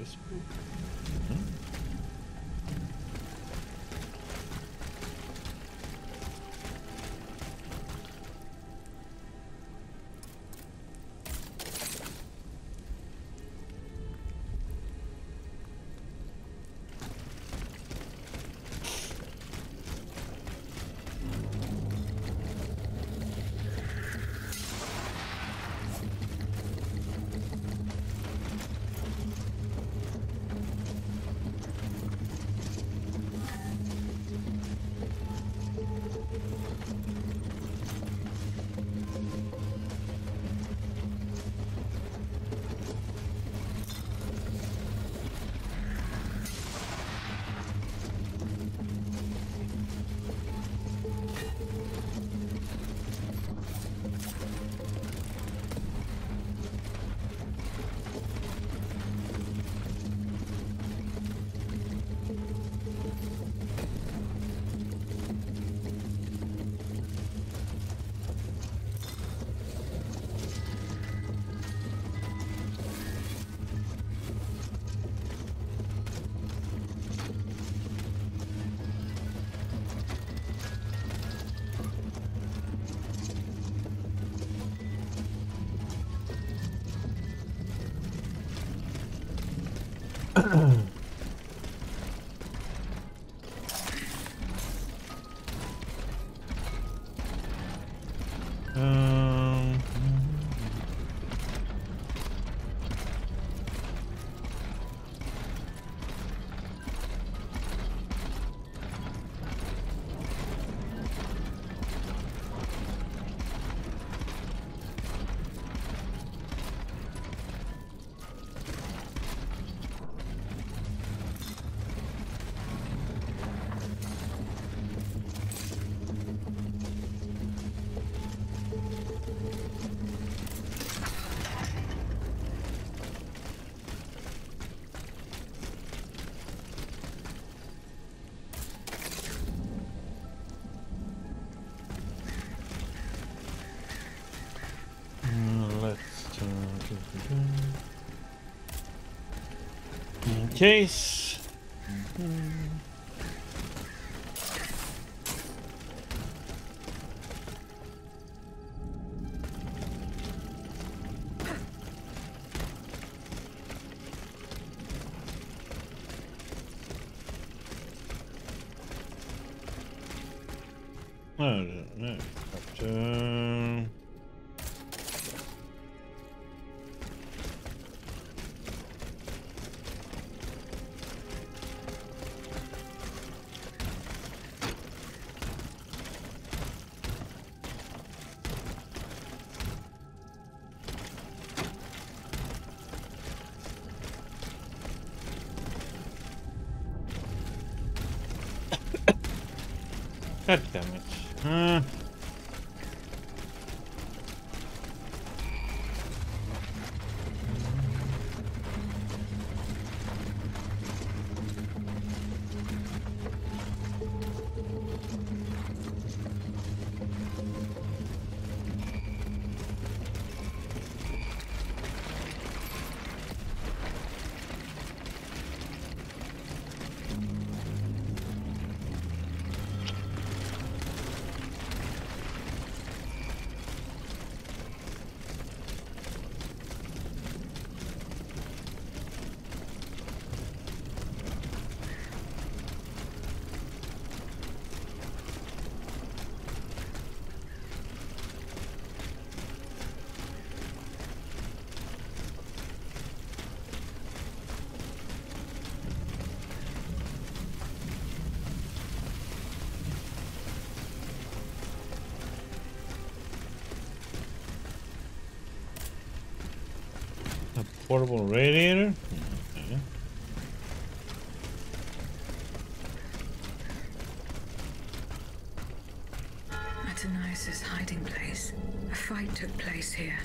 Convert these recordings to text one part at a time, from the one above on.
this book. In case. No. God damn it. Portable radiator. Okay. Atanais's hiding place. A fight took place here.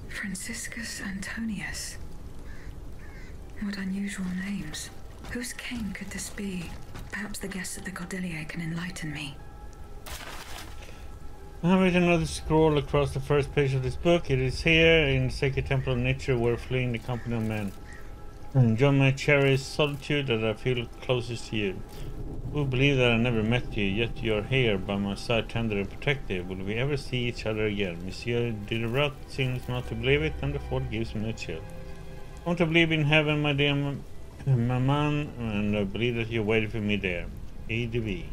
Franciscus Antonius. What unusual names. Whose king could this be? Perhaps the guests at the Cordelier can enlighten me. I have written another scroll across the first page of this book. It is here, in the sacred temple of nature, where fleeing the company of men. John, my cherished solitude, that I feel closest to you. Who believe that I never met you, yet you are here by my side, tender and protective. Will we ever see each other again? Monsieur Diderot seems not to believe it, and the thought gives me a chill. I want to believe in heaven, my dear Maman, and I believe that you waited for me there. A.D.V.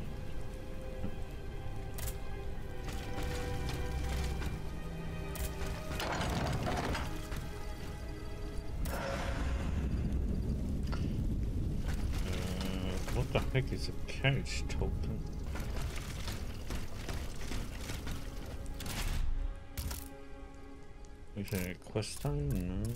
What the heck is a carriage token? Is there a quest time? No.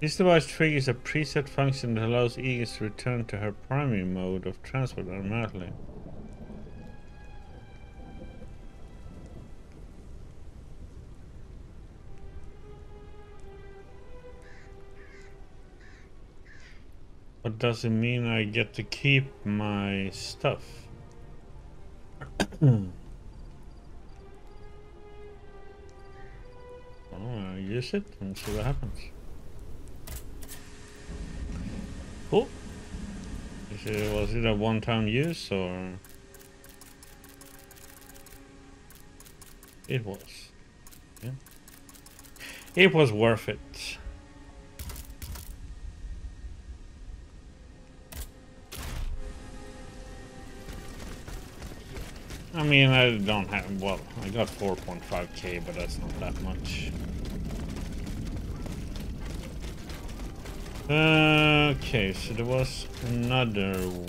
This device triggers a preset function that allows Aegis to return to her primary mode of transport automatically. But does it mean I get to keep my stuff? I'll use it and see what happens. Cool. Was it a one-time use or? It was. Yeah. It was worth it. I mean, I don't have, well, I got 4.5k, but that's not that much. Okay, so there was another one.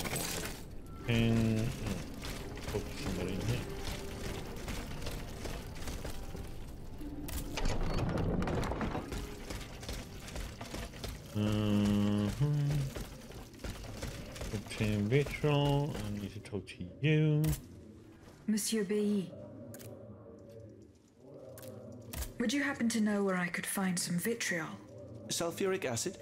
Put somebody in here. Obtain vitriol. I need to talk to you. Monsieur B. Would you happen to know where I could find some vitriol? Sulfuric acid?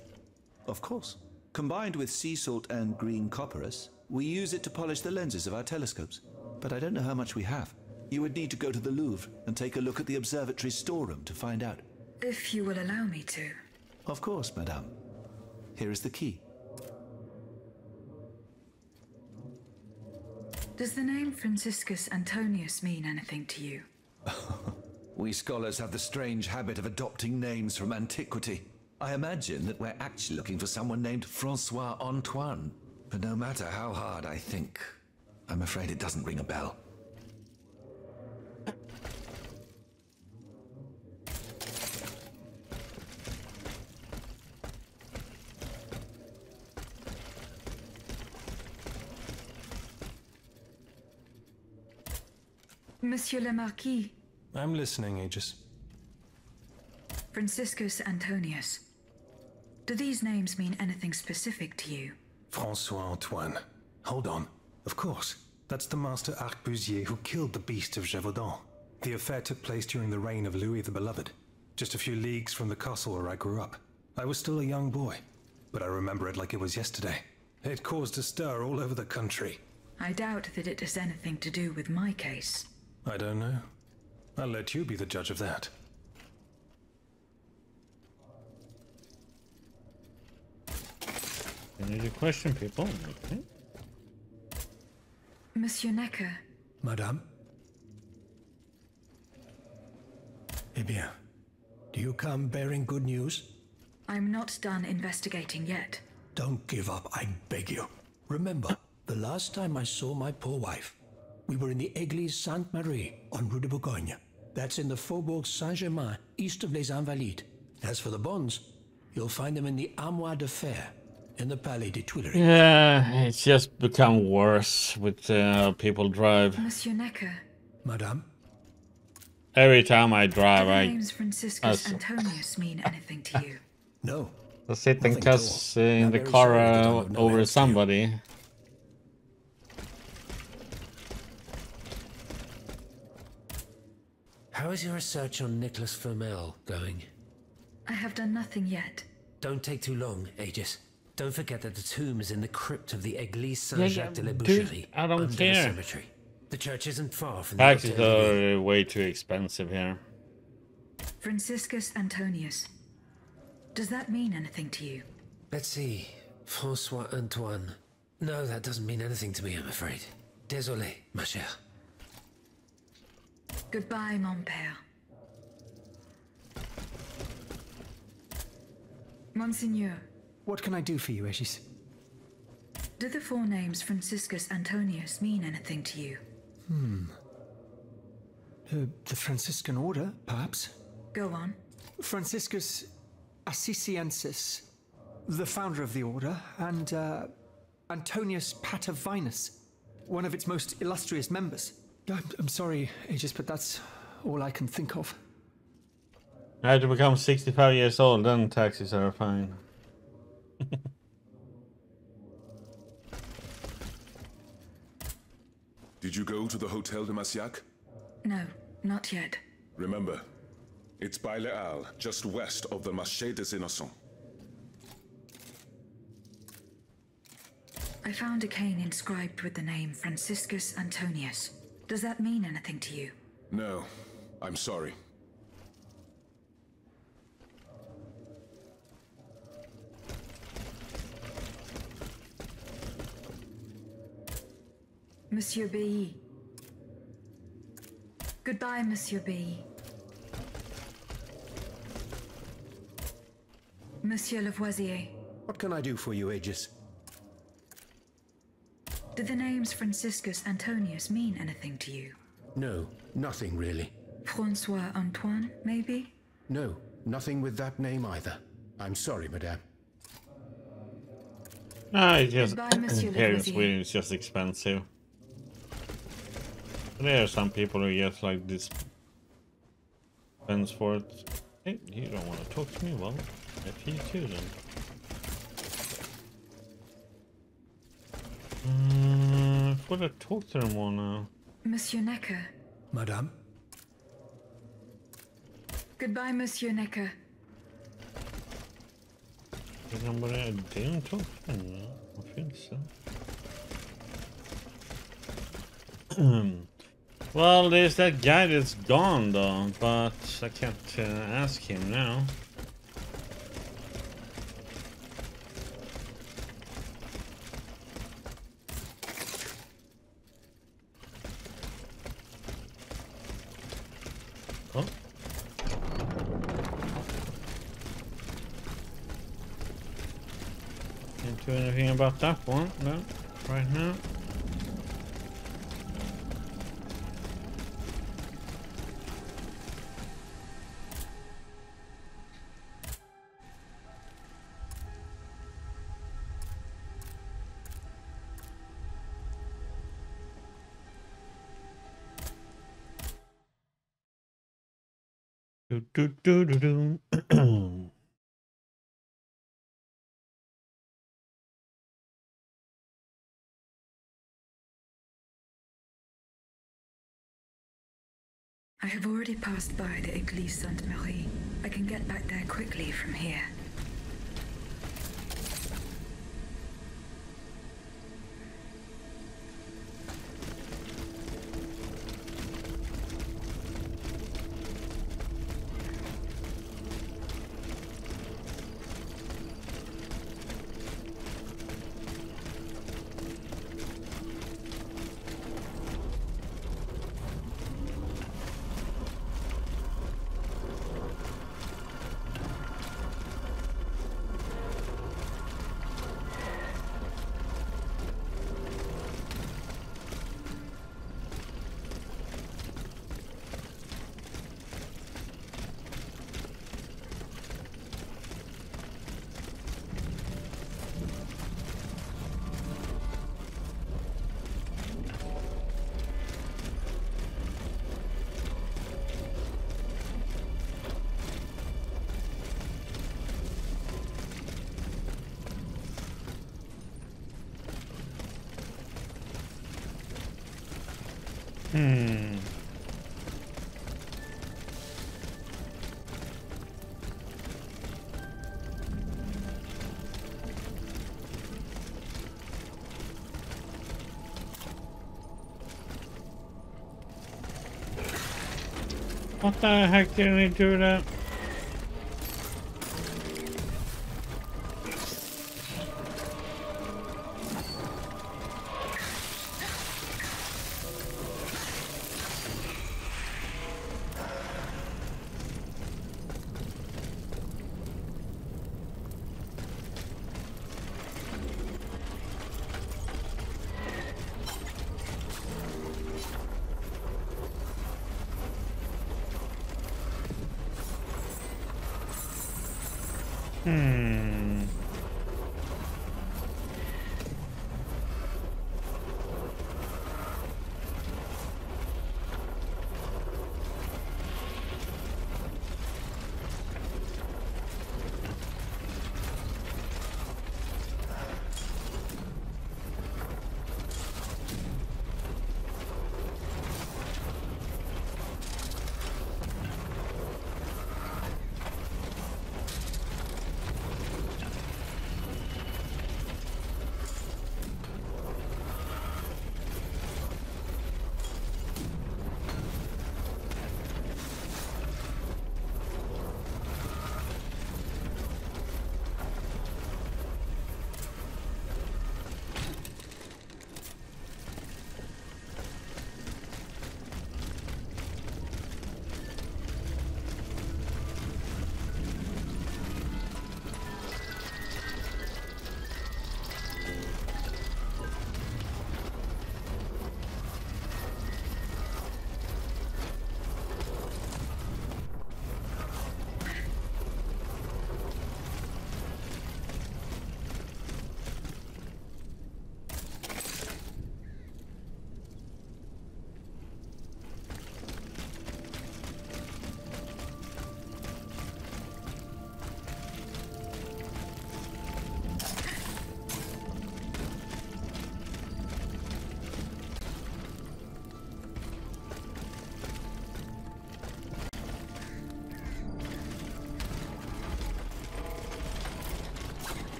Of course. Combined with sea salt and green copperas, we use it to polish the lenses of our telescopes. But I don't know how much we have. You would need to go to the Louvre and take a look at the observatory's storeroom to find out. If you will allow me to. Of course, madame. Here is the key. Does the name Franciscus Antonius mean anything to you? We scholars have the strange habit of adopting names from antiquity. I imagine that we're actually looking for someone named Francois Antoine. But no matter how hard I think, I'm afraid it doesn't ring a bell. Monsieur le Marquis. I'm listening, Aegis. Franciscus Antonius. Do these names mean anything specific to you? Francois Antoine. Hold on. Of course. That's the master arquebusier who killed the beast of Gévaudan. The affair took place during the reign of Louis the Beloved, just a few leagues from the castle where I grew up. I was still a young boy, but I remember it like it was yesterday. It caused a stir all over the country. I doubt that it has anything to do with my case. I don't know. I'll let you be the judge of that. You need a question, people. Okay. Monsieur Necker. Madame? Eh bien, do you come bearing good news? I'm not done investigating yet. Don't give up, I beg you. Remember, the last time I saw my poor wife, we were in the Église Sainte-Marie on Rue de Bourgogne. That's in the Faubourg Saint-Germain, east of Les Invalides. As for the bonds, you'll find them in the Armoire de Fer, in the Palais des Tuileries. Yeah, it's just become worse with how people drive. Monsieur Necker. Madame? Every time I drive, Do the I names Franciscus Antonius mean anything to you? No. sit and Nothing at all. cuss in I'm the very car sorry that I'm of no over help to you. somebody. How is your research on Nicholas Flamel going? I have done nothing yet. Don't take too long, Aegis. Don't forget that the tomb is in the crypt of the Église Yeah, Saint-Jacques de la dude, Boucherie, I don't under the care. cemetery. The church isn't far from the Taxes Hotel de Ville. are way too expensive here. Franciscus Antonius. Does that mean anything to you? Let's see. François Antoine. No, that doesn't mean anything to me, I'm afraid. Désolé, ma chère. Goodbye, mon père. Monseigneur, What can I do for you, Aegis? do the four names Franciscus Antonius mean anything to you? The Franciscan Order, perhaps? Go on. Franciscus Assisiensis, the founder of the order, and Antonius Patavinus, one of its most illustrious members. I'm sorry, Aegis, but that's all I can think of. I had to become 65 years old, then taxes are fine. Did you go to the Hotel de Massiac? No, not yet. Remember, it's by Les Halles, just west of the Marché des Innocents. I found a cane inscribed with the name Franciscus Antonius. Does that mean anything to you? No, I'm sorry. Monsieur B. Goodbye, Monsieur B. Monsieur Lavoisier. What can I do for you, Aegis? Do the names Franciscus Antonius mean anything to you? No, nothing really. Francois Antoine, maybe? No, nothing with that name either. I'm sorry, madame. No, it's just Goodbye, Monsieur here in Lavoisier. Sweden it's just expensive. There are some people who just like this spends for it. Hey, you don't want to talk to me? Well, if you too then. I've got to talk to them more now. Monsieur Necker. Madame? Goodbye, Monsieur Necker. Somebody I didn't talk to them now. I feel so. Well, there's that guy that's gone though, but I can't ask him now. Oh. Can't do anything about that one, no, right now. Do, do, do, do, do. I have already passed by the Église Sainte-Marie. I can get back there quickly from here. What the heck did he do that?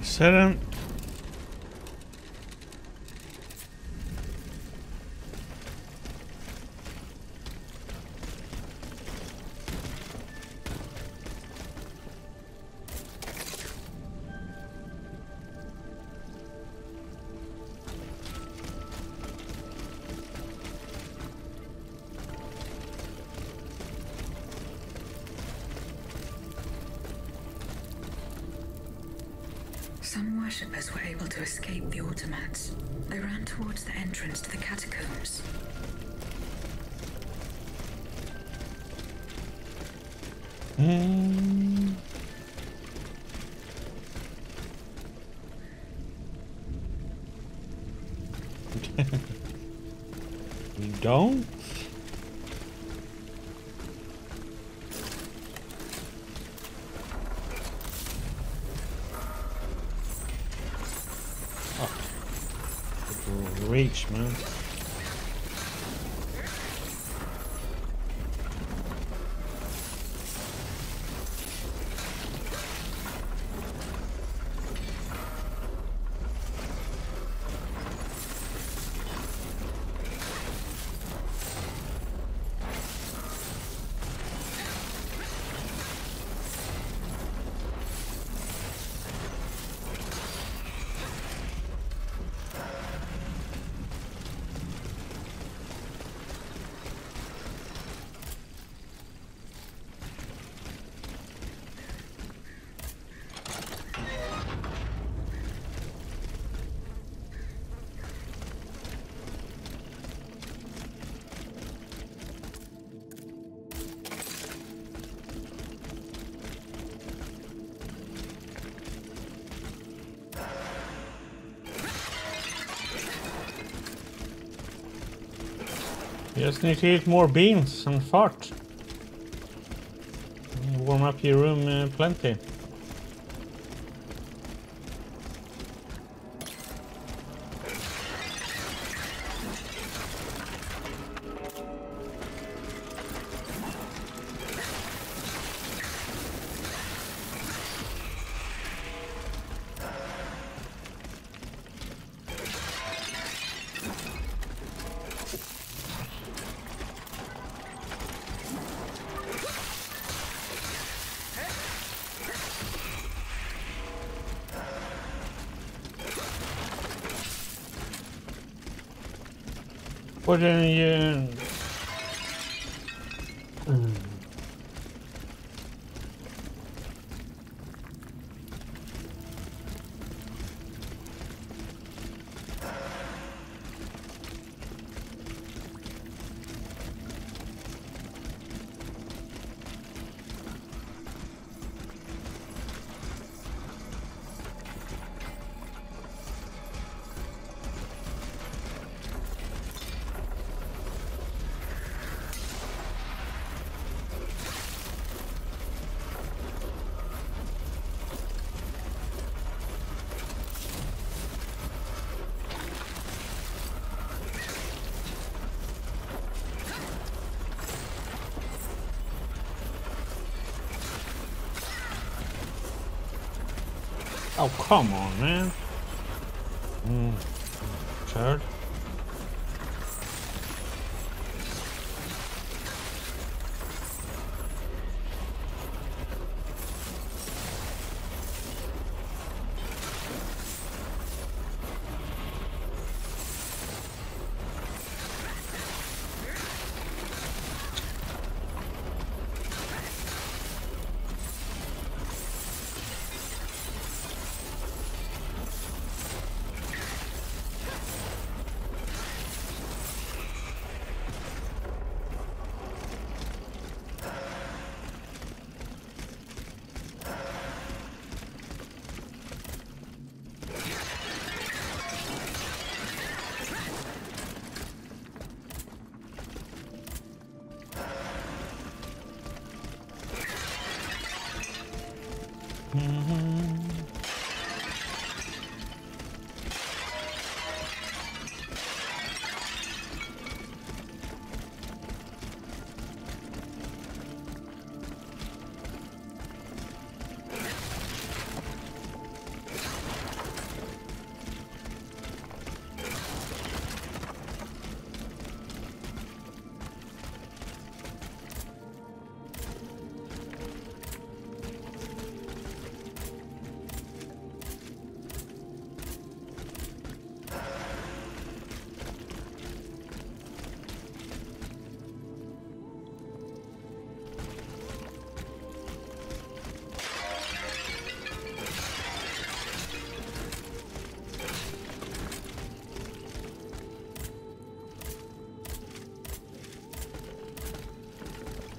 Set him. Some worshippers were able to escape the automats. They ran towards the entrance to the catacombs. You don't? Reach, man. You just need to eat more beans and fart. Warm up your room plenty. But then you... Oh, come on, man. Third.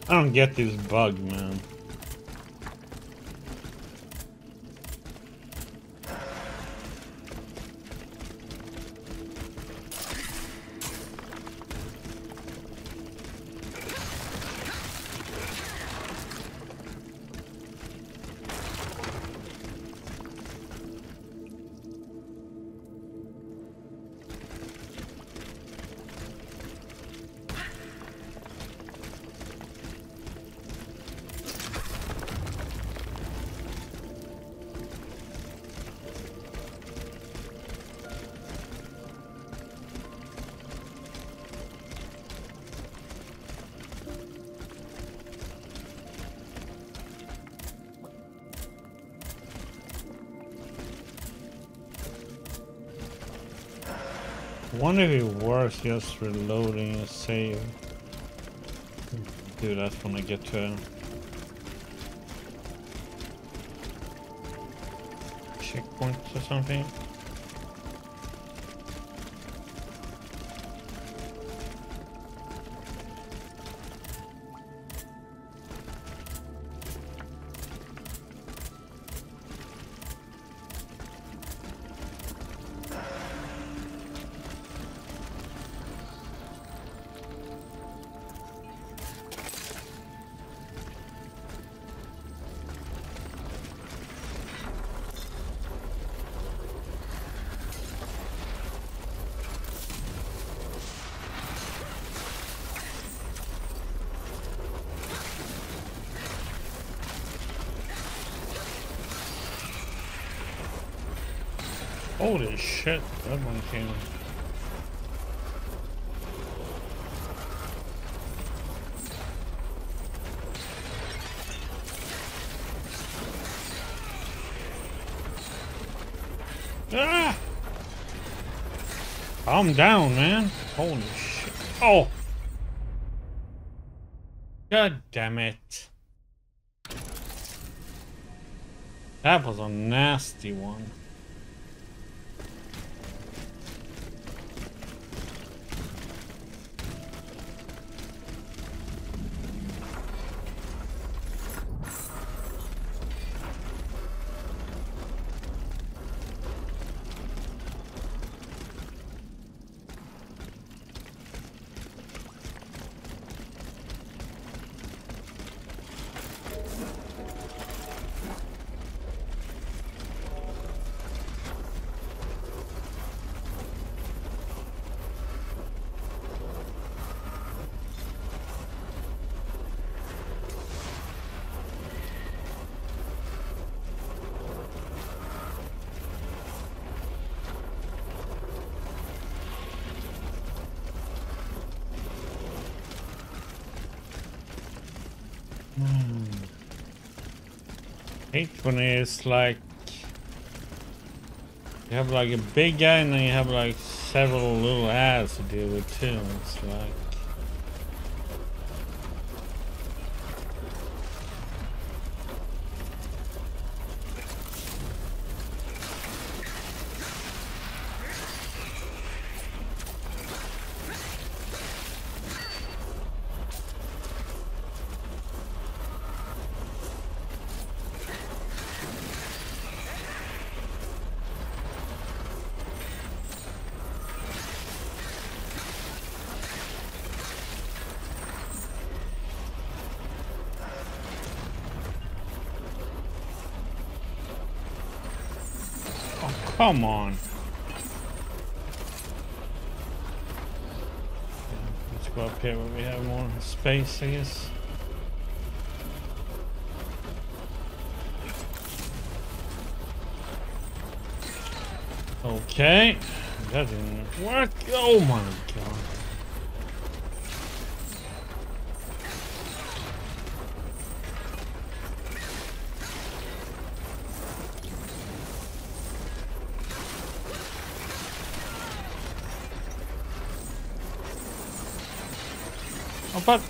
I don't get this bug, man. Wonder if it works just reloading a save. Do that when I get to checkpoint or something. Holy shit, that one came. Ah! Calm down, man. Holy shit. Oh! God damn it. That was a nasty one. Hate when it's like you have like a big guy and then you have like several little ads to deal with too. It's like come on. Let's go up here where we have more space, I guess. Okay. That didn't work. Oh my god. Oh, but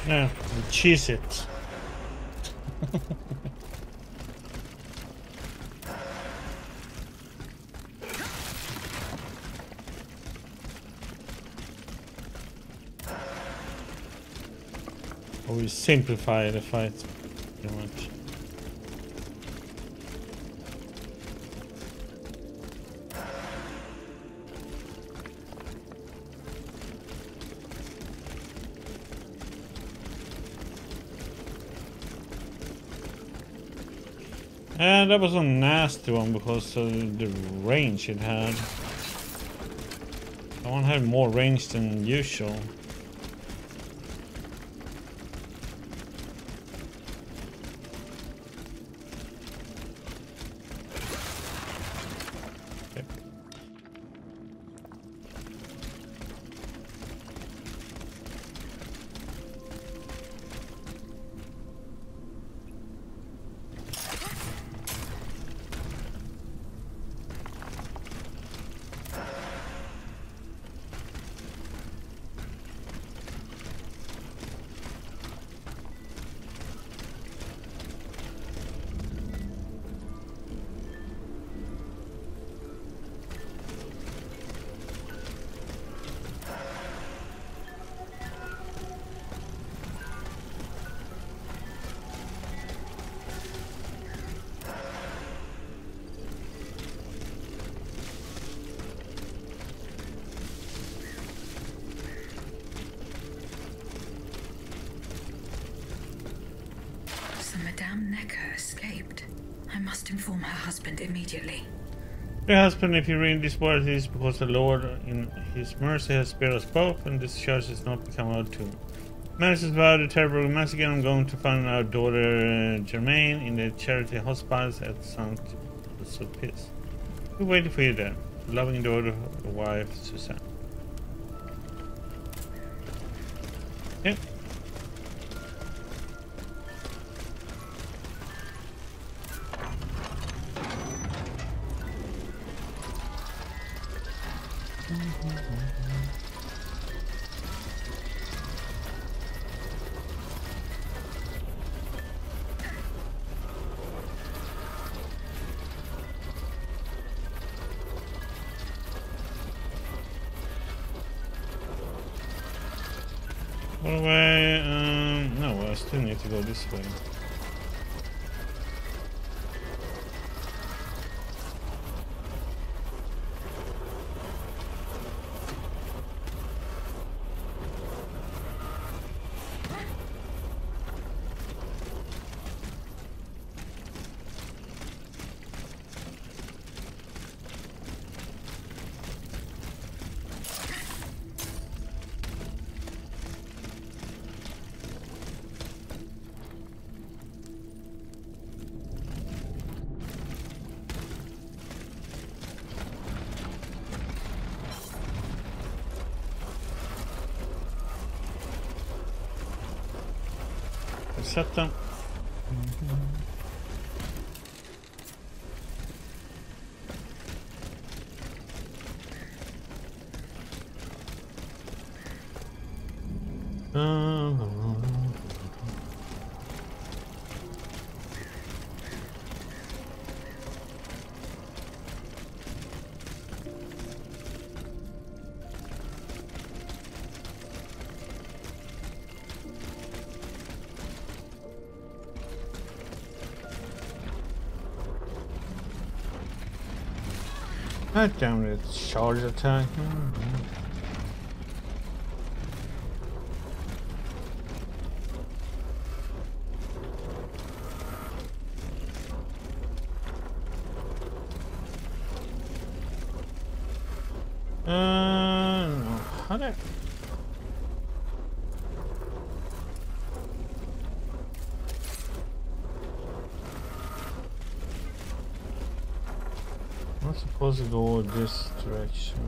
yeah, cheese it. Or we simplify the fight pretty much. And that was a nasty one because of the range it had. That one had more range than usual. So Madame Necker escaped. I must inform her husband immediately. Dear husband, if you read this word, it is because the Lord in his mercy has spared us both, and this charge has not become our tomb. Managed about a terrible massacre. I'm going to find our daughter Germaine in the charity hospice at Saint Sulpice. We're waiting for you there. Loving daughter, wife, Suzanne. Yeah. What way? No, I still need to go this way. Set them. God damn it, charge attack. No. How did I'm supposed to go this direction.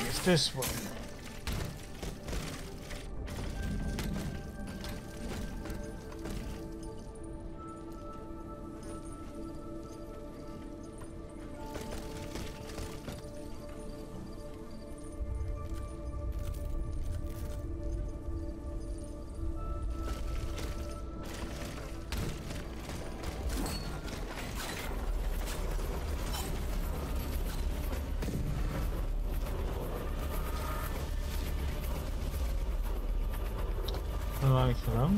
It's this way. Like that.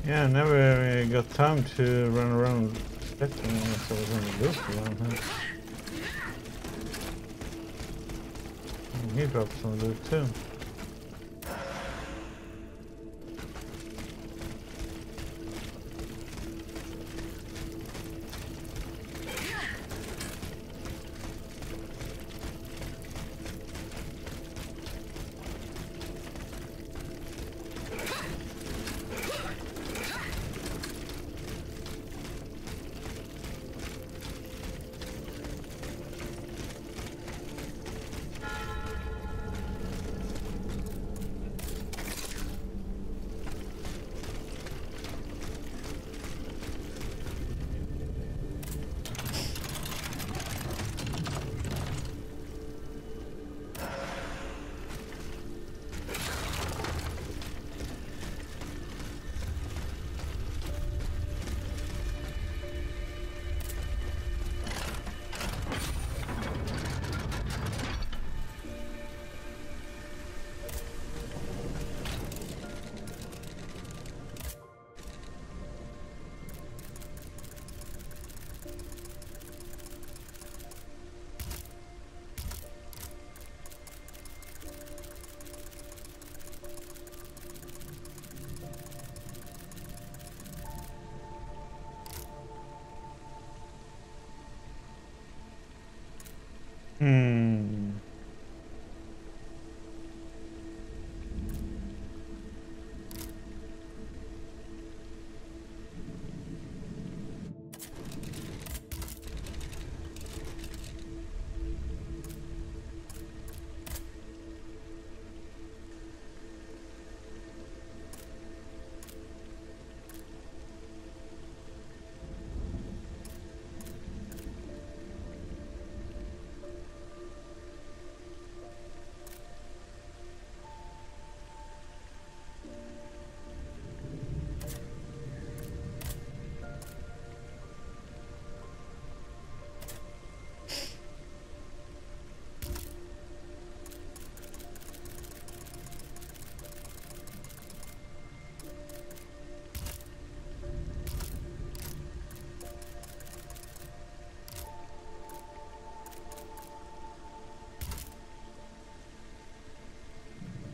Yeah, I never got time to run around expecting if I was going to go for one. He dropped some loot too. Hmm.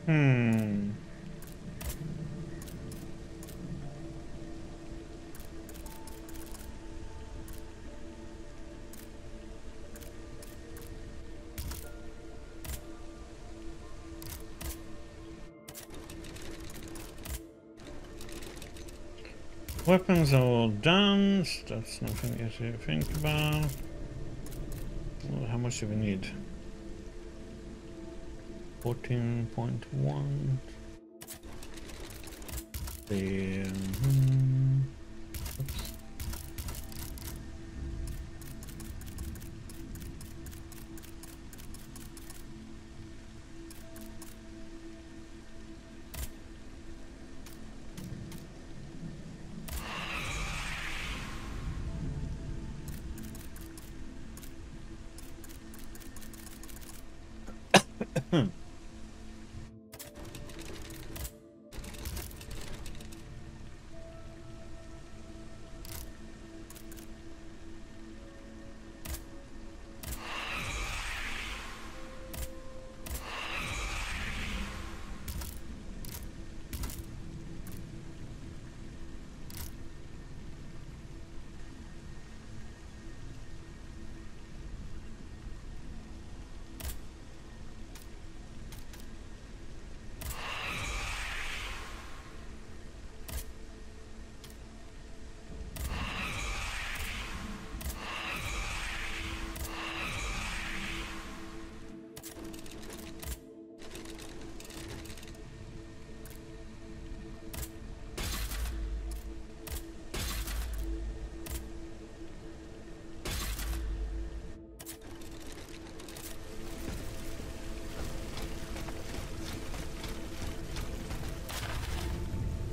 Hmm. Weapons are all done. So that's nothing to think about. Well, how much do we need? 14.1. Oops.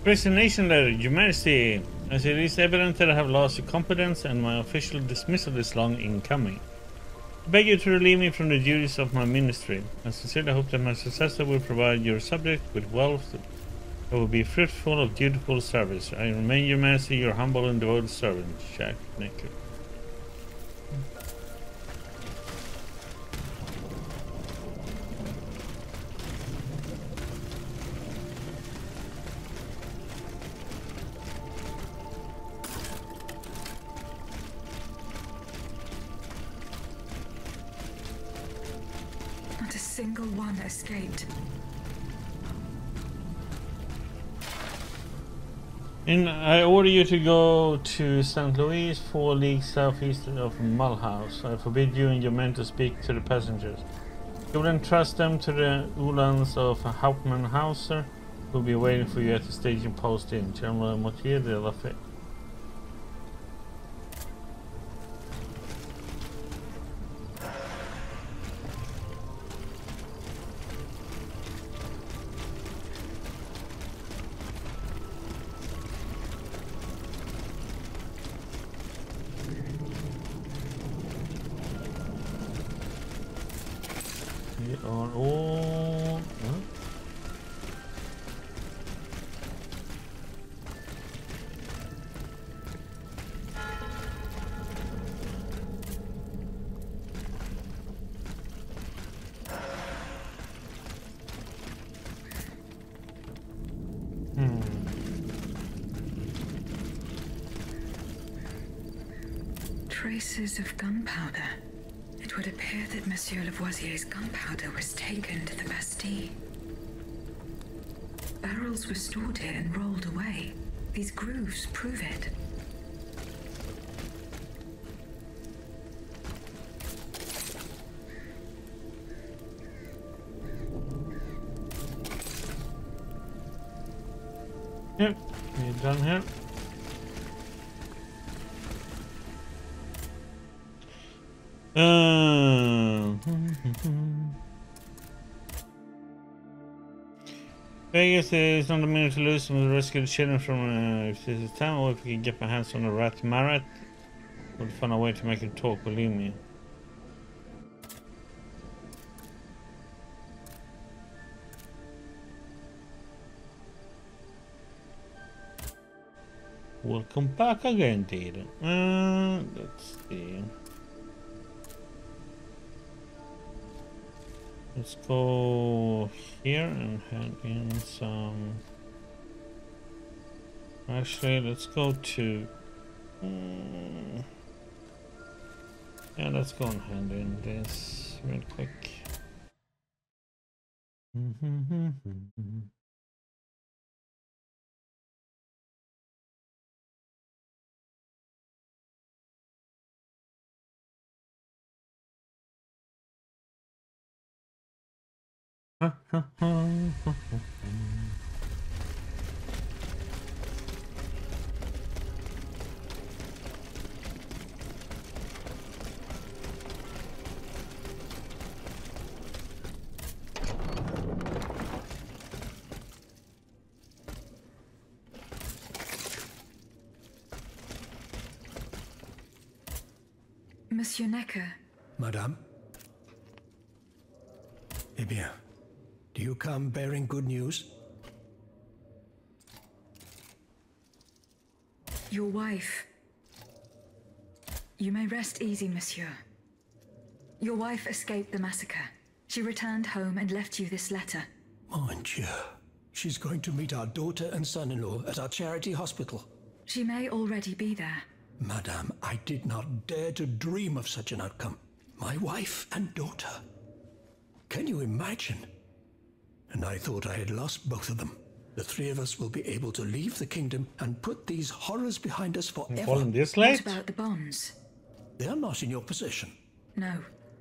Resignation letter, Your Majesty. As it is evident that I have lost your confidence and my official dismissal is long in coming. I beg you to relieve me from the duties of my ministry. I sincerely hope that my successor will provide your subject with wealth that will be fruitful of dutiful service. I remain, Your Majesty, your humble and devoted servant, Jack Naker. Not a single one escaped. I order you to go to St. Louis, 4 leagues southeast of Mulhouse. I forbid you and your men to speak to the passengers. You will entrust them to the Uhlans of Hauptmannhauser, who will be waiting for you at the staging post in General Motier de la Fête. On all. Traces of gunpowder. It would appear that Monsieur Lavoisier's gunpowder was taken to the Bastille. Barrels were stored here and rolled away. These grooves prove it. Yep, we're done here. Vegas is not a minute to lose. We rescue the children from if this is time, or if we can get my hands on the rat Marat, we'll find a way to make it talk, believe me. Welcome back again, dear. Let's see. Let's go here and hand in some. Actually, let's go to. Yeah, let's go and hand in this real quick. Monsieur Necker. Madame? Eh bien, do you come bearing good news? Your wife. You may rest easy, monsieur. Your wife escaped the massacre. She returned home and left you this letter. Mon Dieu. She's going to meet our daughter and son-in-law at our charity hospital. She may already be there. Madame, I did not dare to dream of such an outcome. My wife and daughter. Can you imagine? And I thought I had lost both of them. The three of us will be able to leave the kingdom and put these horrors behind us forever. This late? What about the bonds? They are not in your possession. No,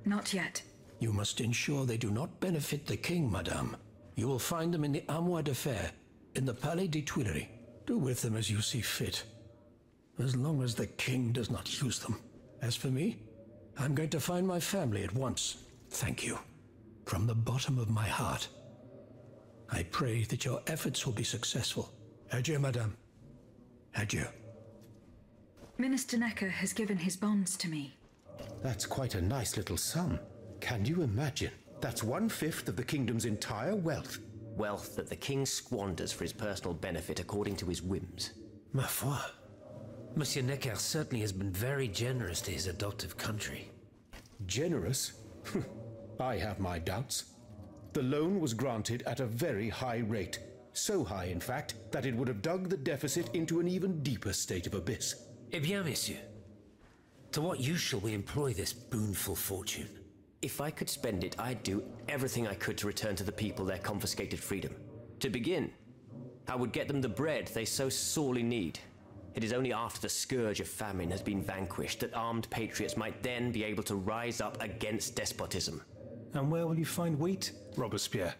not yet. You must ensure they do not benefit the king, madame. You will find them in the Armoire de Fer, in the Palais des Tuileries. Do with them as you see fit. As long as the king does not use them. As for me, I'm going to find my family at once. Thank you. From the bottom of my heart. I pray that your efforts will be successful. Adieu, madame. Adieu. Minister Necker has given his bonds to me. That's quite a nice little sum. Can you imagine? That's 1/5 of the kingdom's entire wealth. Wealth that the king squanders for his personal benefit according to his whims. Ma foi. Monsieur Necker certainly has been very generous to his adoptive country. Generous? I have my doubts. The loan was granted at a very high rate. So high, in fact, that it would have dug the deficit into an even deeper state of abyss. Eh bien, monsieur. To what use shall we employ this boonful fortune? If I could spend it, I'd do everything I could to return to the people their confiscated freedom. To begin, I would get them the bread they so sorely need. It is only after the scourge of famine has been vanquished that armed patriots might then be able to rise up against despotism. And where will you find wheat, Robespierre?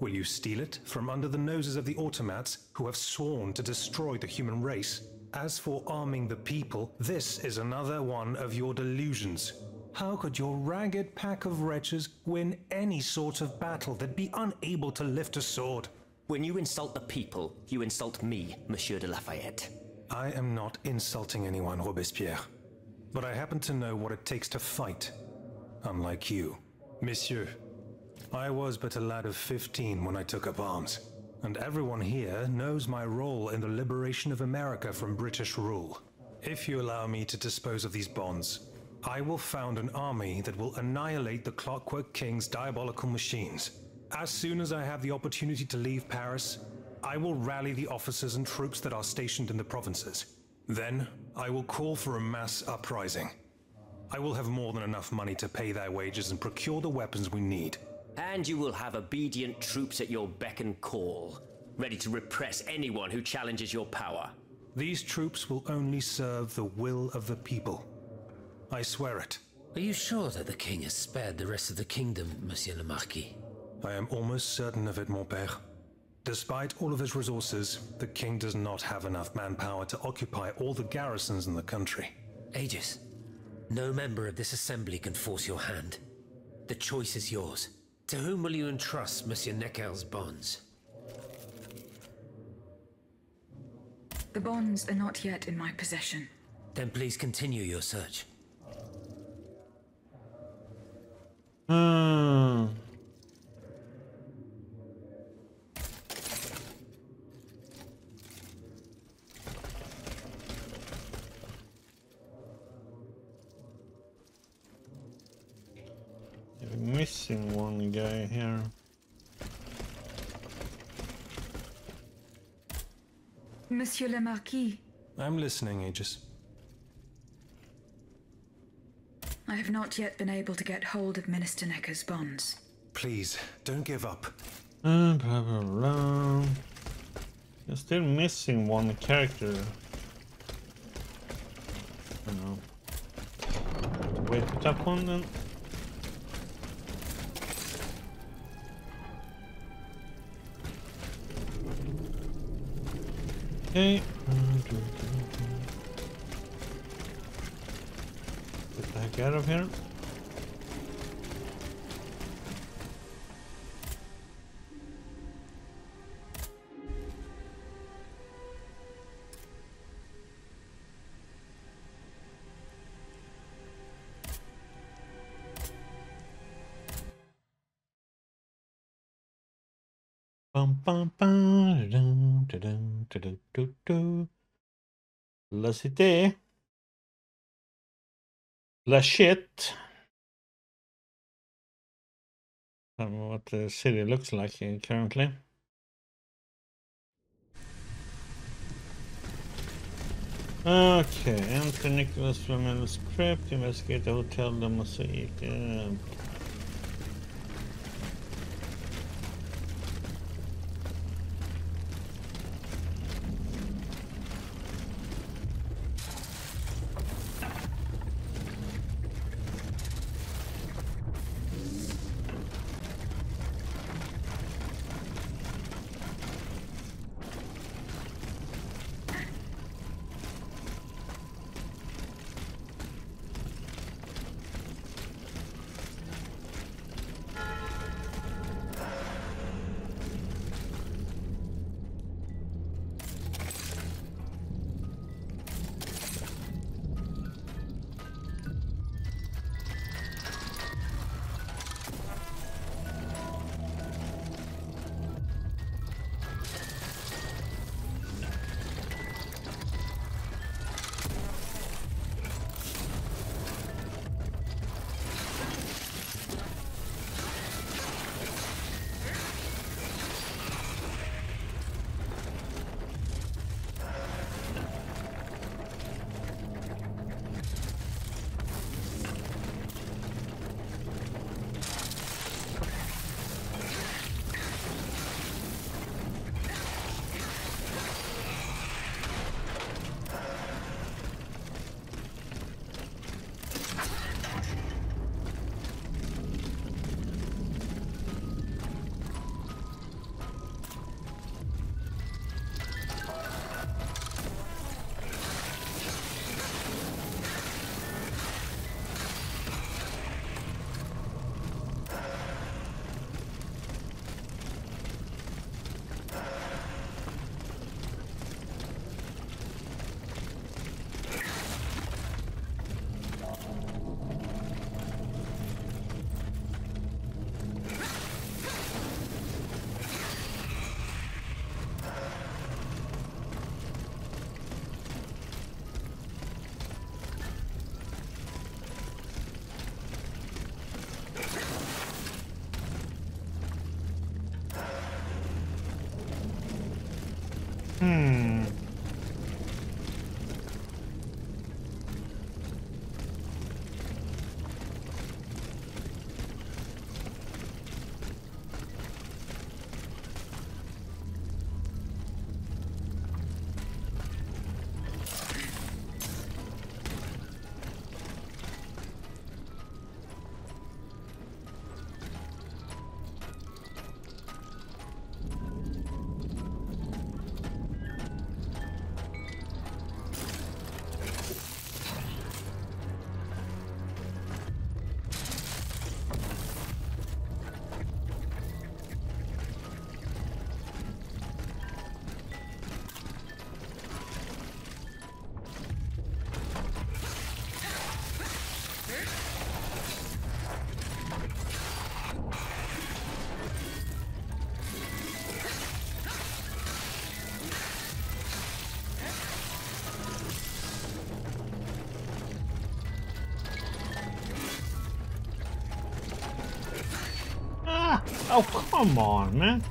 Will you steal it from under the noses of the automats who have sworn to destroy the human race? As for arming the people, this is another one of your delusions. How could your ragged pack of wretches win any sort of battle that'd be unable to lift a sword? When you insult the people, you insult me, Monsieur de Lafayette. I am not insulting anyone, Robespierre. But I happen to know what it takes to fight. Unlike you. Monsieur, I was but a lad of 15 when I took up arms. And everyone here knows my role in the liberation of America from British rule. If you allow me to dispose of these bonds, I will found an army that will annihilate the Clockwork King's diabolical machines. As soon as I have the opportunity to leave Paris, I will rally the officers and troops that are stationed in the provinces. Then, I will call for a mass uprising. I will have more than enough money to pay their wages and procure the weapons we need. And you will have obedient troops at your beck and call, ready to repress anyone who challenges your power. These troops will only serve the will of the people. I swear it. Are you sure that the king has spared the rest of the kingdom, Monsieur le Marquis? I am almost certain of it, mon père. Despite all of his resources, the king does not have enough manpower to occupy all the garrisons in the country. Aegis, no member of this assembly can force your hand. The choice is yours. To whom will you entrust Monsieur Necker's bonds? The bonds are not yet in my possession. Then please continue your search. Missing one guy here. Monsieur le Marquis, I'm listening, Aegis. I have not yet been able to get hold of Minister Necker's bonds. Please, don't give up. Blah, blah, blah. You're still missing one character. I don't know. Wait for that one then. Okay. Get the heck out of here. Bum, bum, bum, dum, dum, dum, dum, dum. La cité. La shit. I don't know what the city looks like currently. Okay, enter Nicholas Flamel's crypt, investigate the hotel, the mosaic. Oh, come on, man.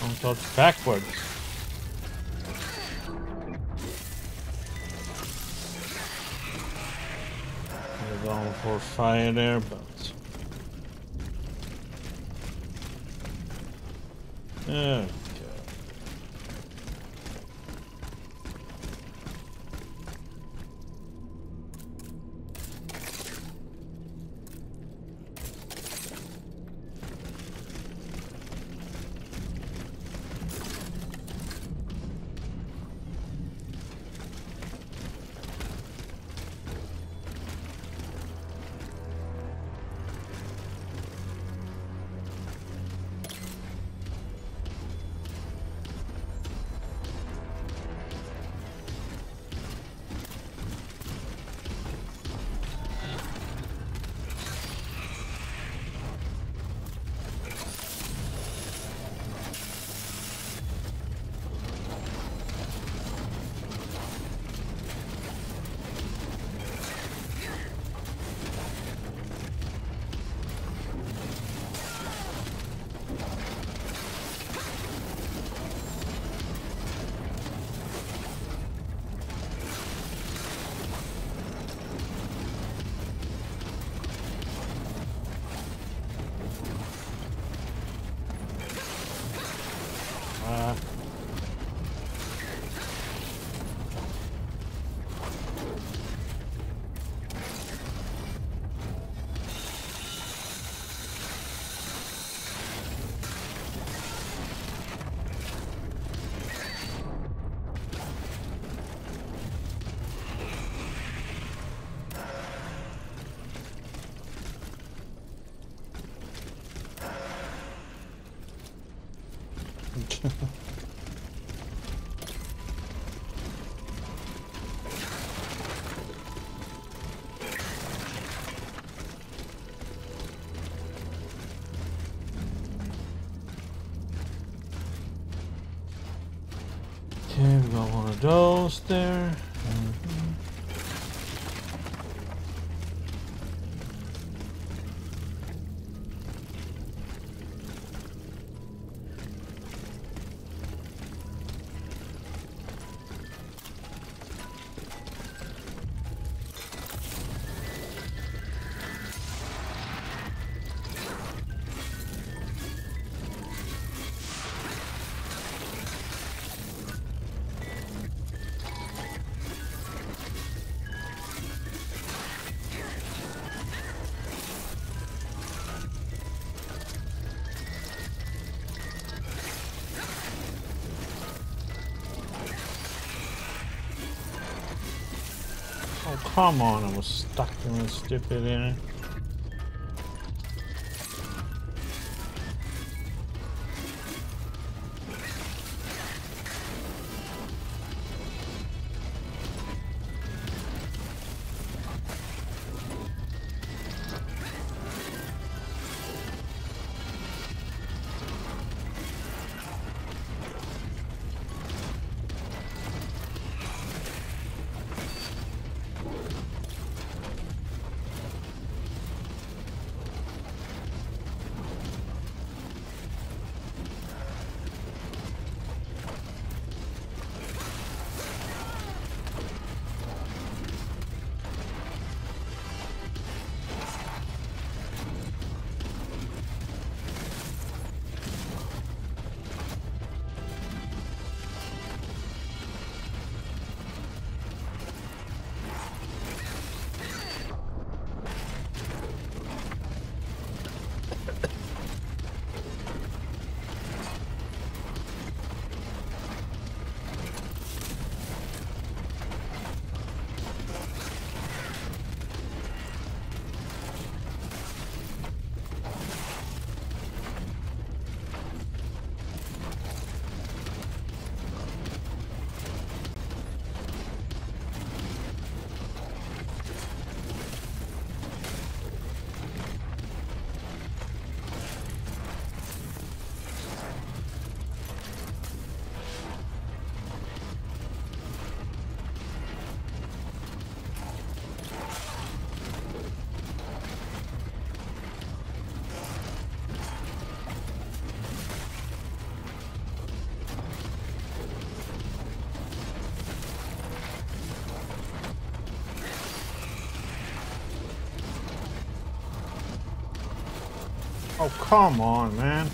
Don't touch backwards. We're going for fire there, but... Okay. Okay, we got one of those there. Oh, come on, I was stuck in this stupid area. Oh, come on, man.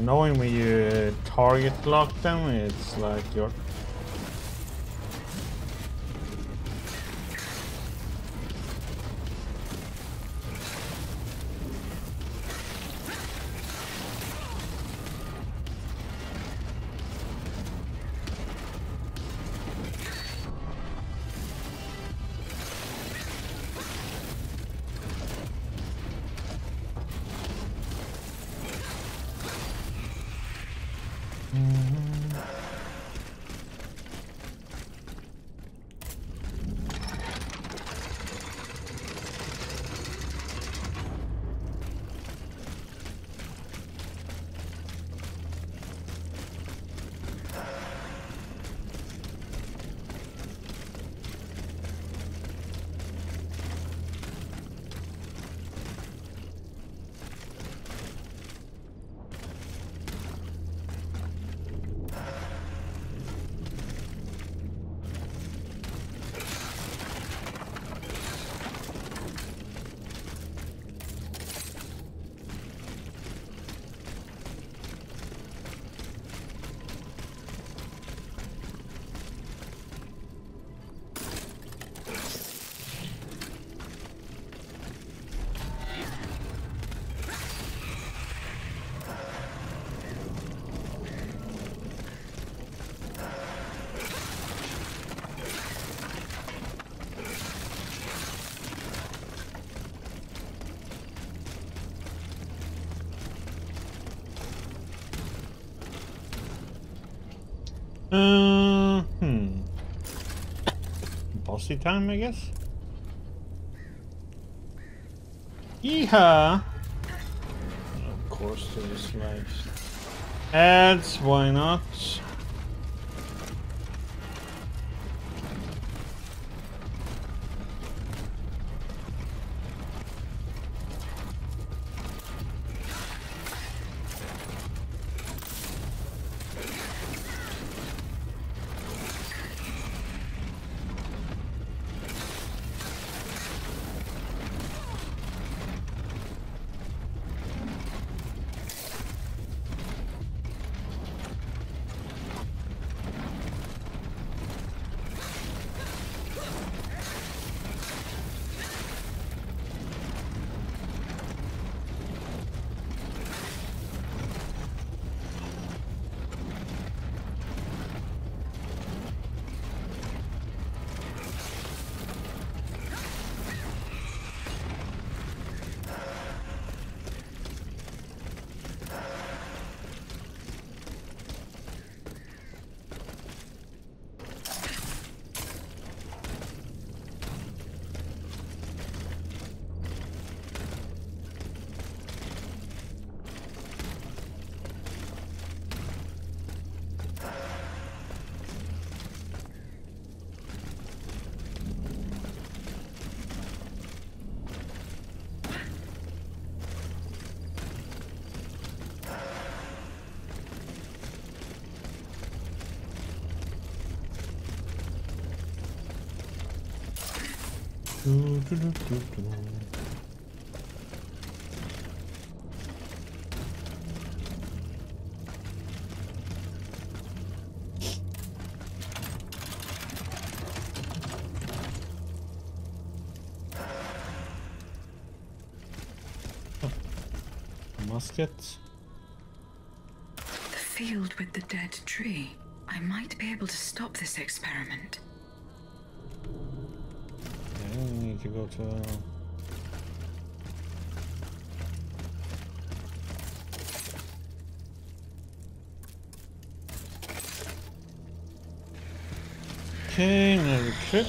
Knowing when you target lock them, it's like you're... Bossy time, I guess. Yeehaw! Of course, there's like ads. Why not? Muskets. The field with the dead tree. I might be able to stop this experiment. Yeah, we need to go to... Okay, another trip.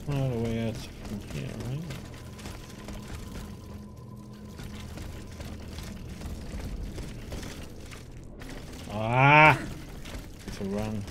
All the way out from here, right? Ah! It's a run.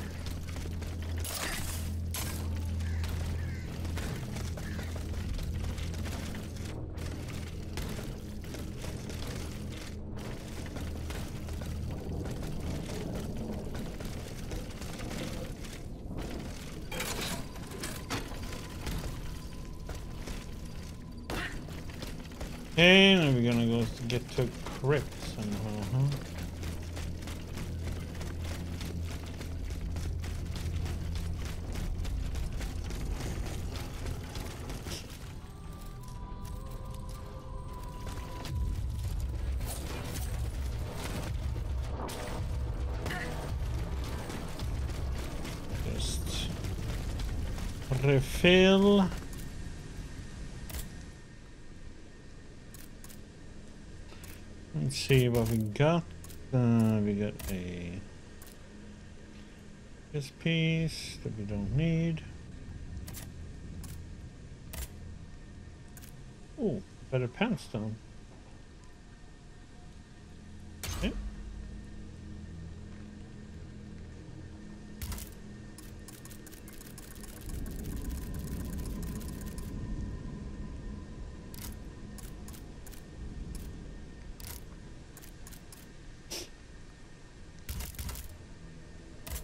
Okay, now we're gonna go to get to a crypt somehow, huh? Just refill. Let's see what we got. We got this piece that we don't need. Oh, better panstone. Okay.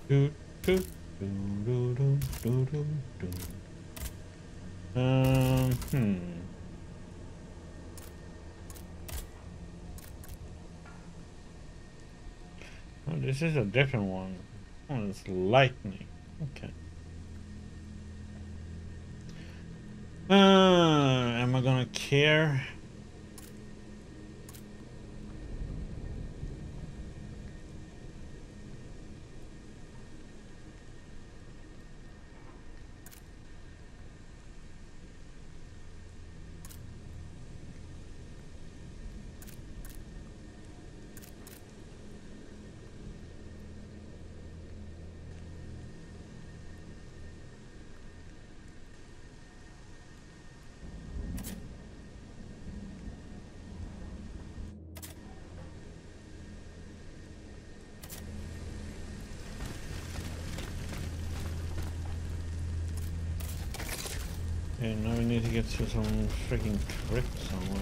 Do, do, do, do, do, do, do. Oh, this is a different one. Oh, it's lightning. Okay. Am I gonna care? Okay, now we need to get to some freaking crypt somewhere.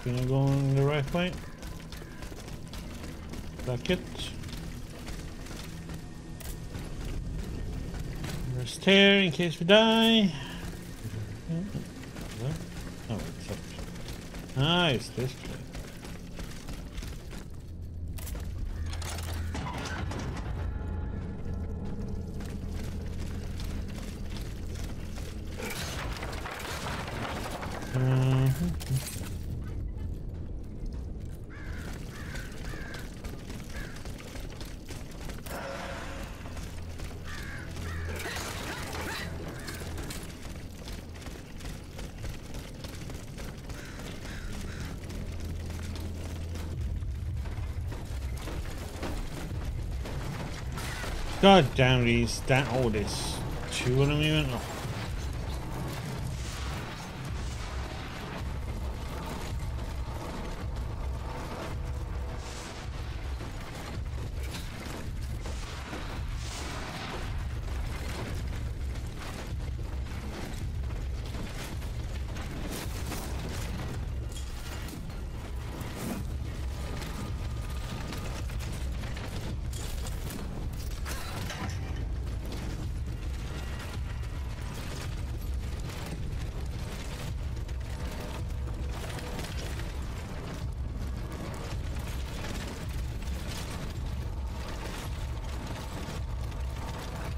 Can I go in the right way? Back it. Rest here in case we die. Oh, it's up. Ah, it's this place. God damn these, oh, there's two of them even? Oh.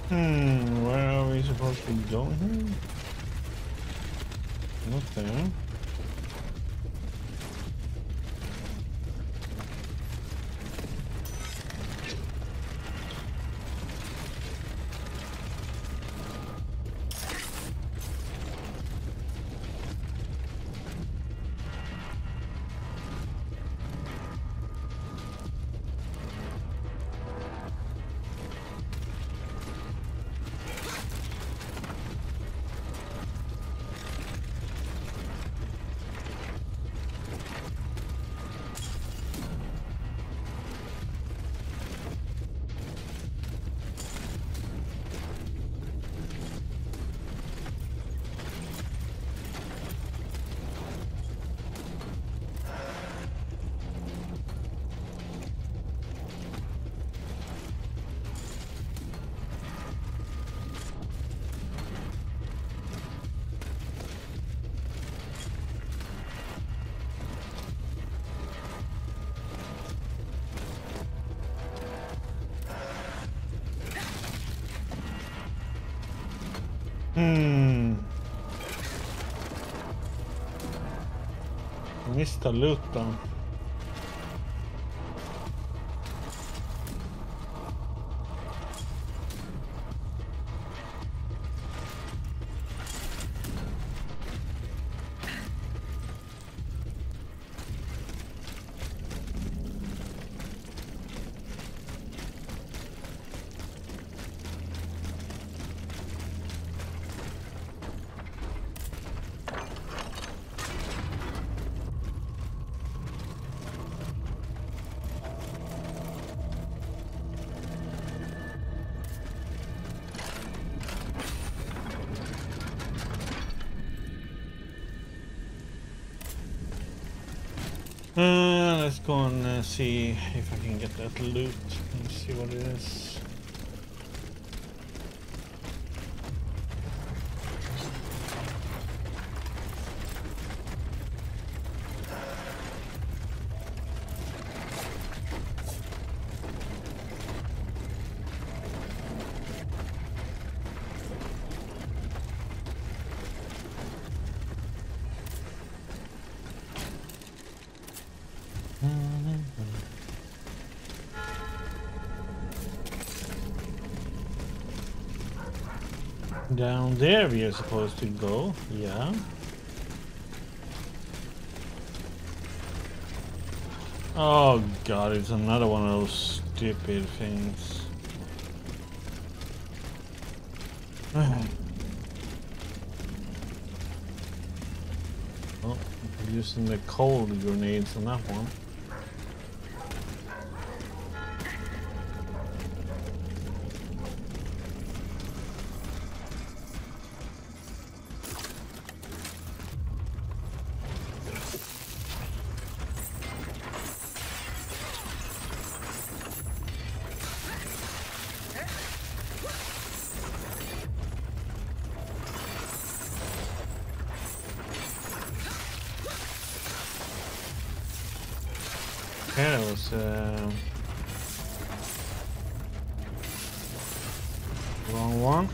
Where are we supposed to be going? Not there. Missed the loot though. Let's go and see if I can get that loot and see what it is. Down there we are supposed to go, yeah. Oh god, it's another one of those stupid things. Oh, using the cold grenades on that one. Okay, that was wrong one.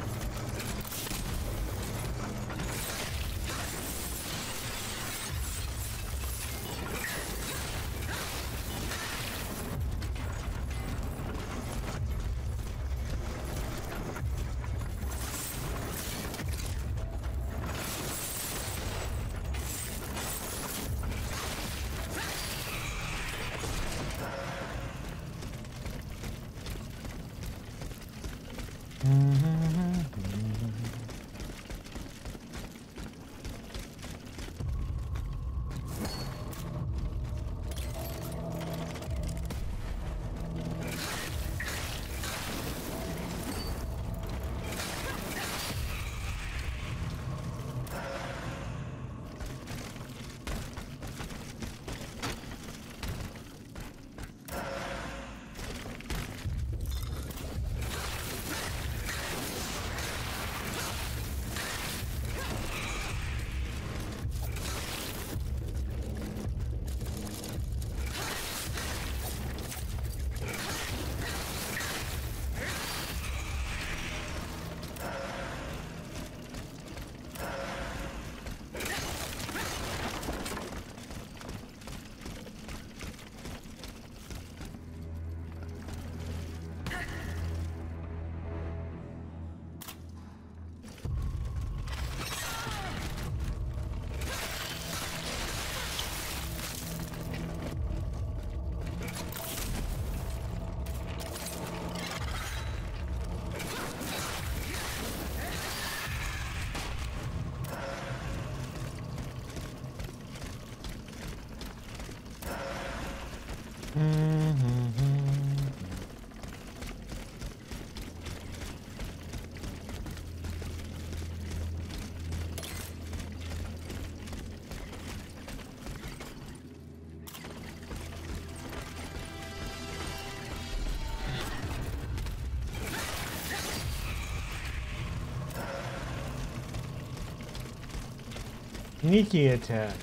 Sneaky attack.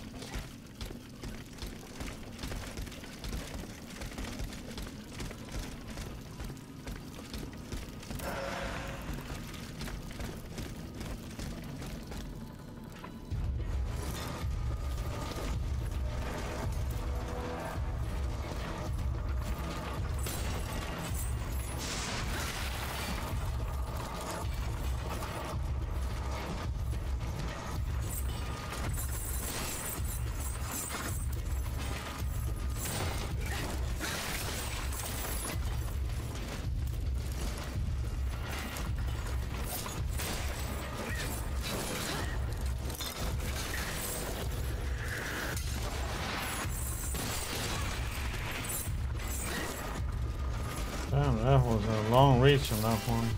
Damn, that was a long reach on that one.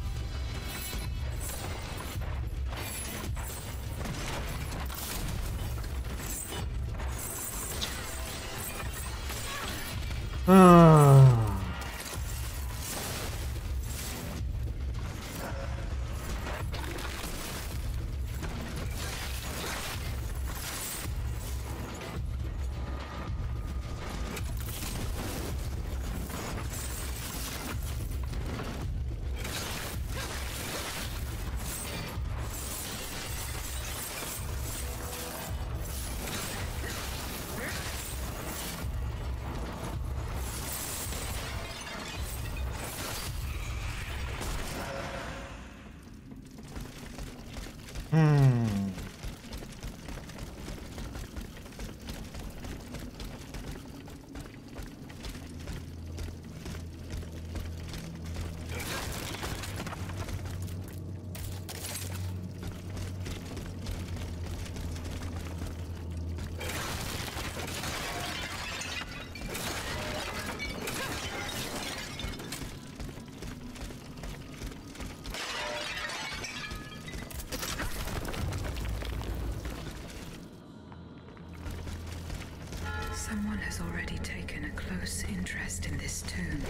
Someone has already taken a close interest in this tomb.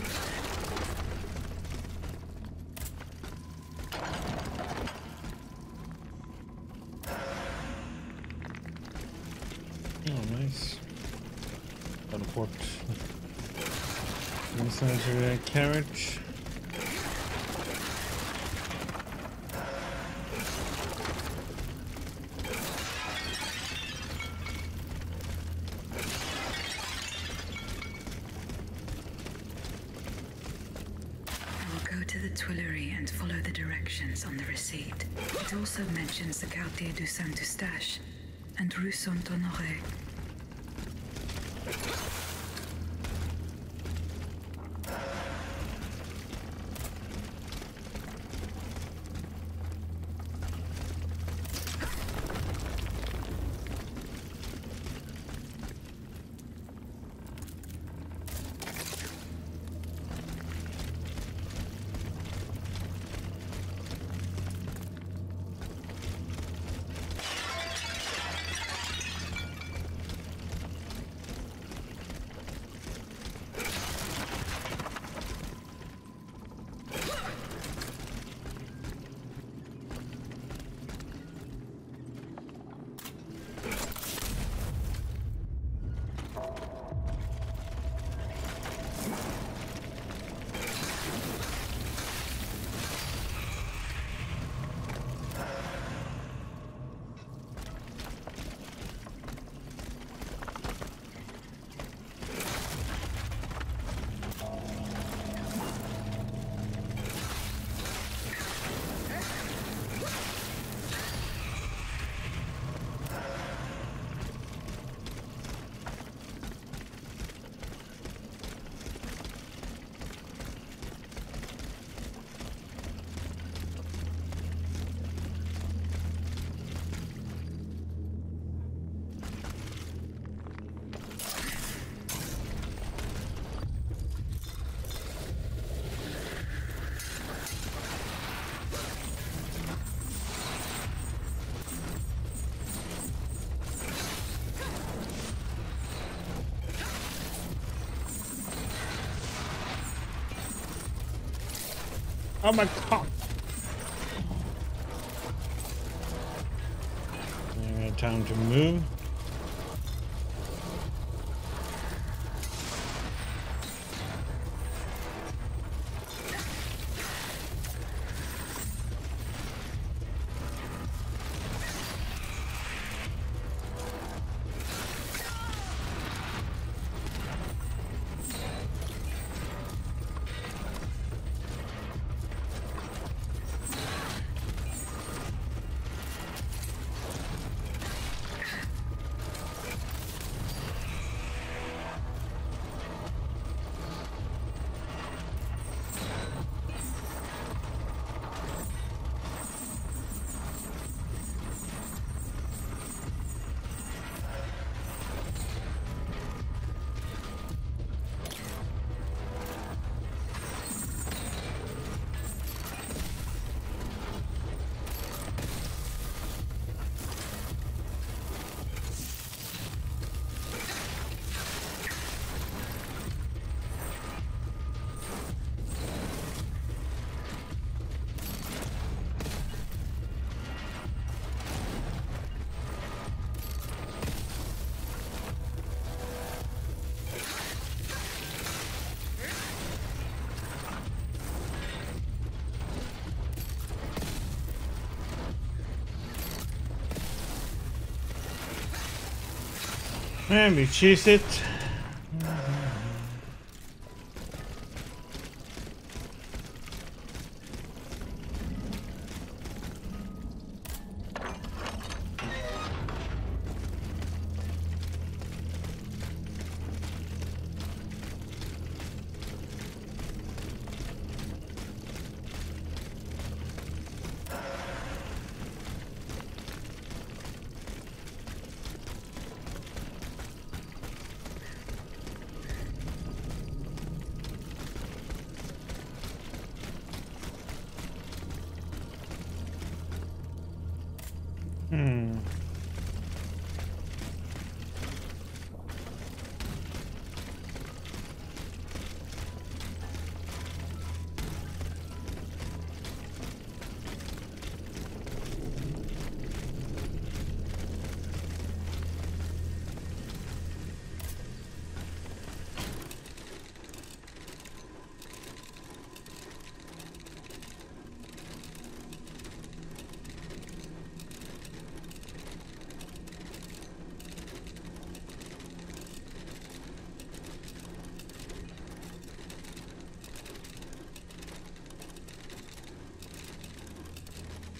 Oh, nice. Teleport inside the carriage. To the Tuileries and follow the directions on the receipt. It also mentions the Quartier du Saint-Eustache and Rue Saint-Honoré. Oh my god! Time to move. Maybe cheese it.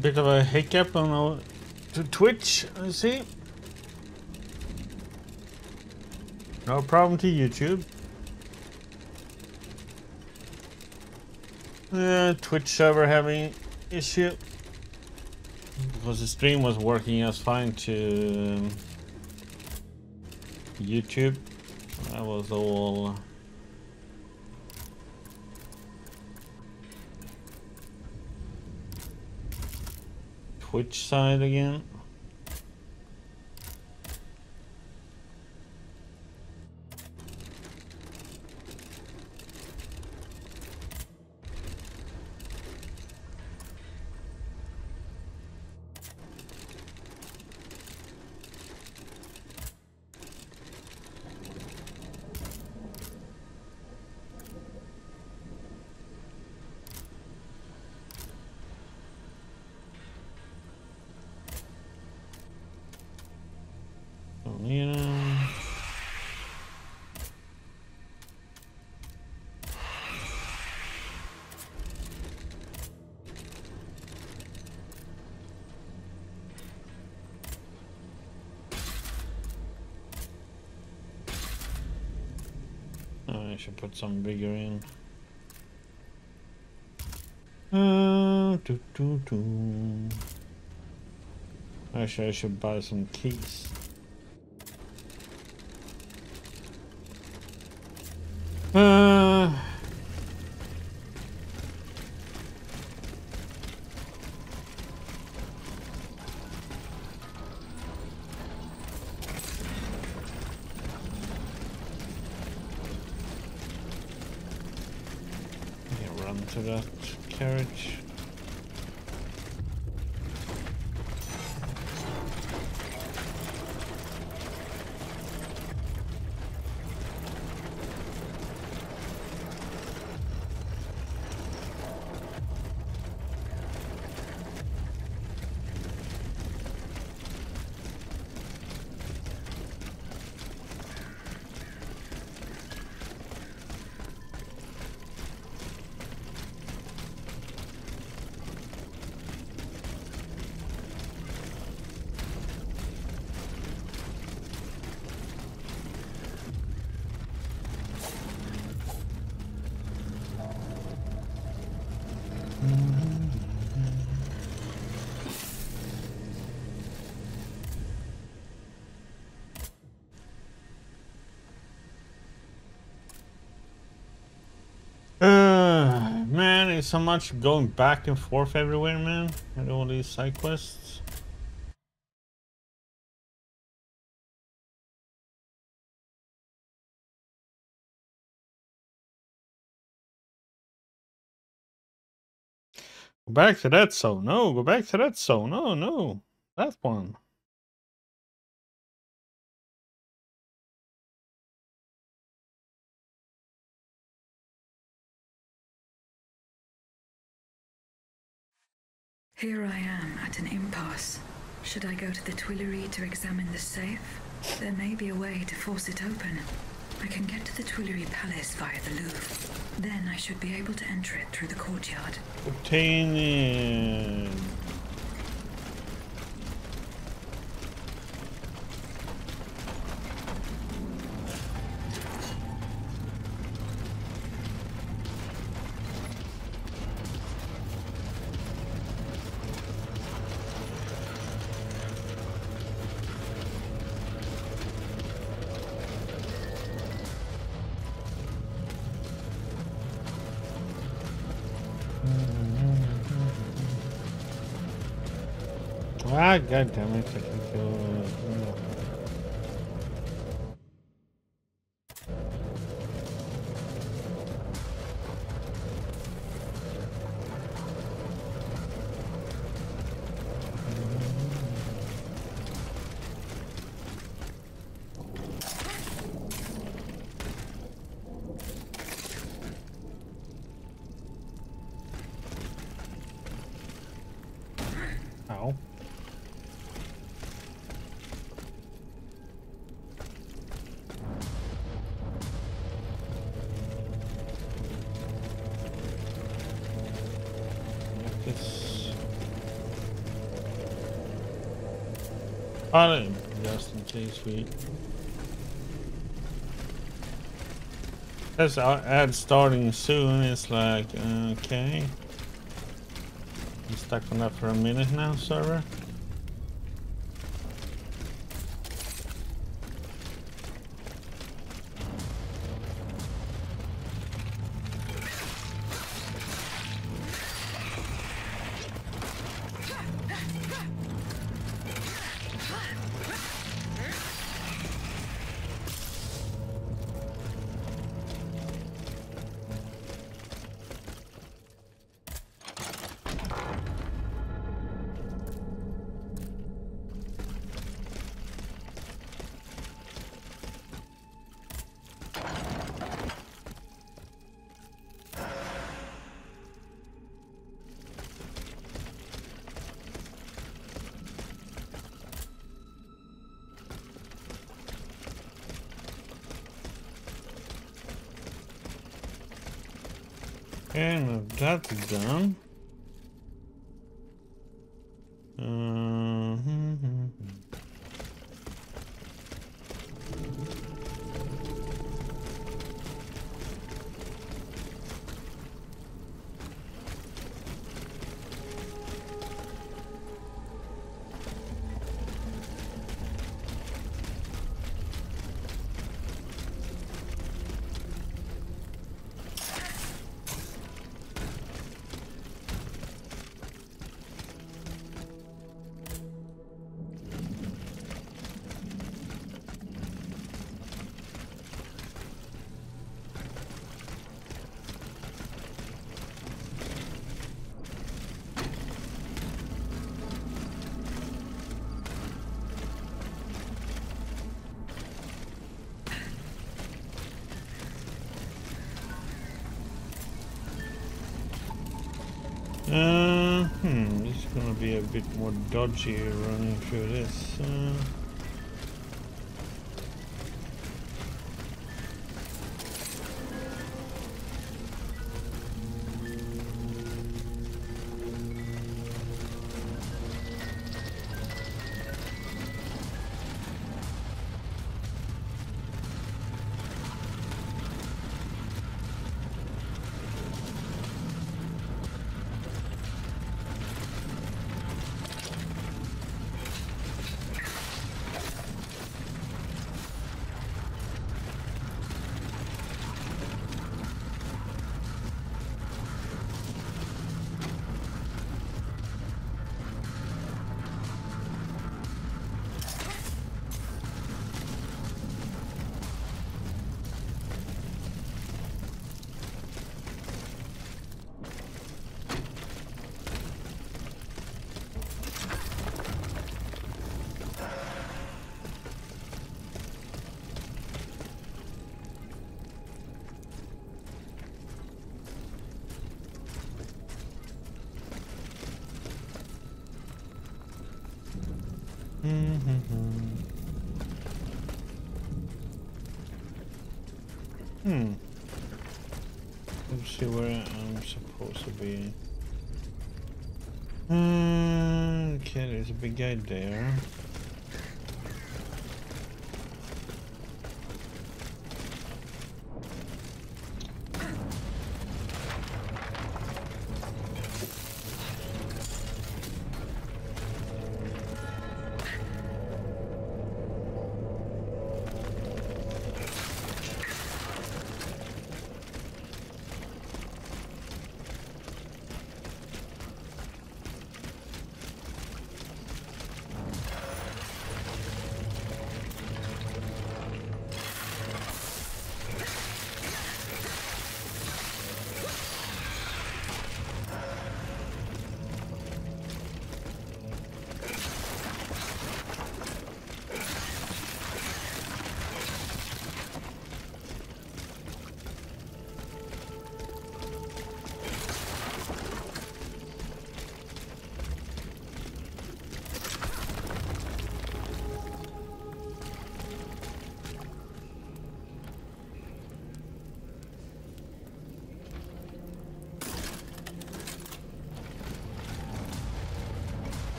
Bit of a hiccup on to Twitch, I see. No problem to YouTube. Twitch server having issue because the stream was working as fine to YouTube. That was all. Twitch side again. I should put some bigger in. Actually, I should buy some keys. Run to that carriage. Man, it's so much going back and forth everywhere, man, and all these side quests. Go back to that zone. No, go back to that zone. No, no, that one. Here I am at an impasse. Should I go to the Tuileries to examine the safe, There may be a way to force it open. I can get to the Tuileries Palace via the Louvre. Then I should be able to enter it through the courtyard. Obtain Ah, god damn it, I can go. Ow. Just in case we. That's our ad starting soon. It's like, okay. I'm stuck on that for a minute now, server. And that's done. It's gonna be a bit more dodgy running through this. Let's see where I'm supposed to be. Okay, there's a big guy there.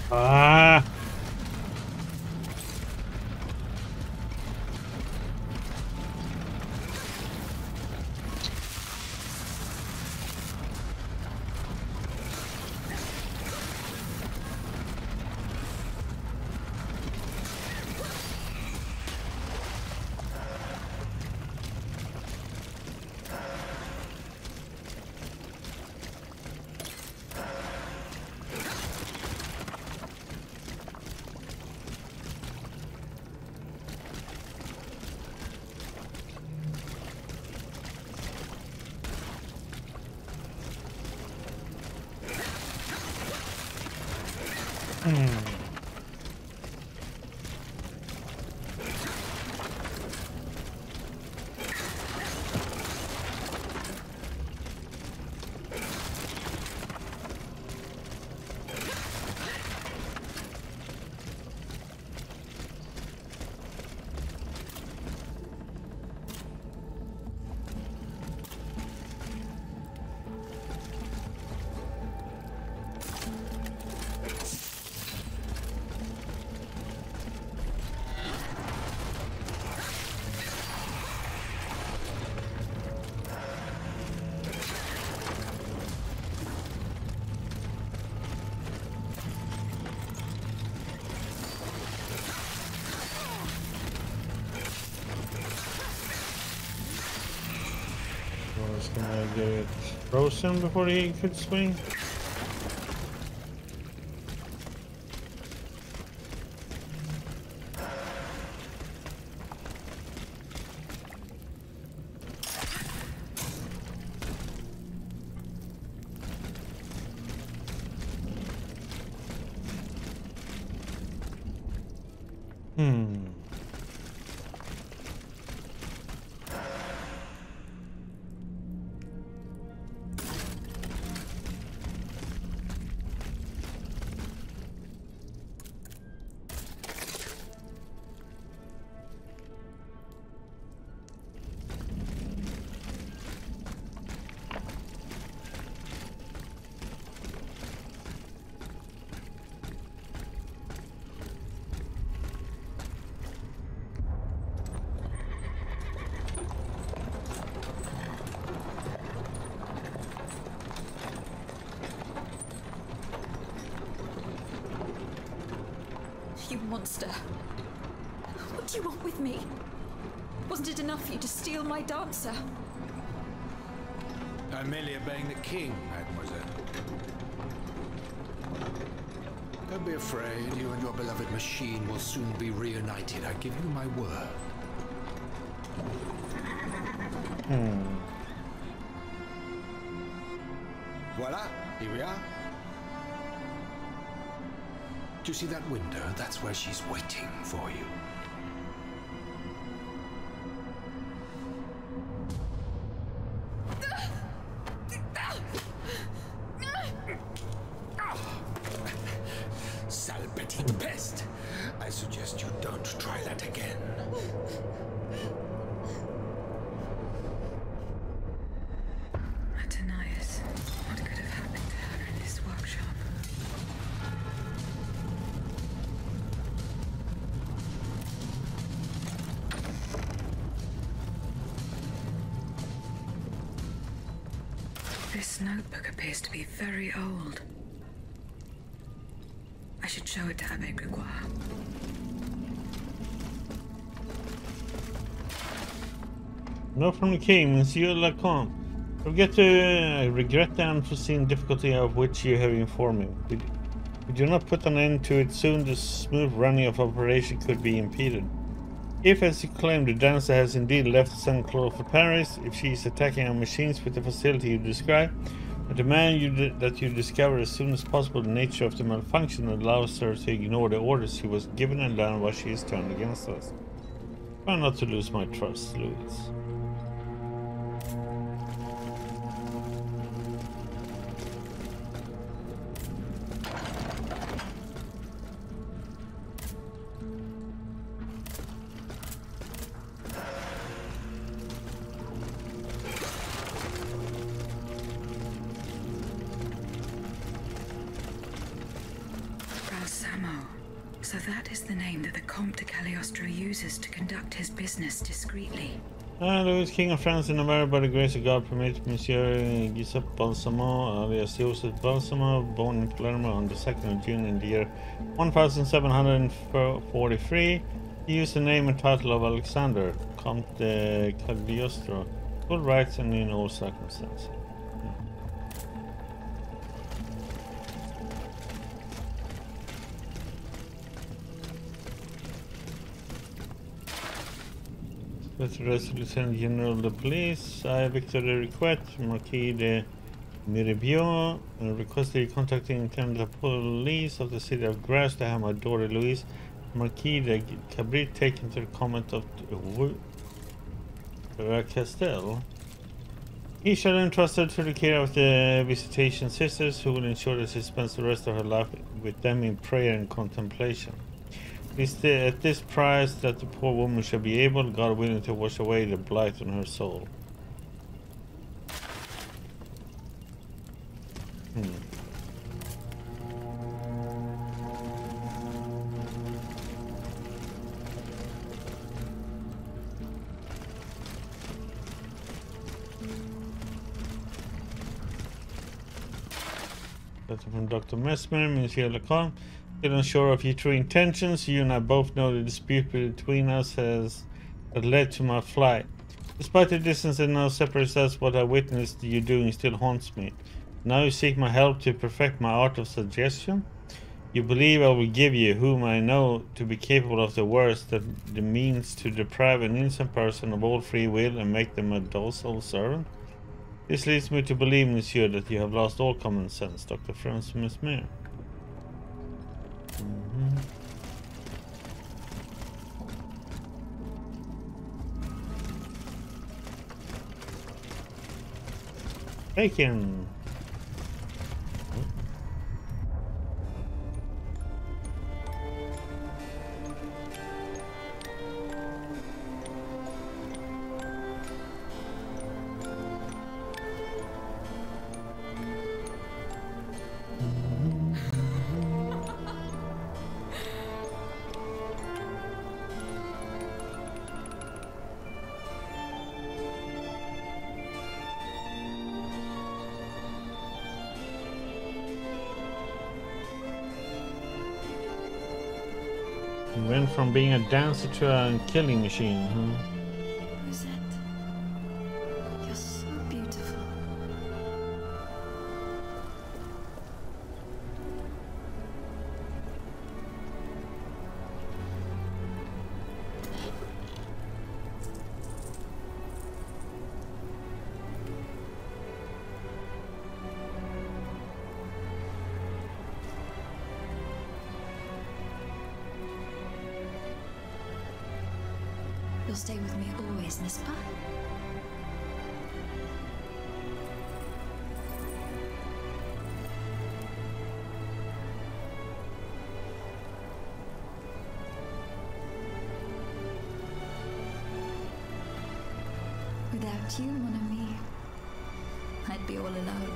Ah! Was gonna get it frozen before he could swing. You monster. What do you want with me? Wasn't it enough for you to steal my dancer? I'm merely obeying the king, mademoiselle. Don't be afraid. You and your beloved machine will soon be reunited. I give you my word. Voila, here we are. Do you see that window? That's where she's waiting for you. Sale petite peste. I suggest you don't try that again. Atanias, what could have happened to her in this workshop? This notebook appears to be very old. I should show it to Abbe Grégoire. No from the king, Monsieur Lacombe. I regret the unforeseen difficulty of which you have informed me. We do not put an end to it soon, the smooth running of operation could be impeded. If, as you claim, the dancer has indeed left Saint-Claude for Paris, if she is attacking our machines with the facility you describe, I demand that you discover as soon as possible the nature of the malfunction that allows her to ignore the orders she was given and learn why she is turned against us. Try not to lose my trust, Louis. So that is the name that the Comte de Cagliostro uses to conduct his business discreetly. Louis, King of France, in Navarre, by the grace of God, permit Monsieur Giuseppe Balsamo, alias Joseph Balsamo, born in Palermo on the 2nd of June in the year 1743. He used the name and title of Alexander, Comte de Cagliostro, full rights and in all circumstances. With Lieutenant General of the Police, I, Victor de Riquet, Marquis de Miribio, requested contacting Lieutenant of Police of the city of Grasse to have my daughter Louise, Marquis de Cabrit, taken to the convent of Castel. He shall entrust her to the care of the Visitation Sisters, who will ensure that she spends the rest of her life with them in prayer and contemplation. It is at this price that the poor woman shall be able, God willing, to wash away the blight on her soul. Letter from Dr. Mesmer, Monsieur Lacombe. Still unsure of your true intentions, you and I both know the dispute between us that led to my flight. Despite the distance that now separates us, what I witnessed you doing still haunts me. Now you seek my help to perfect my art of suggestion? You believe I will give you, whom I know to be capable of the worst, the means to deprive an innocent person of all free will and make them a docile servant? This leads me to believe, monsieur, that you have lost all common sense, Dr. Franz Mesmer. Taken. Went from being a dancer to a killing machine, huh? Rosette, you're so beautiful. stay with me always, n'est-ce pas? Without you, mon ami, I'd be all alone.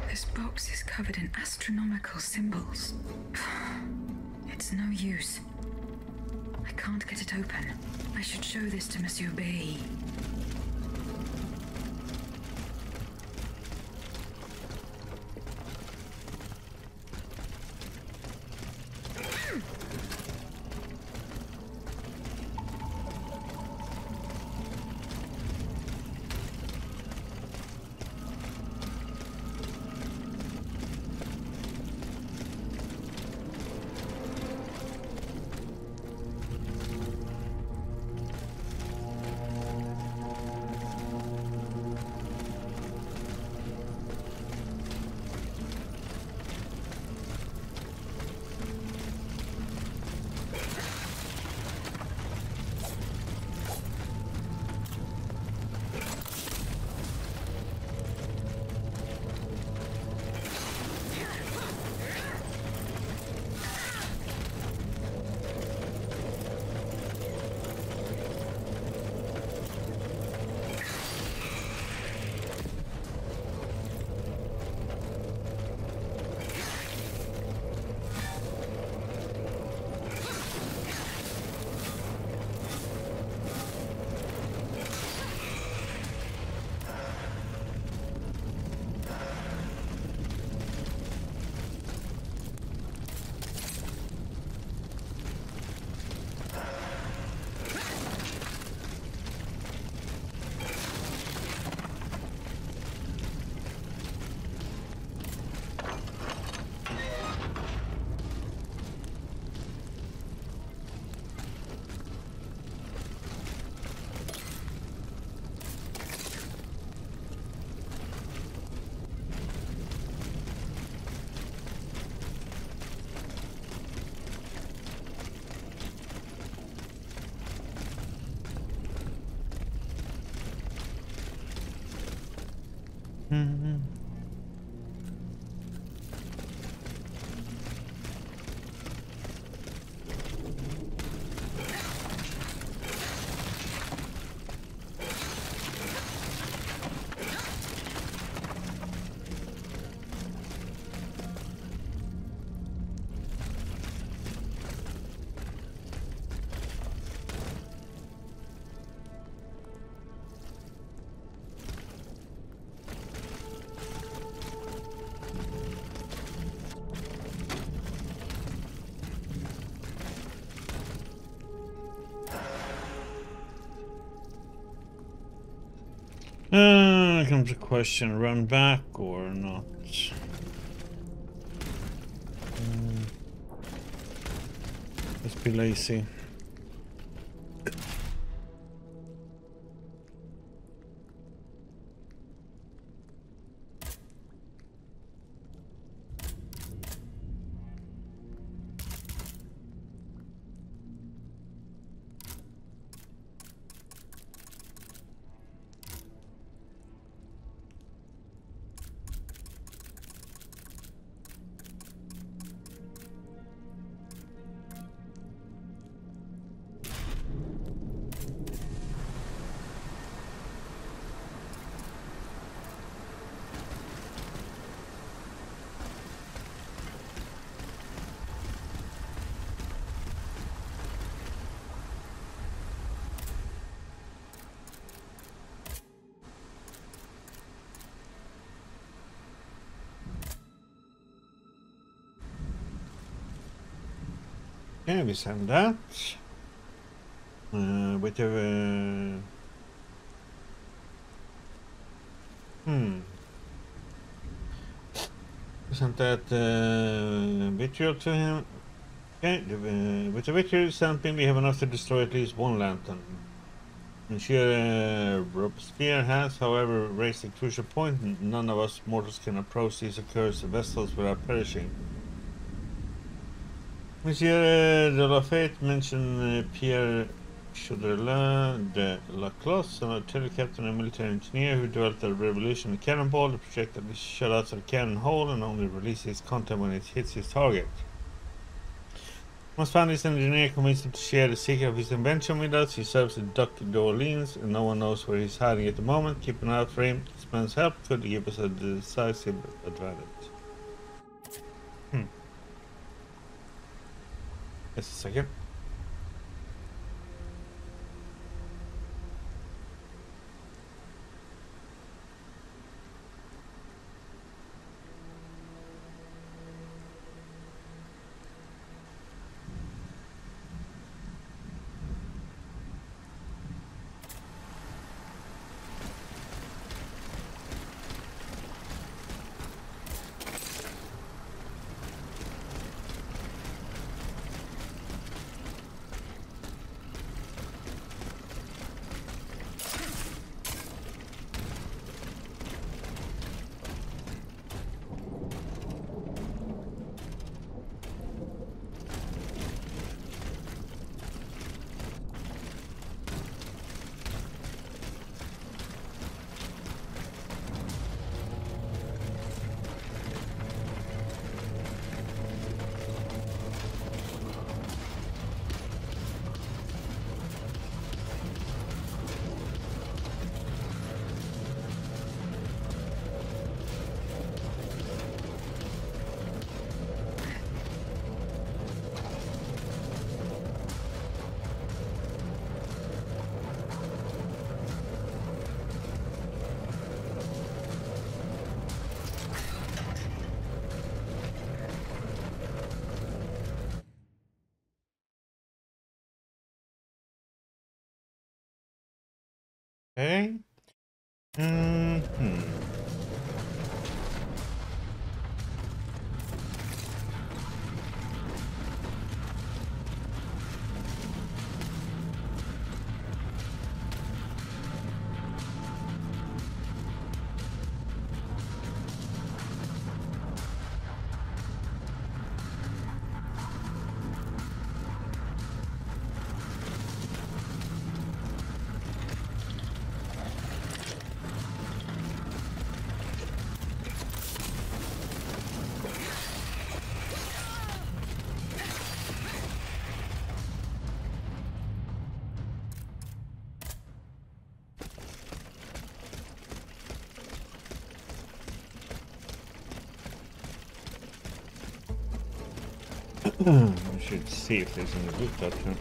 This box is covered in astronomical symbols. It's no use. I can't get it open. I should show this to Monsieur Bay. Comes a question, run back or not? Let's be lazy. Okay, we send that. With the we sent that vitriol to him. Okay, with the vitriol sampling we have enough to destroy at least one lantern. Monsieur Robespierre has, however, raised a crucial point. None of us mortals can approach these accursed vessels without perishing. Monsieur de Lafayette mentioned Pierre Chaudelin de Laclos, an artillery captain and military engineer who developed a revolutionary cannonball. The projectile is shot outside a cannon hole and only releases its content when it hits its target. Once found, this engineer convinced him to share the secret of his invention with us. He serves in Duc d'Orleans, and no one knows where he's hiding at the moment. Keep an eye out for him. This man's help could give us a decisive advantage. Just a second. Okay. We should see if there's any loot up here.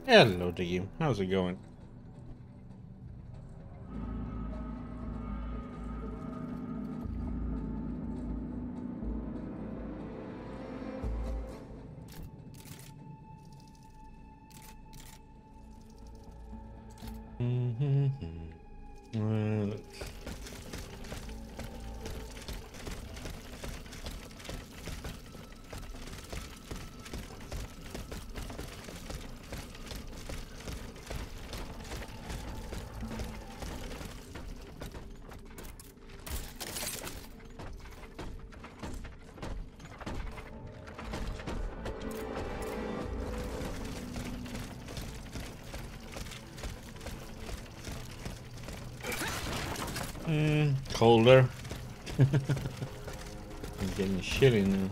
Hello, Diggy. How's it going? . 。 . 。 . 。 . 。 . . . . . . . . . 。 . . . . 。 . . . . . . . . . 。 . . . . . . . . . . 。 . . 。 . 「Colder. I'm getting chilly now.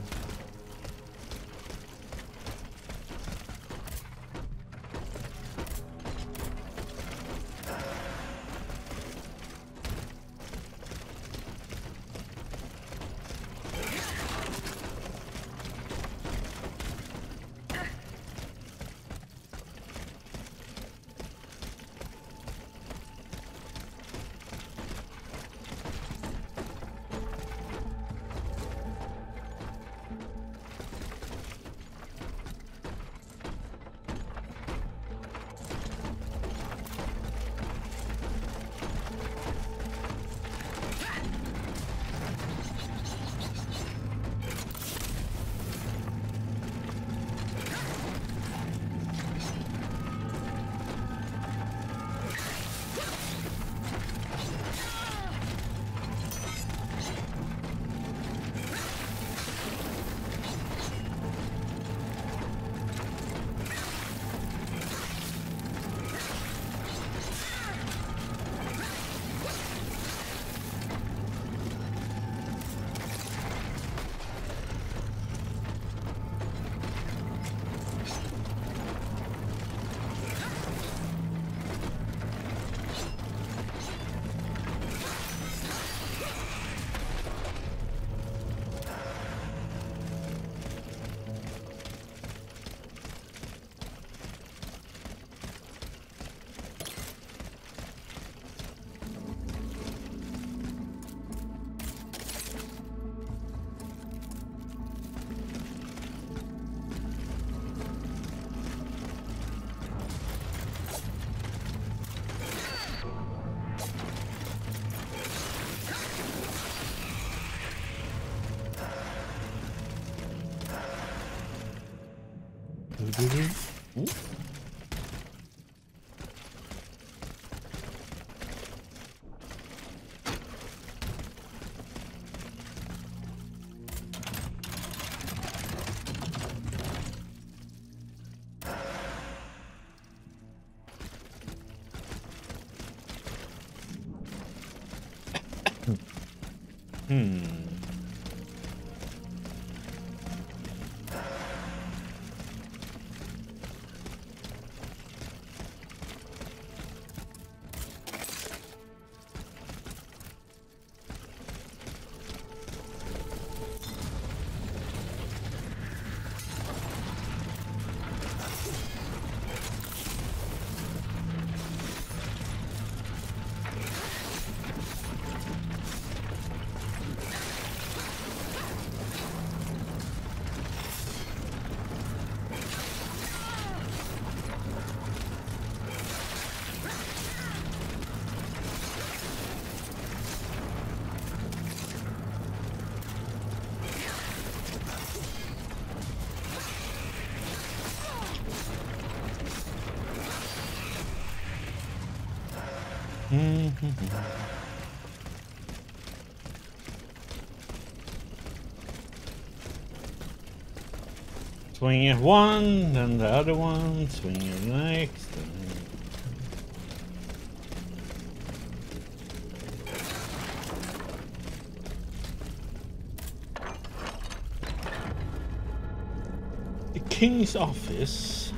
Ooh. Swing at one, then the other one, swing at next. The King's office.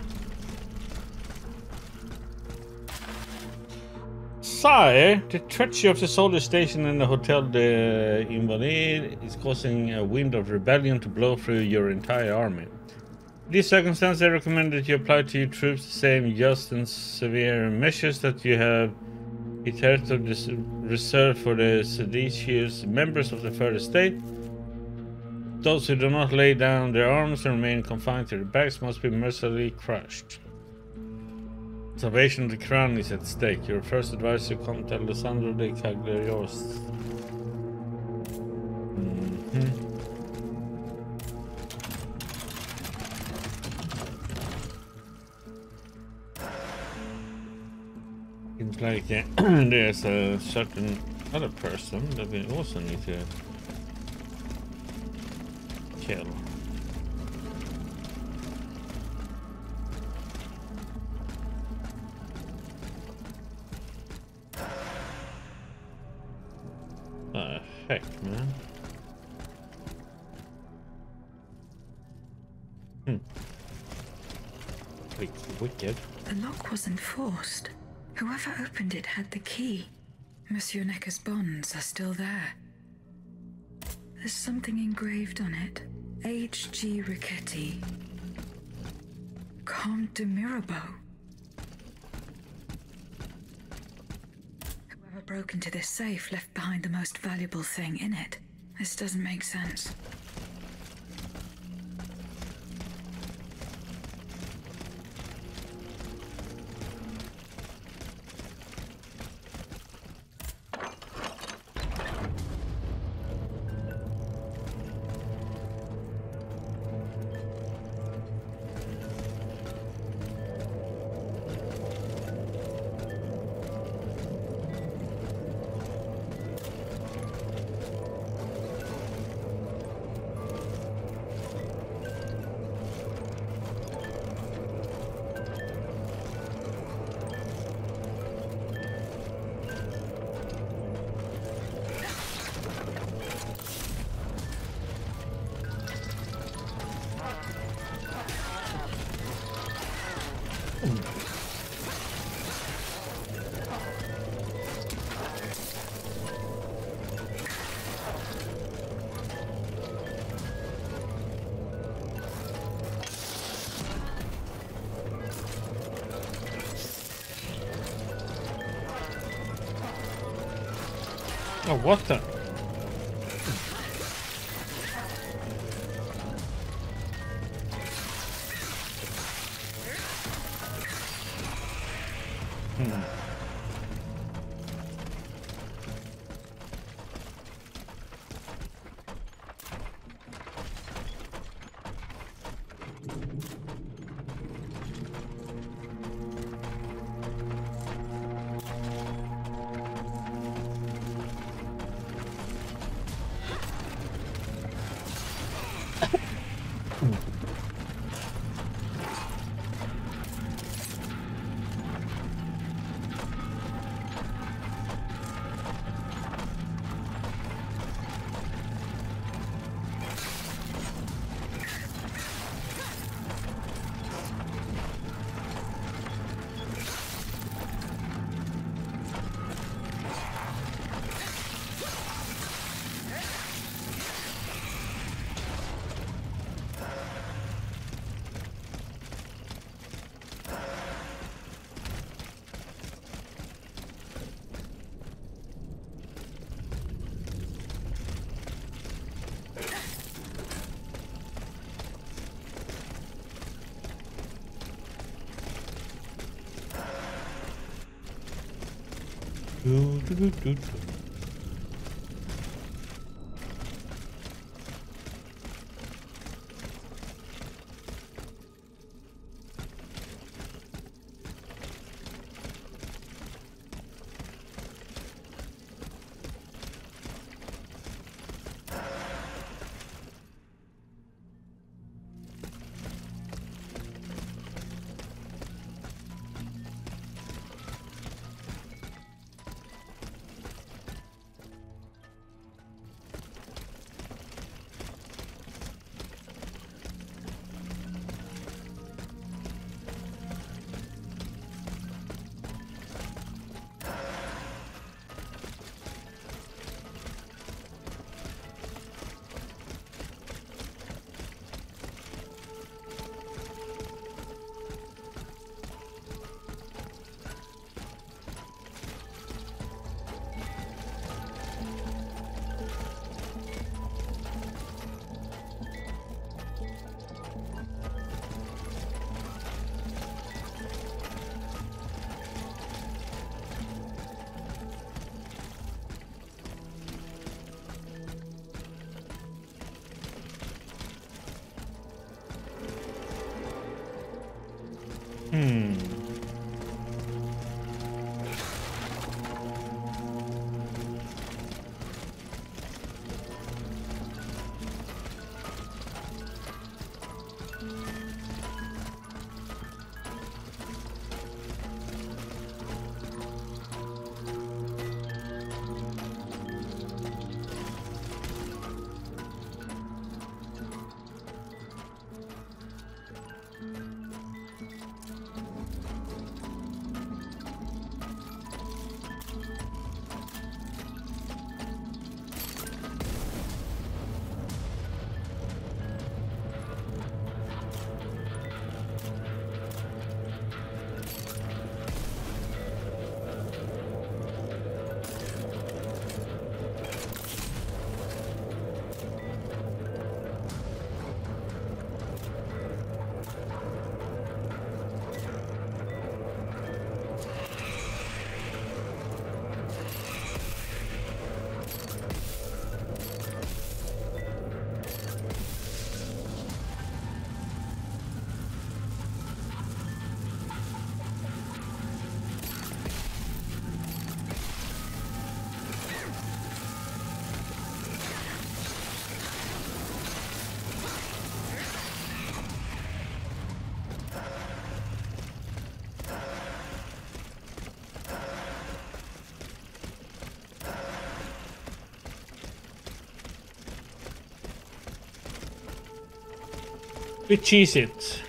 Sire, the treachery of the soldiers stationed in the Hotel de Invalides is causing a wind of rebellion to blow through your entire army. In these circumstances, I recommend that you apply to your troops the same just and severe measures that you have hitherto reserved for the seditious members of the Third Estate. Those who do not lay down their arms and remain confined to their backs must be mercilessly crushed. Salvation of the crown is at stake. Your first advisor, Count Alessandro de Cagliarios. Seems like there's a certain other person that we also need to kill. Heck, man. It's wicked. The lock wasn't forced. Whoever opened it had the key. Monsieur Necker's bonds are still there. There's something engraved on it. H.G. Riquetti. Comte de Mirabeau. Whoever broke into this safe left behind the most valuable thing in it. This doesn't make sense. Oh, what the? Which is it?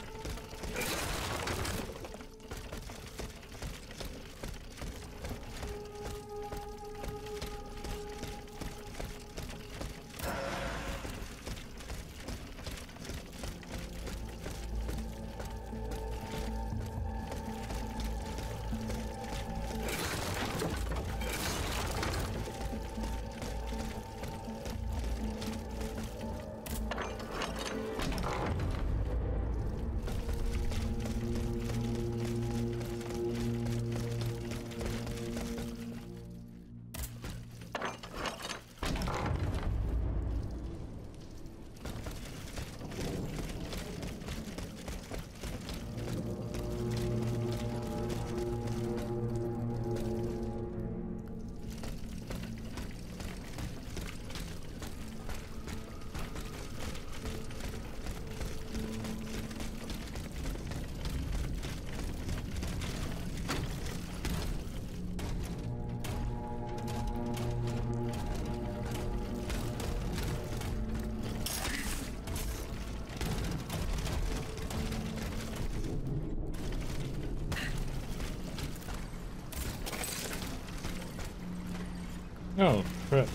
Oh, crap.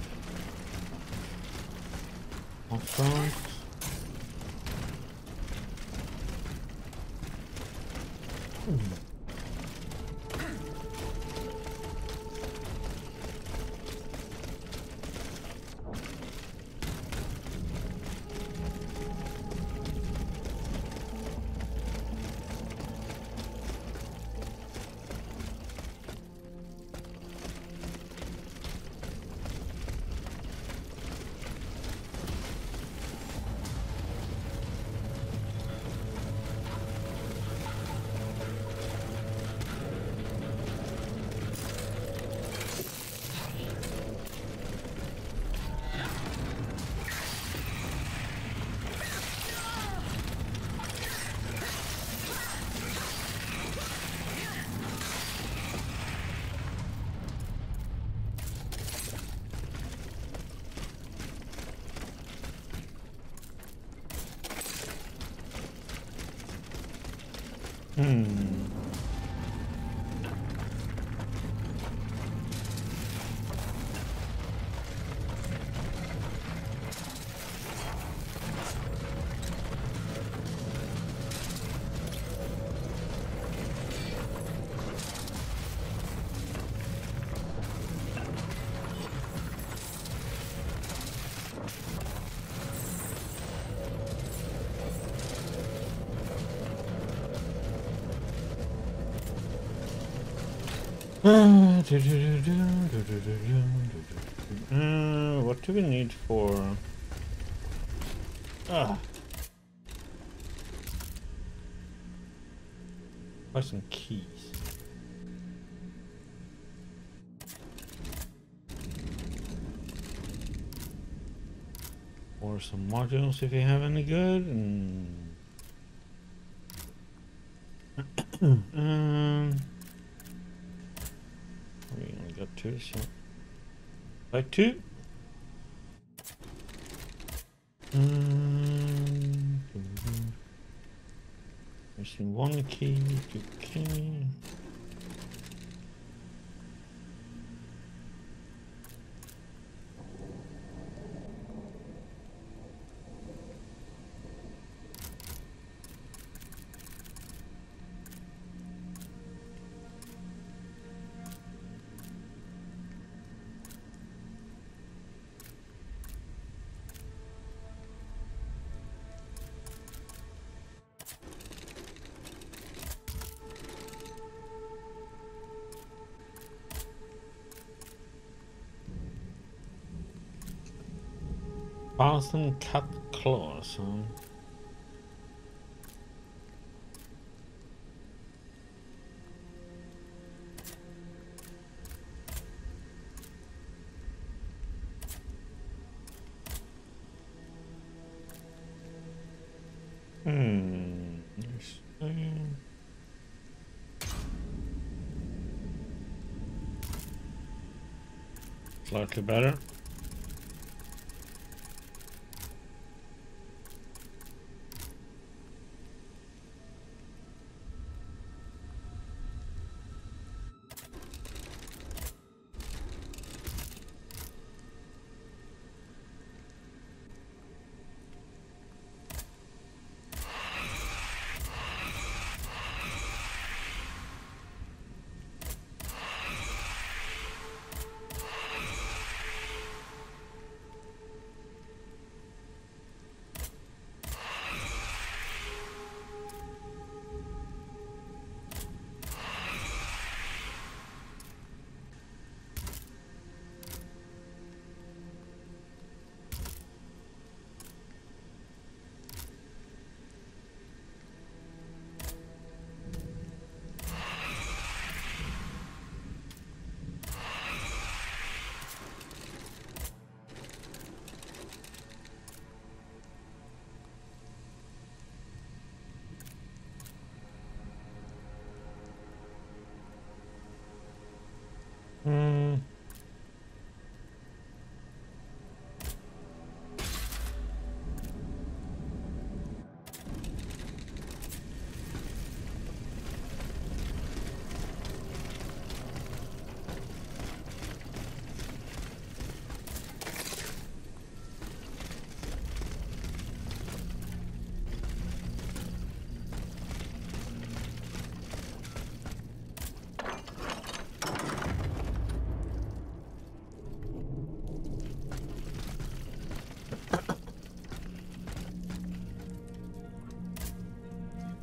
Okay. What do we need for... Buy some keys. Or some modules if you have any good. And we only got 2, so like 2. Missing 1 key, 2 key. Boston cut claws, huh? Slightly better.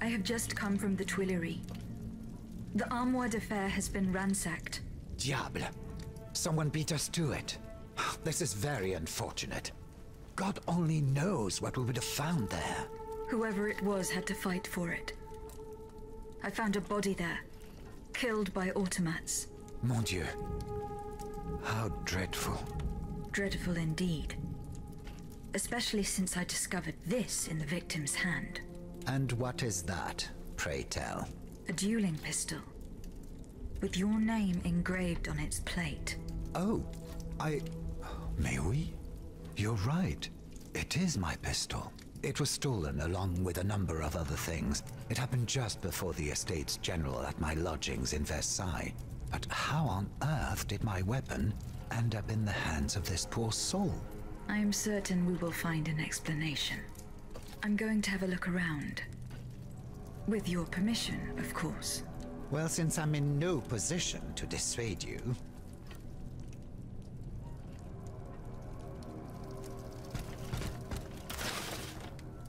I have just come from the Tuileries. The Armoire de Fer has been ransacked. Diable! Someone beat us to it. This is very unfortunate. God only knows what we would have found there. Whoever it was had to fight for it. I found a body there, killed by automats. Mon Dieu. How dreadful. Dreadful indeed. Especially since I discovered this in the victim's hand. And what is that, pray tell? A dueling pistol, with your name engraved on its plate. Oh, May we? You're right. It is my pistol. It was stolen along with a number of other things. It happened just before the Estates General at my lodgings in Versailles. But how on earth did my weapon end up in the hands of this poor soul? I am certain we will find an explanation. I'm going to have a look around. With your permission, of course. Well, since I'm in no position to dissuade you...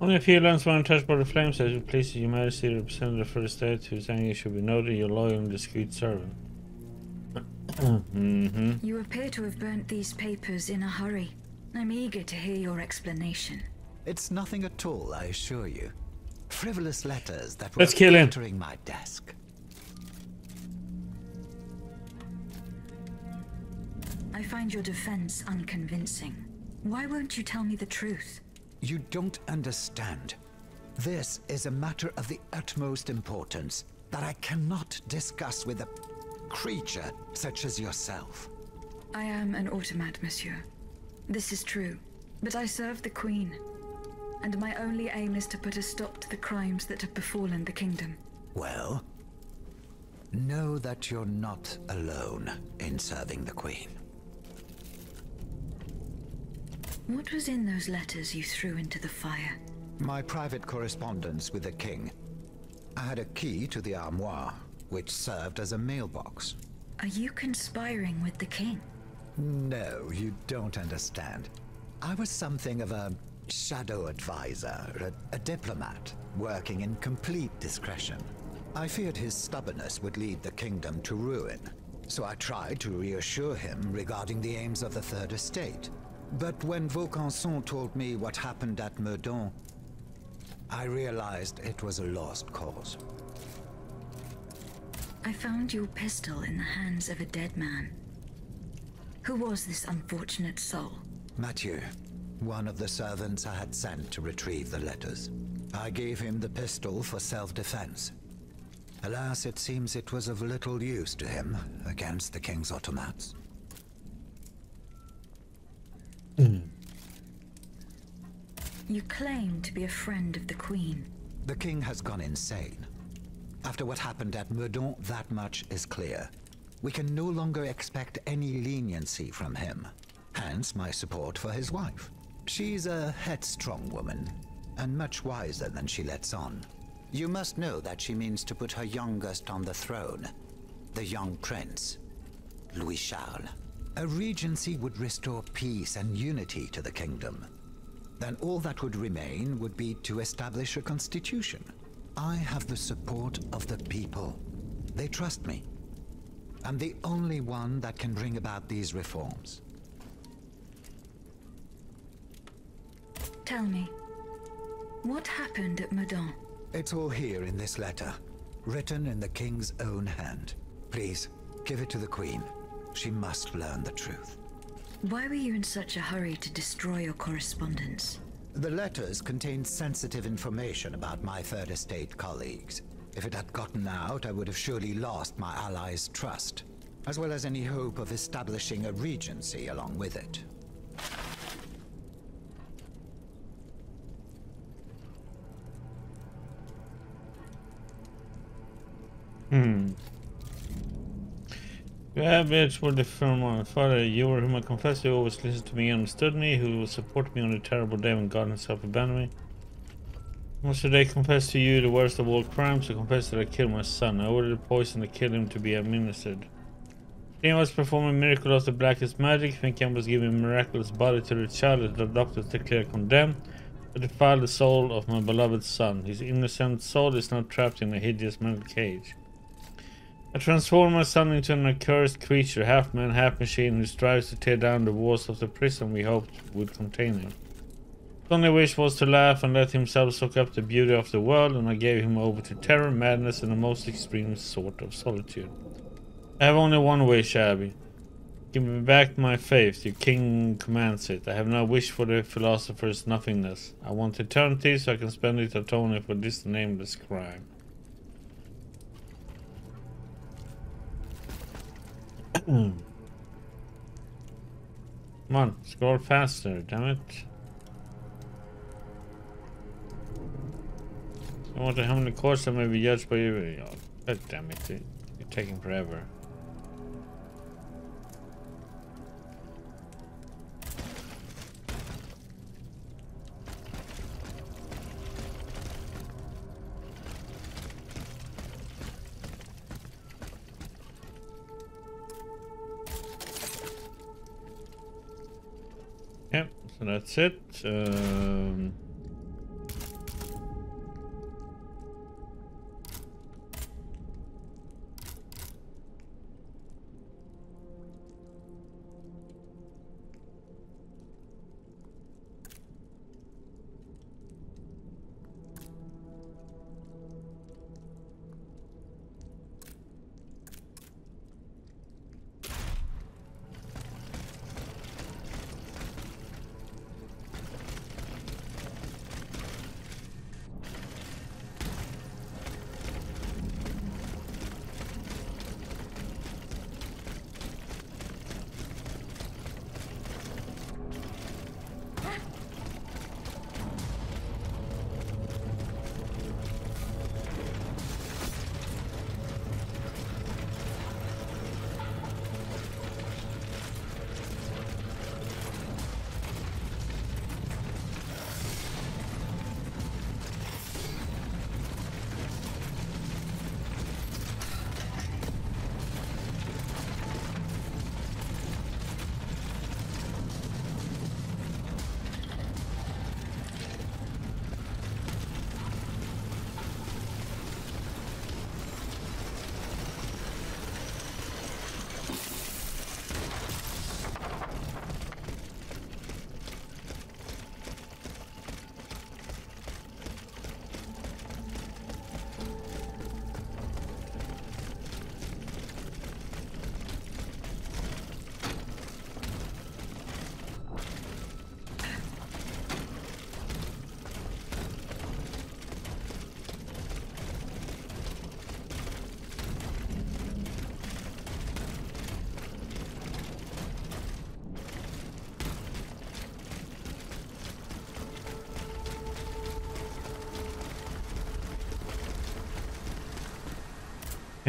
Only a few lands were untouched by the flames as it pleases your majesty to represent the first state whose anger should be noted, your loyal and discreet servant. You appear to have burnt these papers in a hurry. I'm eager to hear your explanation. It's nothing at all, I assure you. Frivolous letters that Let's were kill him. entering my desk. I find your defense unconvincing. Why won't you tell me the truth? You don't understand. This is a matter of the utmost importance that I cannot discuss with a creature such as yourself. I am an automat, monsieur. This is true. But I serve the Queen. And my only aim is to put a stop to the crimes that have befallen the kingdom. Well, know that you're not alone in serving the Queen. What was in those letters you threw into the fire? My private correspondence with the King. I had a key to the armoire, which served as a mailbox. Are you conspiring with the King? No, you don't understand. I was something of a shadow advisor, a diplomat, working in complete discretion. I feared his stubbornness would lead the kingdom to ruin, so I tried to reassure him regarding the aims of the Third Estate. But when Vaucanson told me what happened at Meudon, I realized it was a lost cause. I found your pistol in the hands of a dead man. Who was this unfortunate soul? Mathieu, one of the servants I had sent to retrieve the letters. I gave him the pistol for self-defense. Alas, it seems it was of little use to him against the King's automats. You claim to be a friend of the Queen. The King has gone insane. After what happened at Meudon, that much is clear. We can no longer expect any leniency from him. Hence my support for his wife. She's a headstrong woman, and much wiser than she lets on. You must know that she means to put her youngest on the throne, the young prince, Louis Charles. A regency would restore peace and unity to the kingdom. Then all that would remain would be to establish a constitution. I have the support of the people. They trust me. I'm the only one that can bring about these reforms. Tell me, what happened at Meudon? It's all here in this letter, written in the King's own hand. Please, give it to the Queen. She must learn the truth. Why were you in such a hurry to destroy your correspondence? The letters contained sensitive information about my Third Estate colleagues. If it had gotten out, I would have surely lost my allies' trust, as well as any hope of establishing a regency along with it. Yeah, bitch, what the film on Father, you were whom I confess who always listened to me and understood me, who supported me on the terrible day when God himself abandoned me. Once today confess to you the worst of all crimes, I confess that I killed my son. I ordered the poison to kill him to be administered. He was performing a miracle of the blackest magic, thinking I was giving a miraculous body to the child that the doctors declared condemned, but defiled the soul of my beloved son. His innocent soul is now trapped in a hideous mental cage. I transformed my son into an accursed creature, half man, half machine, who strives to tear down the walls of the prison we hoped would contain him. His only wish was to laugh and let himself soak up the beauty of the world, and I gave him over to terror, madness, and the most extreme sort of solitude. I have only one wish, Abby. Give me back my faith. Your king commands it. I have no wish for the philosopher's nothingness. I want eternity so I can spend it atoning for this nameless crime. Come on, scroll faster, damn it. I wonder how many courts I may be judged by you. Oh, God damn it, you're taking forever. Yep, so that's it.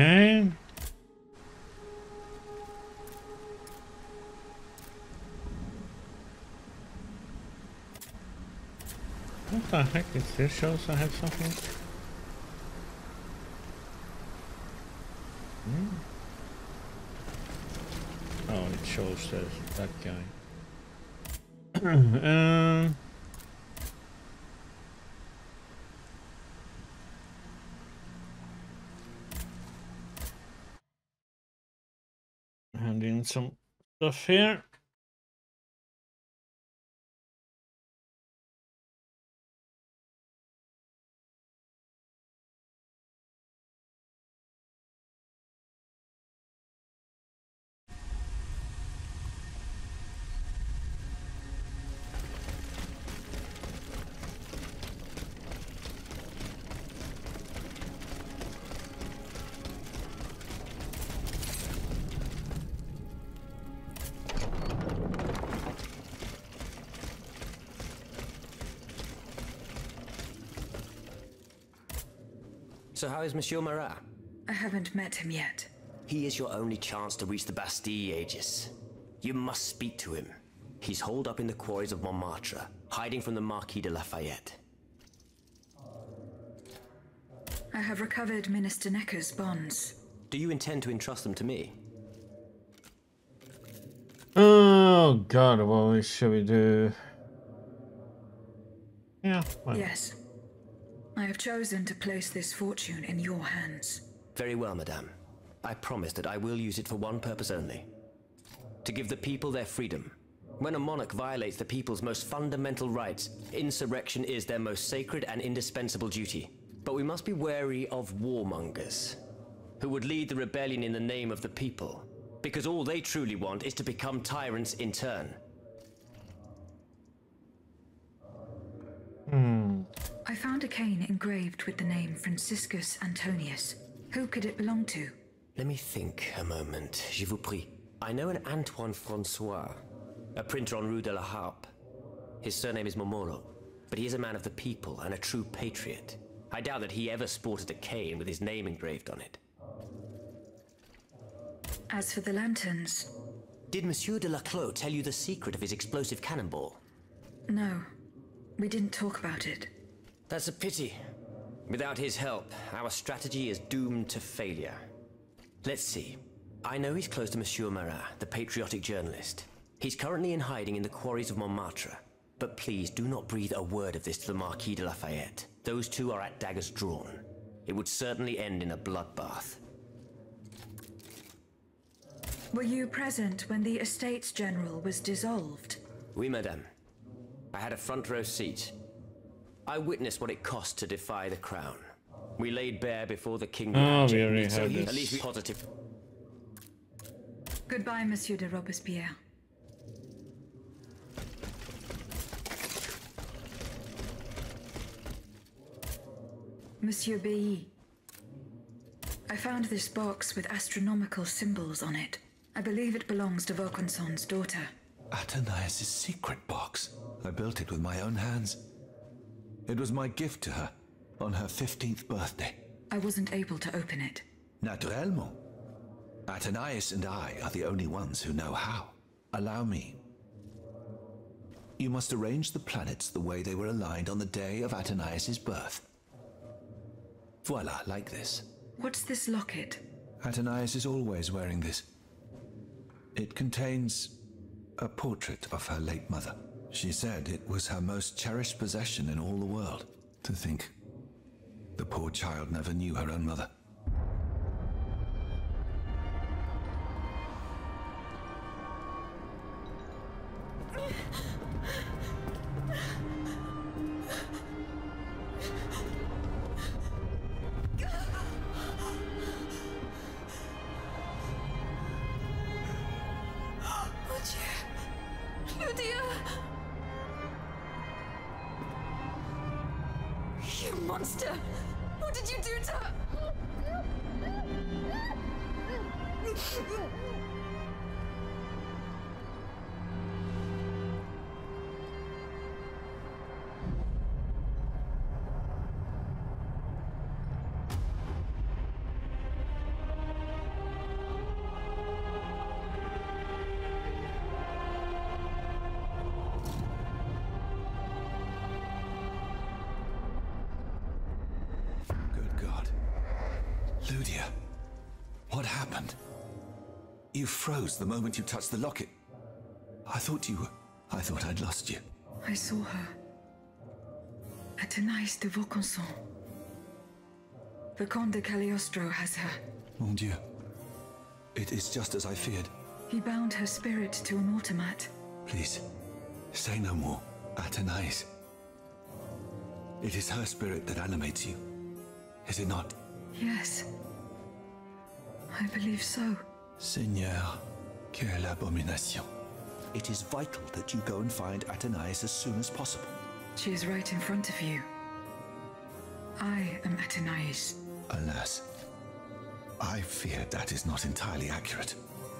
Okay. What the heck is this? Shows I have something. Oh, it shows that guy. Hand in some stuff here. So how is Monsieur Marat? I haven't met him yet. He is your only chance to reach the Bastille, Aegis. You must speak to him. He's holed up in the quarries of Montmartre, hiding from the Marquis de Lafayette. I have recovered Minister Necker's bonds. Do you intend to entrust them to me? Oh God, what should we do? Yeah. Well. Yes. I have chosen to place this fortune in your hands. Very well, madame. I promise that I will use it for one purpose only. To give the people their freedom. When a monarch violates the people's most fundamental rights, insurrection is their most sacred and indispensable duty. But we must be wary of warmongers, who would lead the rebellion in the name of the people, because all they truly want is to become tyrants in turn. I found a cane engraved with the name Franciscus Antonius. Who could it belong to? Let me think a moment, je vous prie. I know an Antoine Francois, a printer on Rue de la Harpe. His surname is Momoro, but he is a man of the people and a true patriot. I doubt that he ever sported a cane with his name engraved on it. As for the lanterns... Did Monsieur de Laclos tell you the secret of his explosive cannonball? No. We didn't talk about it. That's a pity. Without his help, our strategy is doomed to failure. Let's see. I know he's close to Monsieur Marat, the patriotic journalist. He's currently in hiding in the quarries of Montmartre. But please do not breathe a word of this to the Marquis de Lafayette. Those two are at daggers drawn. It would certainly end in a bloodbath. Were you present when the Estates General was dissolved? Oui, madame. I had a front row seat. I witnessed what it cost to defy the crown. We laid bare before the king. Oh, we already had this. At least we positive. Goodbye, Monsieur de Robespierre. Monsieur Bailly. I found this box with astronomical symbols on it. I believe it belongs to Vaucanson's daughter. Athénaïs' secret box. I built it with my own hands. It was my gift to her on her 15th birthday. I wasn't able to open it. Naturellement. Athénaïs and I are the only ones who know how. Allow me. You must arrange the planets the way they were aligned on the day of Athénaïs' birth. Voila, like this. What's this locket? Athénaïs is always wearing this. It contains a portrait of her late mother. She said it was her most cherished possession in all the world. To think, the poor child never knew her own mother. You monster! What did you do to her? God. Ludia, what happened? You froze the moment you touched the locket. I thought I'd lost you. I saw her. Athénaïs de Vaucanson. The Comte de Cagliostro has her. Mon Dieu. It is just as I feared. He bound her spirit to an automat. Please, say no more. Athénaïs. It is her spirit that animates you. Is it not? Yes. I believe so. Seigneur, quelle abomination. It is vital that you go and find Athénaïs as soon as possible. She is right in front of you. I am Athénaïs. Alas, I fear that is not entirely accurate.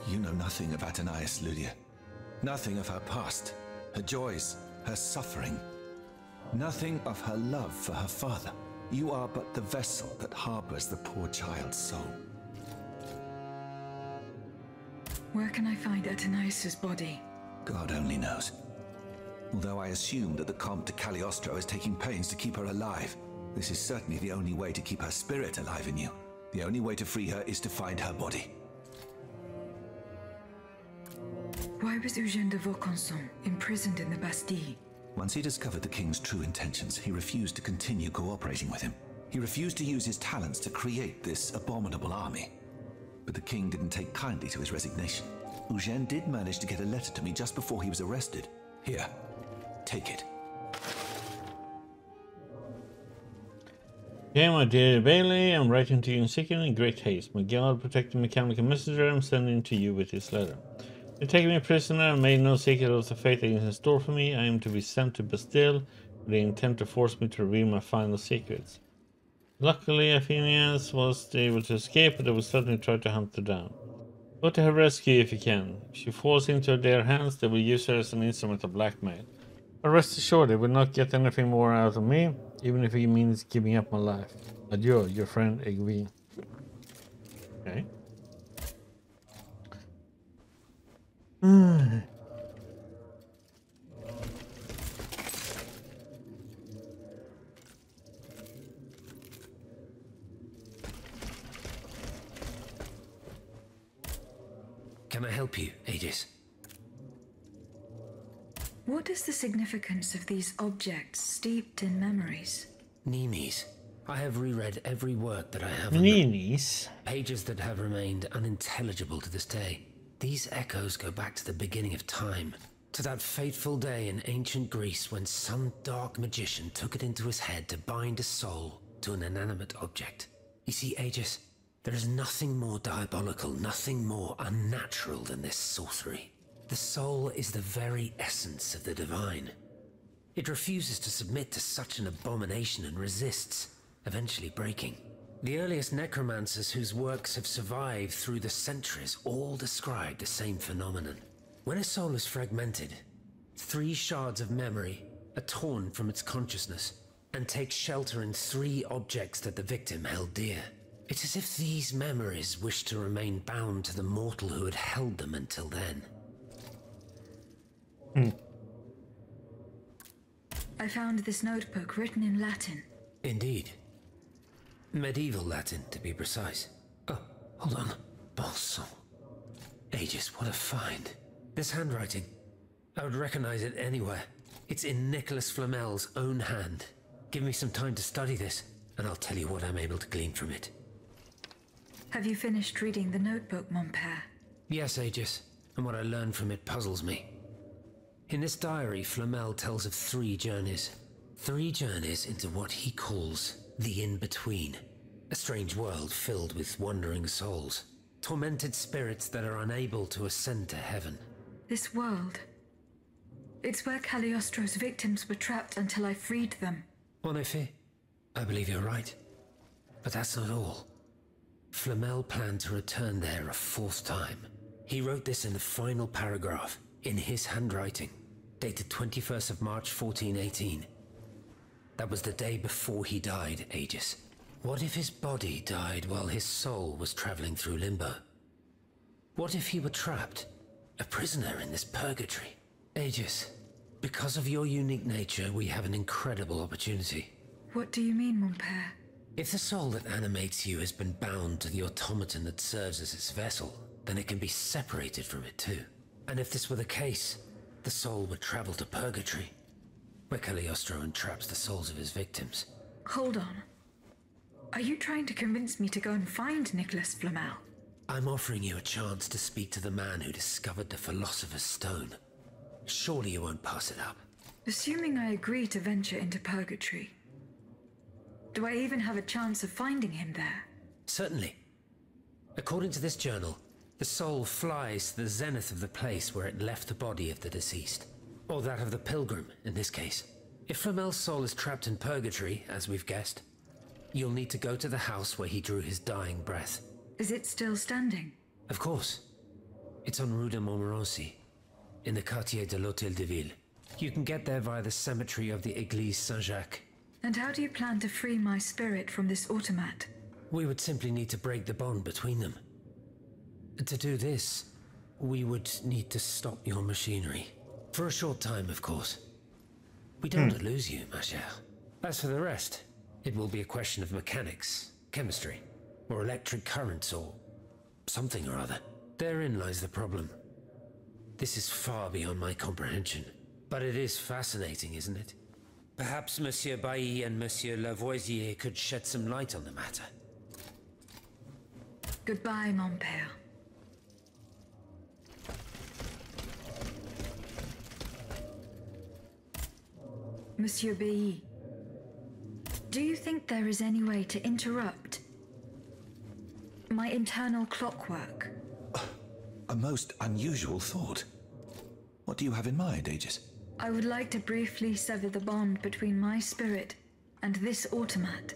You know nothing of Athénaïs, Ludia. Nothing of her past, her joys, her suffering. Nothing of her love for her father. You are but the vessel that harbors the poor child's soul. Where can I find Athénaïs's body? God only knows. Although I assume that the Comte de Cagliostro is taking pains to keep her alive. This is certainly the only way to keep her spirit alive in you. The only way to free her is to find her body. Why was Eugène de Vaucanson imprisoned in the Bastille? Once he discovered the king's true intentions, he refused to continue cooperating with him. He refused to use his talents to create this abominable army. But the king didn't take kindly to his resignation. Eugène did manage to get a letter to me just before he was arrested. Here, take it. Okay, my dear Bailey, I'm writing to you in secret in great haste. My God, protect the mechanical messenger I'm sending to you with this letter. You're taking me prisoner and made no secret of the fate that is in store for me. I am to be sent to Bastille with the intent to force me to reveal my final secrets. Luckily, Athenians was able to escape, but I will certainly try to hunt her down. Go to her rescue if you can. If she falls into their hands, they will use her as an instrument of blackmail. But rest assured, they will not get anything more out of me, even if it means giving up my life. Adieu, your friend Aiguille. Okay. Can I help you, Aegis? What is the significance of these objects steeped in memories? Nemes. I have reread every work that I have. Nemes? Pages that have remained unintelligible to this day. These echoes go back to the beginning of time, to that fateful day in ancient Greece when some dark magician took it into his head to bind a soul to an inanimate object. You see, Aegis, there is nothing more diabolical, nothing more unnatural than this sorcery. The soul is the very essence of the divine. It refuses to submit to such an abomination and resists, eventually breaking. The earliest necromancers whose works have survived through the centuries all describe the same phenomenon. When a soul is fragmented, 3 shards of memory are torn from its consciousness and take shelter in 3 objects that the victim held dear. It's as if these memories wish to remain bound to the mortal who had held them until then. I found this notebook written in Latin. Indeed. Medieval Latin, to be precise. Oh, hold on. Bon Aegis, what a find. This handwriting, I would recognize it anywhere. It's in Nicholas Flamel's own hand. Give me some time to study this, and I'll tell you what I'm able to glean from it. Have you finished reading the notebook, mon père? Yes, Aegis, and what I learned from it puzzles me. In this diary, Flamel tells of 3 journeys. 3 journeys into what he calls the in-between. A strange world filled with wandering souls. Tormented spirits that are unable to ascend to heaven. This world. It's where Cagliostro's victims were trapped until I freed them. En effet, I believe you're right. But that's not all. Flamel planned to return there a 4th time. He wrote this in the final paragraph, in his handwriting, dated 21st of March 1418. That was the day before he died, Aegis. What if his body died while his soul was traveling through limbo? What if he were trapped, a prisoner in this purgatory? Aegis, because of your unique nature, we have an incredible opportunity. What do you mean, mon père? If the soul that animates you has been bound to the automaton that serves as its vessel, then it can be separated from it too. And if this were the case, the soul would travel to purgatory, where Cagliostro entraps the souls of his victims. Hold on. Are you trying to convince me to go and find Nicholas Flamel? I'm offering you a chance to speak to the man who discovered the Philosopher's Stone. Surely you won't pass it up. Assuming I agree to venture into purgatory, do I even have a chance of finding him there? Certainly. According to this journal, the soul flies to the zenith of the place where it left the body of the deceased. Or that of the pilgrim, in this case. If Flamel's soul is trapped in purgatory, as we've guessed, you'll need to go to the house where he drew his dying breath. Is it still standing? Of course. It's on Rue de Montmorency, in the quartier de l'Hôtel de Ville. You can get there via the cemetery of the Église Saint-Jacques. And how do you plan to free my spirit from this automat? We would simply need to break the bond between them. To do this, we would need to stop your machinery. For a short time, of course. We don't want to lose you, ma chère. As for the rest, it will be a question of mechanics, chemistry, or electric currents, or something or other. Therein lies the problem. This is far beyond my comprehension. But it is fascinating, isn't it? Perhaps Monsieur Bailly and Monsieur Lavoisier could shed some light on the matter. Goodbye, mon père. Monsieur Bailly, do you think there is any way to interrupt my internal clockwork? A most unusual thought. What do you have in mind, Aegis? I would like to briefly sever the bond between my spirit and this automat.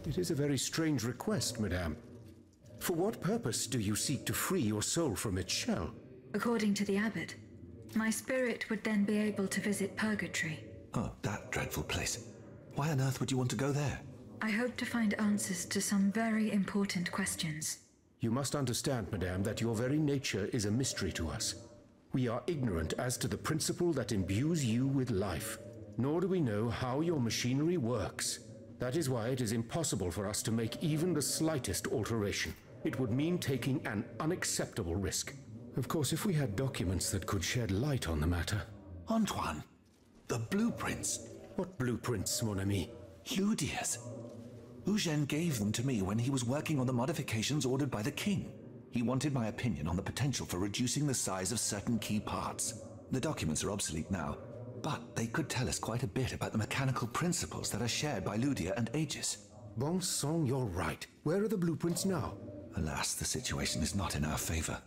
It is a very strange request, madame. For what purpose do you seek to free your soul from its shell? According to the abbot, my spirit would then be able to visit purgatory. Oh, that dreadful place. Why on earth would you want to go there? I hope to find answers to some very important questions. You must understand, madame, that your very nature is a mystery to us. We are ignorant as to the principle that imbues you with life, nor do we know how your machinery works. That is why it is impossible for us to make even the slightest alteration. It would mean taking an unacceptable risk. Of course, if we had documents that could shed light on the matter. Antoine, the blueprints. What blueprints, mon ami? Ludia's. Eugène gave them to me when he was working on the modifications ordered by the king. He wanted my opinion on the potential for reducing the size of certain key parts. The documents are obsolete now, but they could tell us quite a bit about the mechanical principles that are shared by Ludia and Aegis. Bon sang, you're right. Where are the blueprints now? Alas, the situation is not in our favor.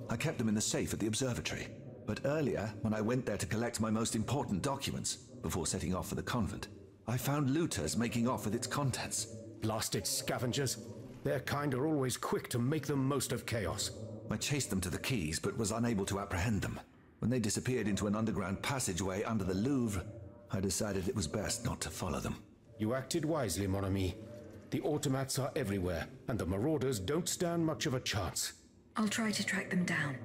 I kept them in the safe at the observatory, but earlier, when I went there to collect my most important documents, before setting off for the convent, I found looters making off with its contents. Blasted scavengers. Their kind are always quick to make the most of chaos. I chased them to the quays, but was unable to apprehend them. When they disappeared into an underground passageway under the Louvre, I decided it was best not to follow them. You acted wisely, mon ami. The automats are everywhere, and the marauders don't stand much of a chance. I'll try to track them down.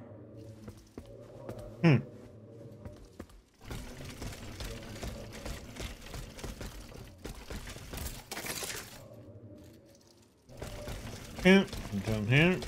Yeah, down here.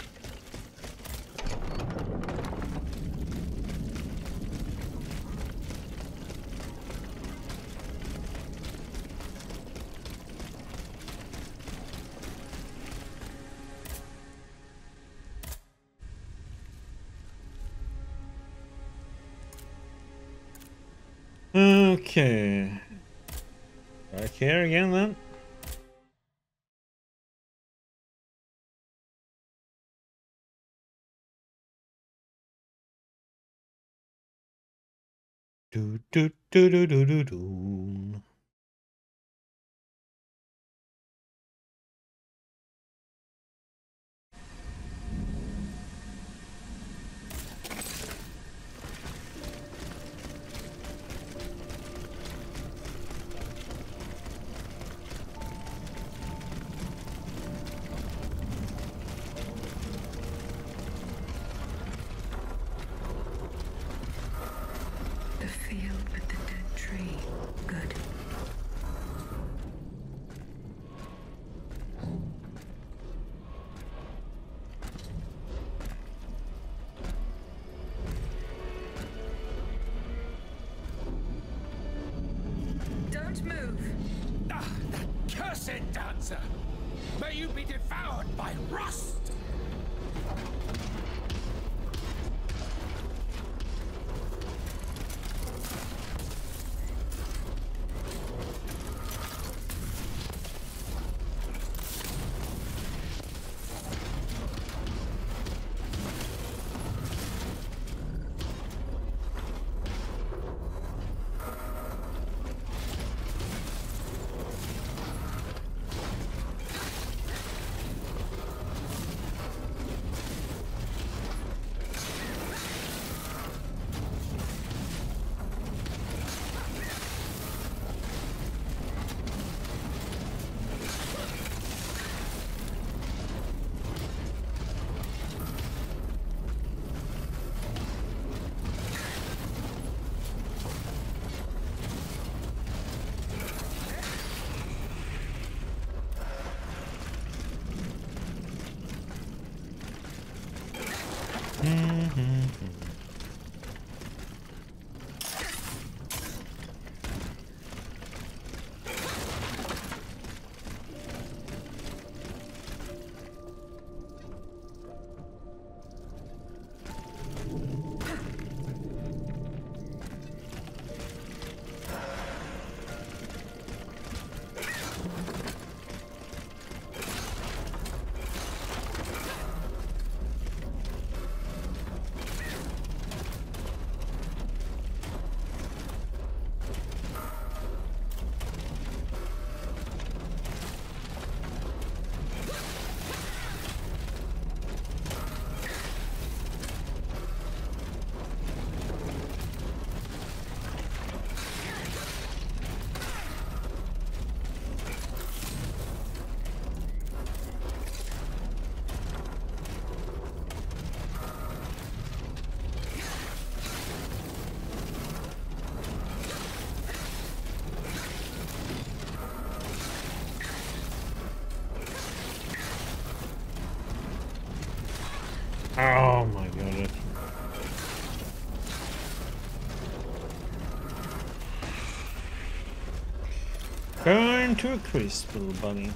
Okay. Back here again then. Do do do do do do do. The field with the dead tree. Good. answer. May you be devoured by rust! Oh my god. Burn to a crisp, little bunny.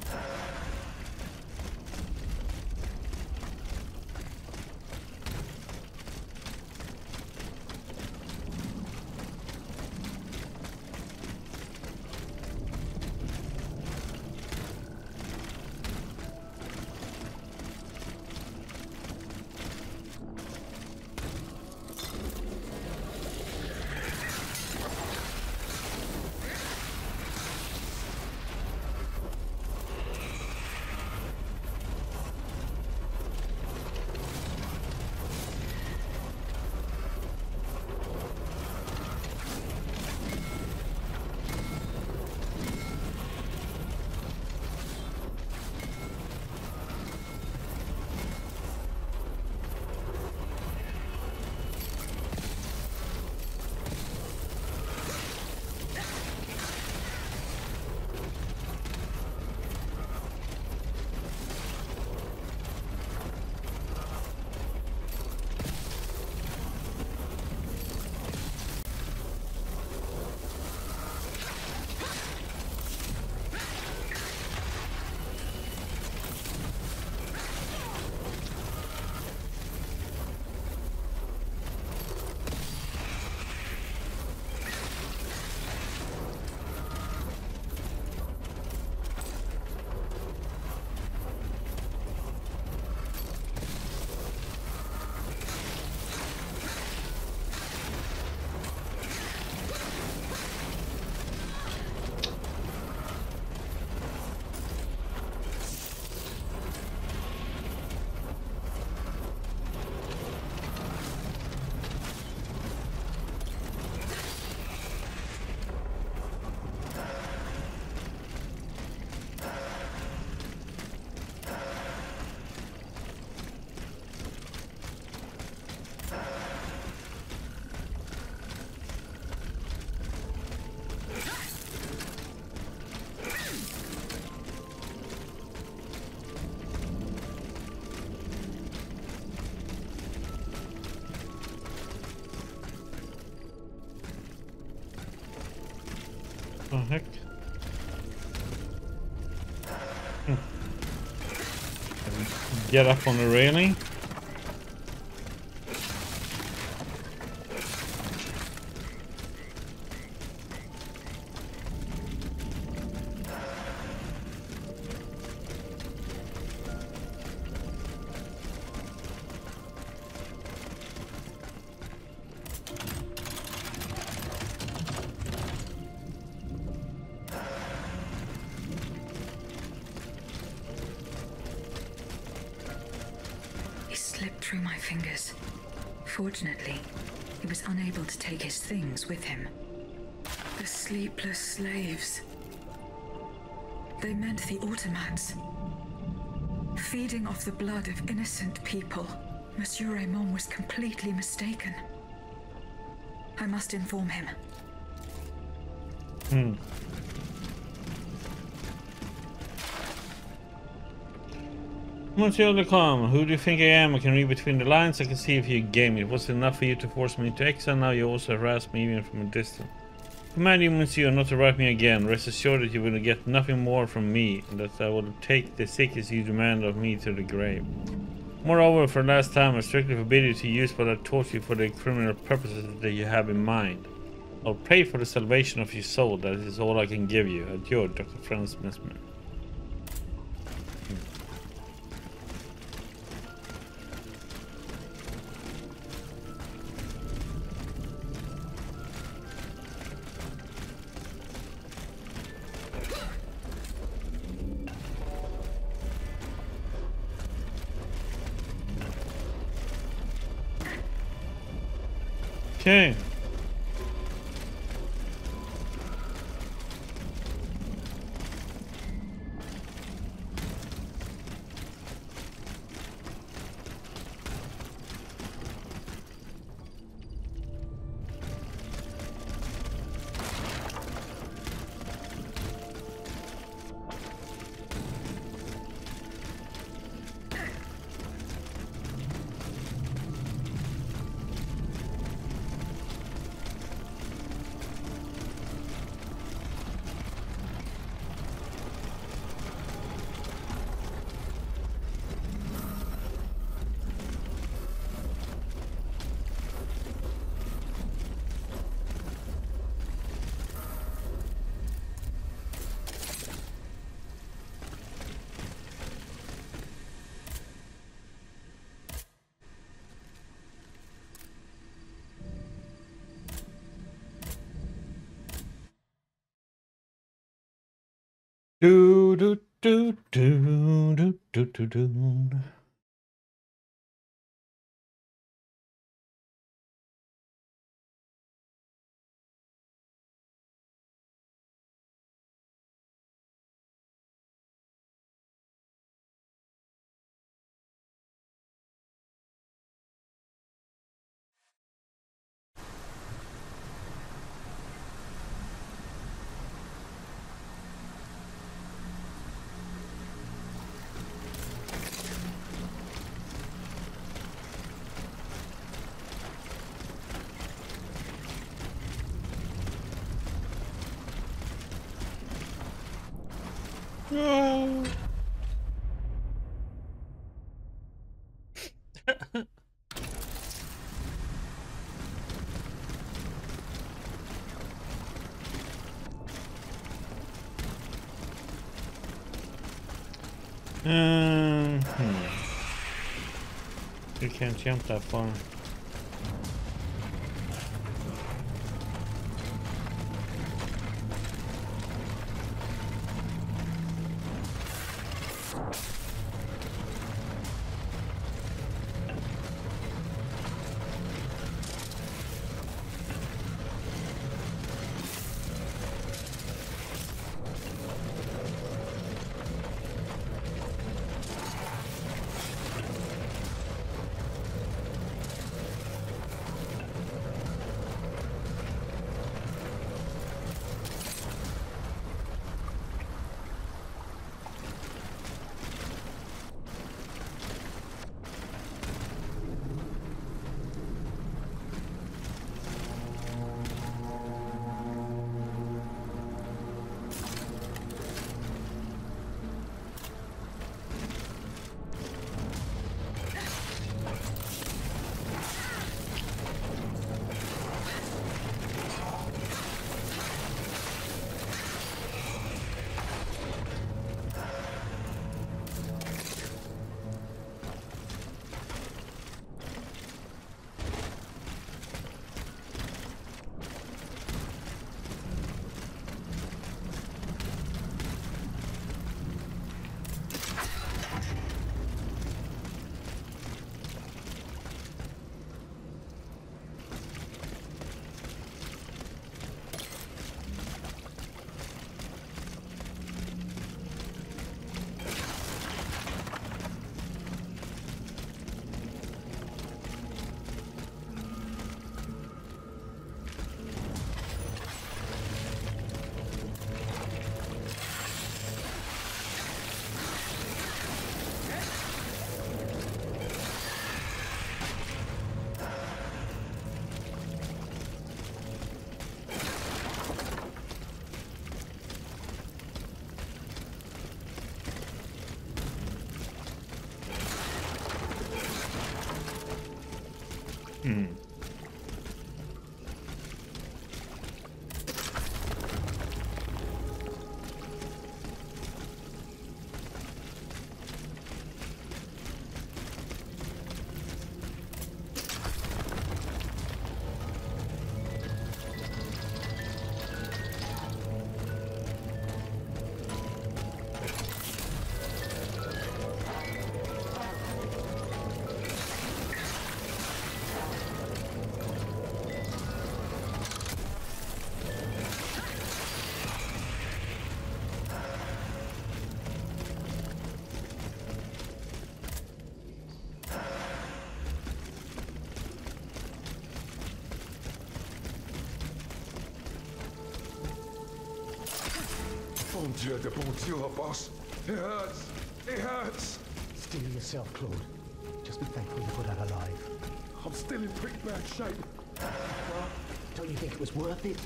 The heck? Get up on the railing. Through my fingers. Fortunately, he was unable to take his things with him. The sleepless slaves. They meant the automats. Feeding off the blood of innocent people. Monsieur Raymond was completely mistaken. I must inform him. Monsieur Lecom, who do you think I am? I can read between the lines. I can see if you game it. Was it enough for you to force me into exile? Now you also harass me even from a distance. Command you, Monsieur, not to write me again. Rest assured that you will get nothing more from me, and that I will take the sickness you demand of me to the grave. Moreover, for the last time, I strictly forbid you to use what I taught you for the criminal purposes that you have in mind. I'll pray for the salvation of your soul. That is all I can give you. Adieu, Dr. Franz Mesmer. Okay. Do do do do do do do do. No. You can't jump that far. Hmm. Bon Dieu de bon Dieu, boss. It hurts. It hurts. Steel yourself, Claude. Just be thankful you got out alive. I'm still in pretty bad shape. Well, don't you think it was worth it?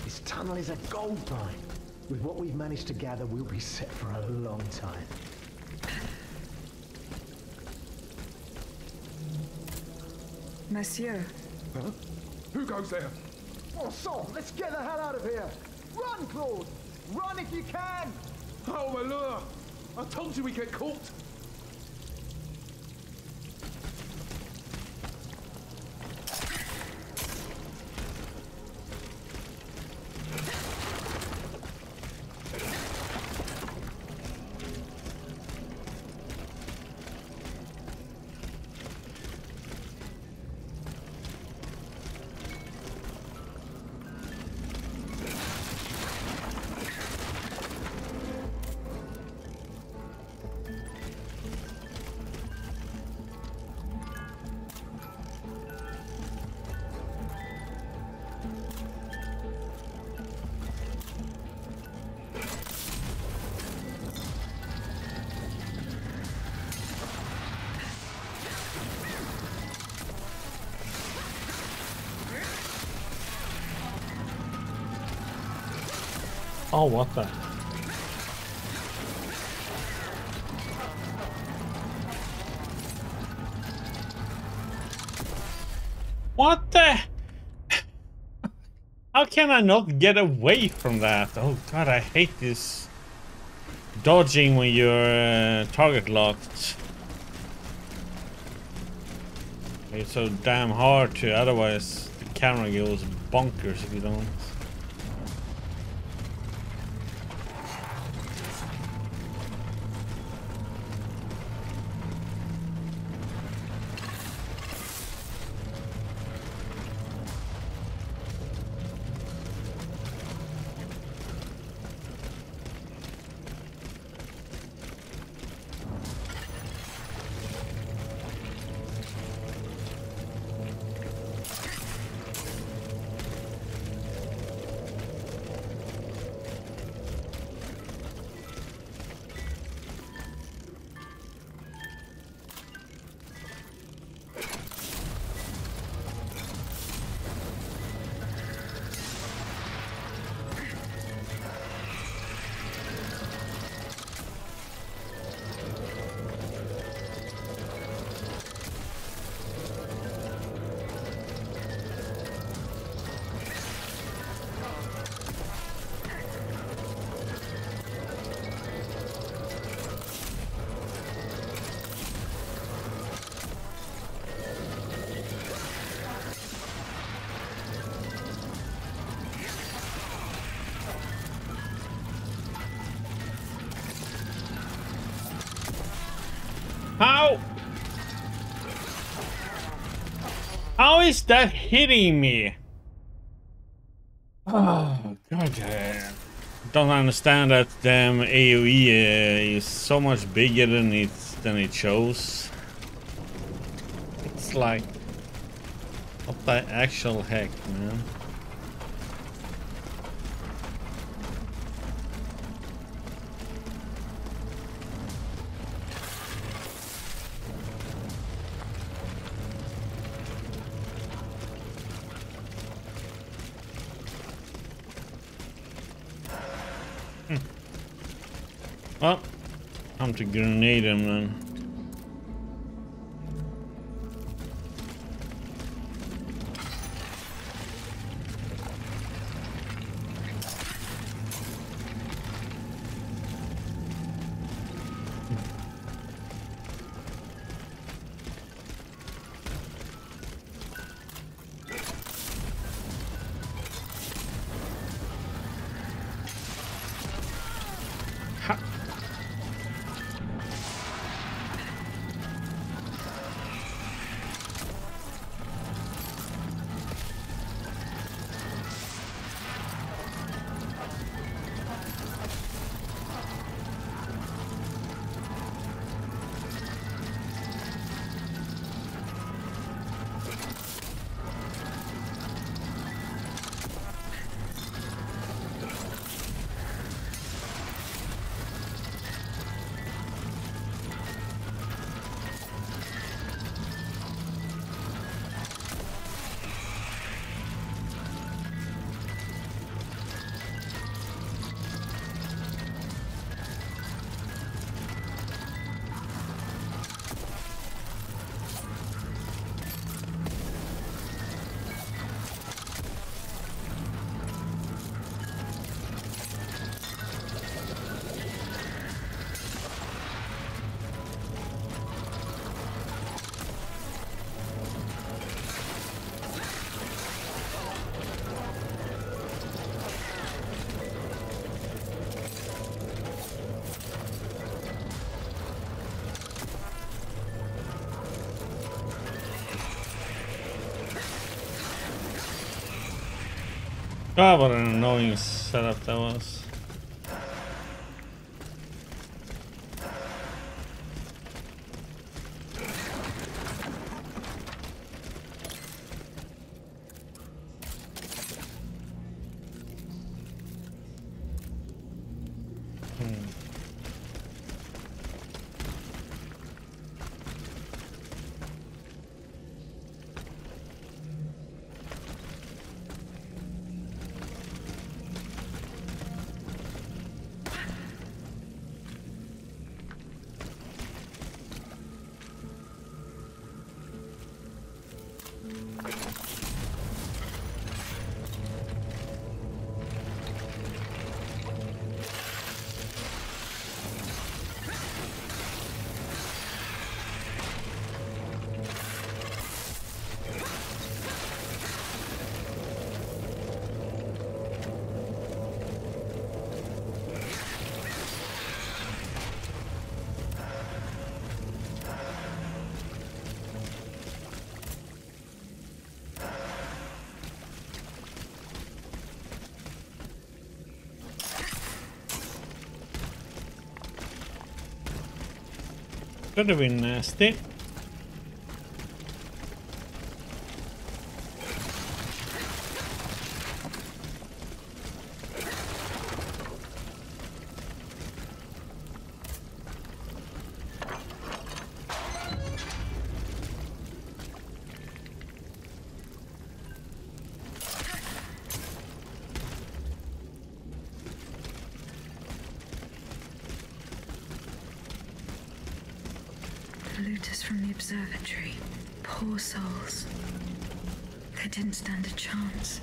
This tunnel is a gold mine. With what we've managed to gather, we'll be set for a long time. Monsieur. Huh? Who goes there? Oh, so, let's get the hell out of here! Run, Claude! Run if you can! Oh, my lure! I told you we get caught! Oh, what the? What the? How can I not get away from that? Oh god, I hate this dodging when you're target locked. It's so damn hard to, otherwise the camera goes bonkers if you don't. How is that hitting me? Oh god damn. Don't understand that damn AoE is so much bigger than it shows. It's like, what the actual heck, man? Well, time to grenade him then. Ah, what an annoying setup that was. Could have been nasty. Looters from the observatory. Poor souls. They didn't stand a chance.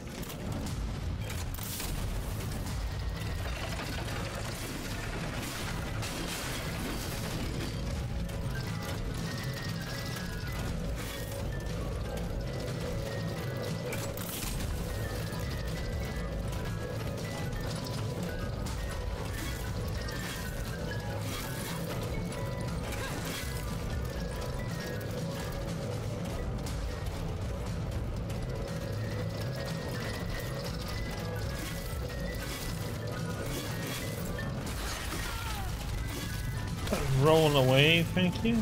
Roll away, thank you.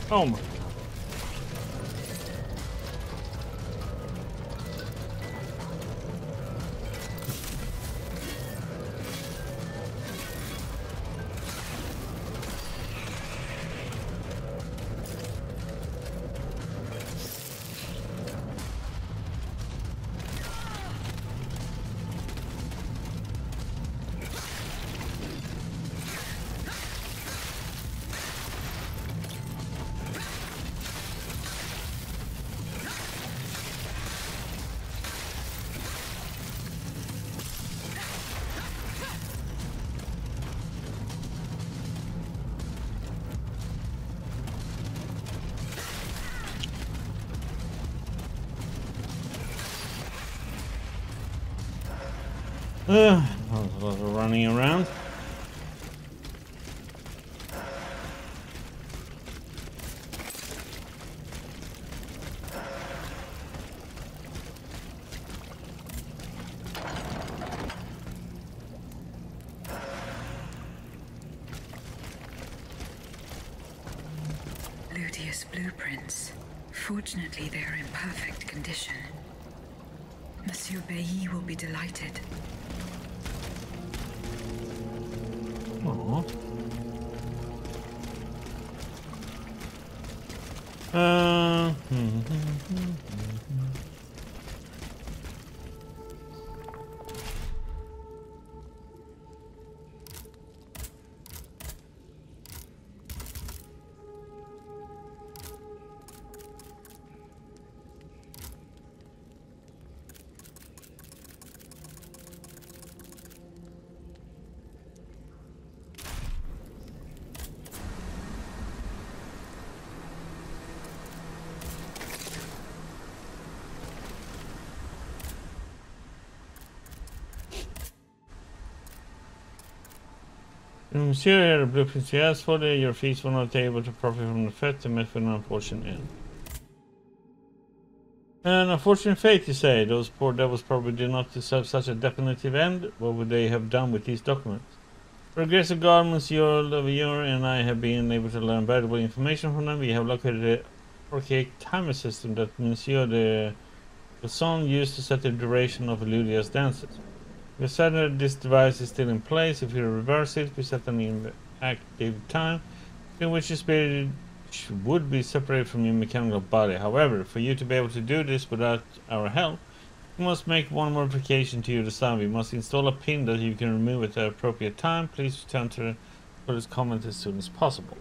Oh my god. I was a lot of running around. fingerprints. Fortunately, they are in perfect condition. Monsieur Bailly will be delighted. Aww. Monsieur, the blueprints you asked for, your fees were not able to profit from the threat and met with an unfortunate end. An unfortunate fate, you say? Those poor devils probably did not deserve such a definitive end. What would they have done with these documents? For the grace of God, Monsieur Lavier and I have been able to learn valuable information from them. We have located an archaic timer system that Monsieur de Besson used to set the duration of Ludia's dances. We said that this device is still in place. If you reverse it, we set an inactive time in which your spirit would be separated from your mechanical body. However, for you to be able to do this without our help, we must make one modification to your design. We must install a pin that you can remove at the appropriate time. Please return to this comment as soon as possible.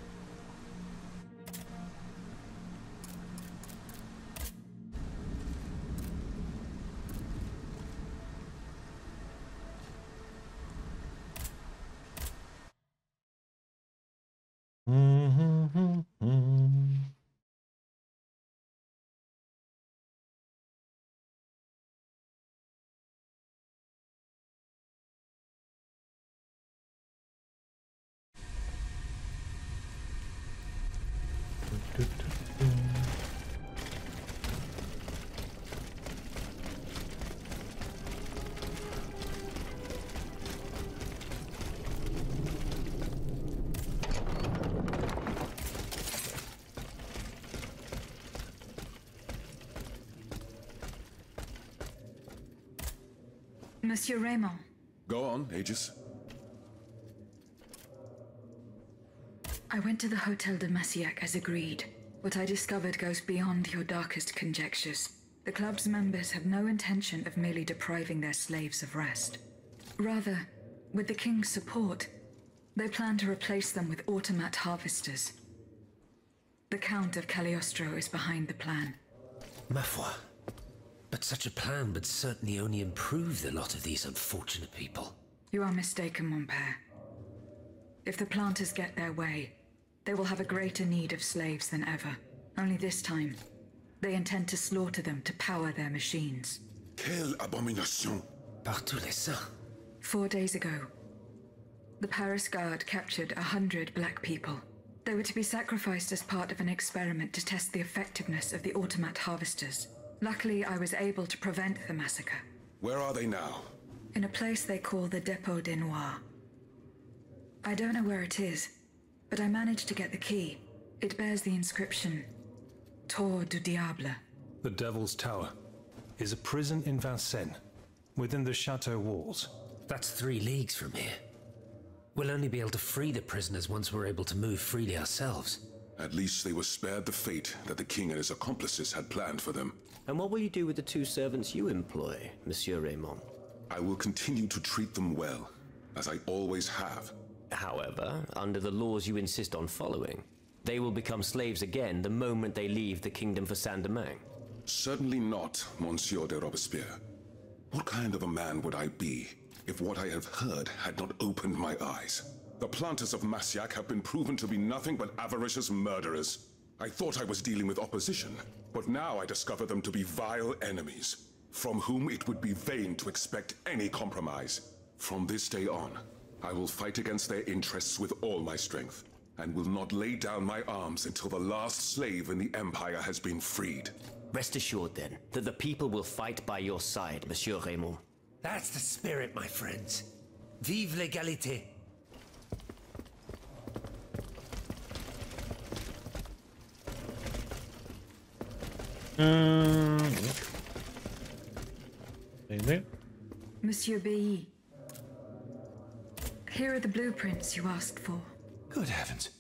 Monsieur Raymond. Go on, Aegis. I went to the Hotel de Massiac as agreed. What I discovered goes beyond your darkest conjectures. The club's members have no intention of merely depriving their slaves of rest. Rather, with the king's support, they plan to replace them with automat harvesters. The Count of Cagliostro is behind the plan. Ma foi. But such a plan would certainly only improve the lot of these unfortunate people. You are mistaken, mon père. If the planters get their way, they will have a greater need of slaves than ever. Only this time, they intend to slaughter them to power their machines. Quelle abomination! Par tous les saints. 4 days ago, the Paris Guard captured 100 black people. They were to be sacrificed as part of an experiment to test the effectiveness of the automat harvesters. Luckily, I was able to prevent the massacre. Where are they now? In a place they call the Dépôt des Noirs. I don't know where it is, but I managed to get the key. It bears the inscription, Tour du Diable. The Devil's Tower is a prison in Vincennes, within the chateau walls. That's 3 leagues from here. We'll only be able to free the prisoners once we're able to move freely ourselves. At least they were spared the fate that the king and his accomplices had planned for them. And what will you do with the 2 servants you employ, Monsieur Raymond? I will continue to treat them well, as I always have. However, under the laws you insist on following, they will become slaves again the moment they leave the kingdom for Saint-Domingue. Certainly not, Monsieur de Robespierre. What kind of a man would I be if what I have heard had not opened my eyes? The planters of Massiac have been proven to be nothing but avaricious murderers. I thought I was dealing with opposition, but now I discover them to be vile enemies, from whom it would be vain to expect any compromise. From this day on, I will fight against their interests with all my strength, and will not lay down my arms until the last slave in the Empire has been freed. Rest assured, then, that the people will fight by your side, Monsieur Raymond. That's the spirit, my friends. Vive l'égalité! Maybe. Monsieur B. Here are the blueprints you asked for. Good heavens.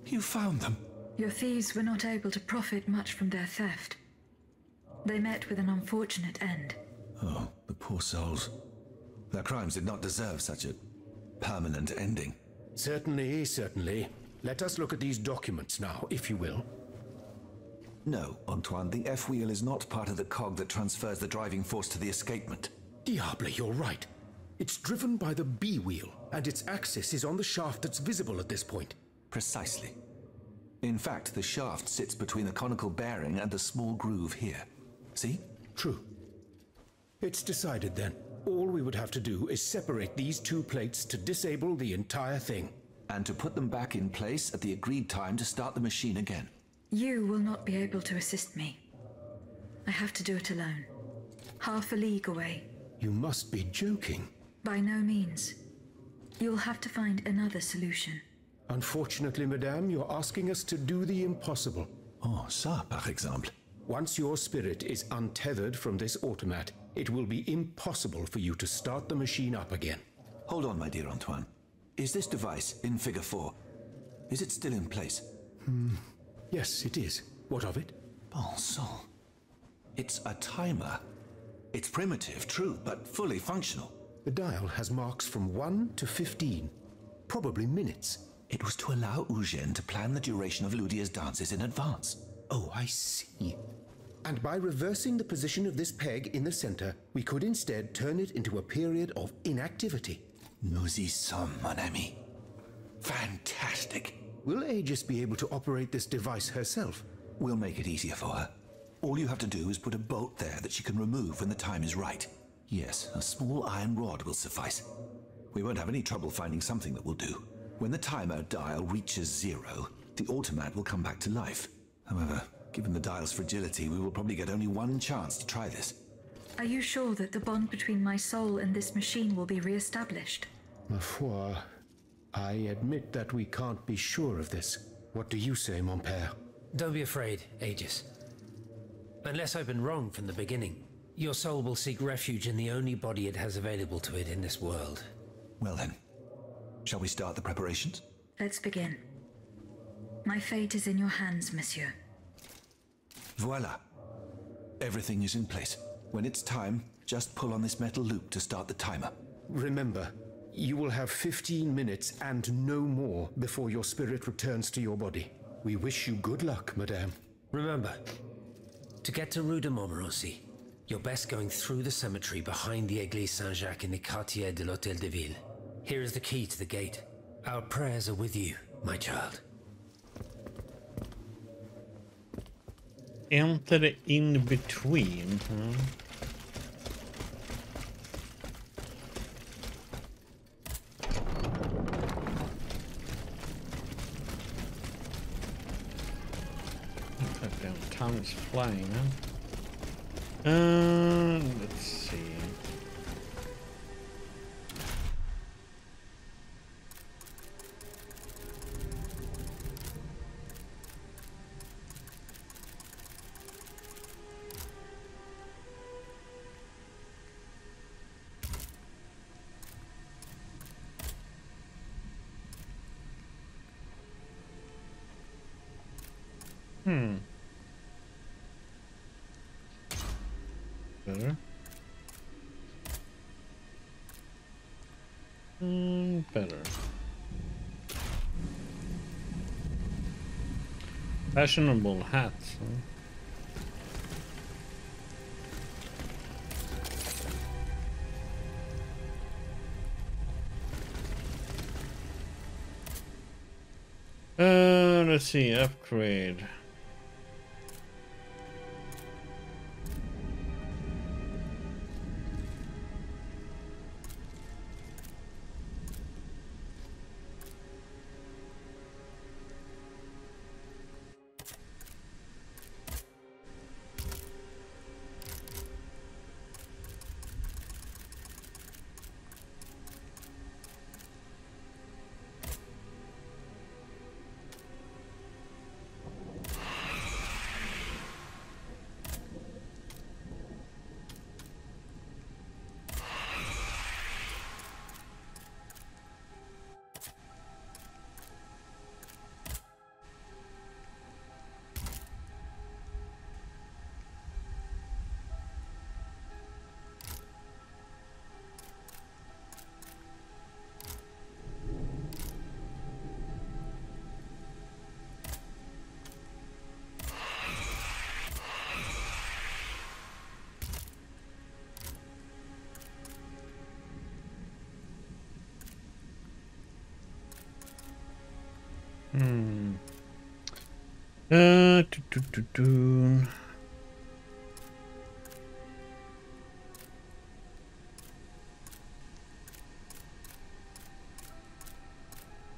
You found them. Your thieves were not able to profit much from their theft. They met with an unfortunate end. Oh, the poor souls. Their crimes did not deserve such a permanent ending. Certainly, certainly. Let us look at these documents now, if you will. No, Antoine, the F-wheel is not part of the cog that transfers the driving force to the escapement. Diable, you're right. It's driven by the B-wheel, and its axis is on the shaft that's visible at this point. Precisely. In fact, the shaft sits between the conical bearing and the small groove here. See? True. It's decided then. All we would have to do is separate these two plates to disable the entire thing. And to put them back in place at the agreed time to start the machine again. You will not be able to assist me. I have to do it alone. Half a league away. You must be joking. By no means. You'll have to find another solution. Unfortunately, madame, you're asking us to do the impossible. Oh, ça, par exemple. Once your spirit is untethered from this automat, it will be impossible for you to start the machine up again. Hold on, my dear Antoine. Is this device in Figure 4? Is it still in place? Yes, it is. What of it? Bon sang. It's a timer. It's primitive, true, but fully functional. The dial has marks from 1 to 15. Probably minutes. It was to allow Eugène to plan the duration of Ludia's dances in advance. Oh, I see. And by reversing the position of this peg in the center, we could instead turn it into a period of inactivity. Nous y sommes, mon ami. Fantastic. Will Aegis be able to operate this device herself? We'll make it easier for her. All you have to do is put a bolt there that she can remove when the time is right. Yes, a small iron rod will suffice. We won't have any trouble finding something that will do. When the timer dial reaches 0, the automat will come back to life. However, given the dial's fragility, we will probably get only one chance to try this. Are you sure that the bond between my soul and this machine will be re-established? Ma foi, I admit that we can't be sure of this. What do you say, mon père? Don't be afraid, Aegis. Unless I've been wrong from the beginning, your soul will seek refuge in the only body it has available to it in this world. Well then, shall we start the preparations? Let's begin. My fate is in your hands, monsieur. Voila. Everything is in place. When it's time, just pull on this metal loop to start the timer. Remember, you will have 15 minutes and no more before your spirit returns to your body. We wish you good luck, madame. Remember, to get to Rue de Montmorency, you're best going through the cemetery behind the Église Saint-Jacques in the Quartier de l'Hôtel de Ville. Here is the key to the gate. Our prayers are with you, my child. Enter the in-between. That damn time is flying, huh? Let's see. Better. Better. Fashionable hats, huh? Let's see, upgrade.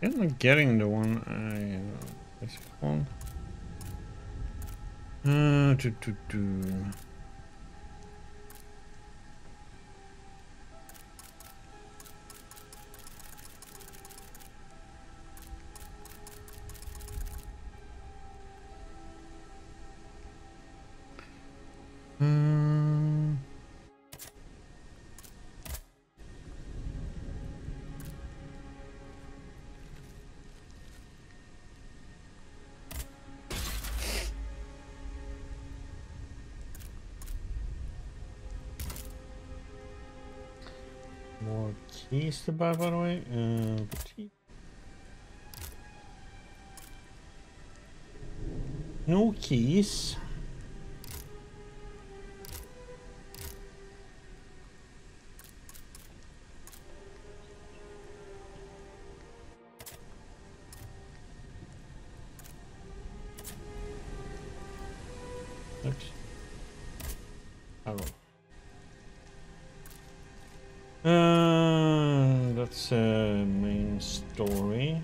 I'm not getting the one what's it called? More keys to buy, by the way. No keys. Oops. That's main story.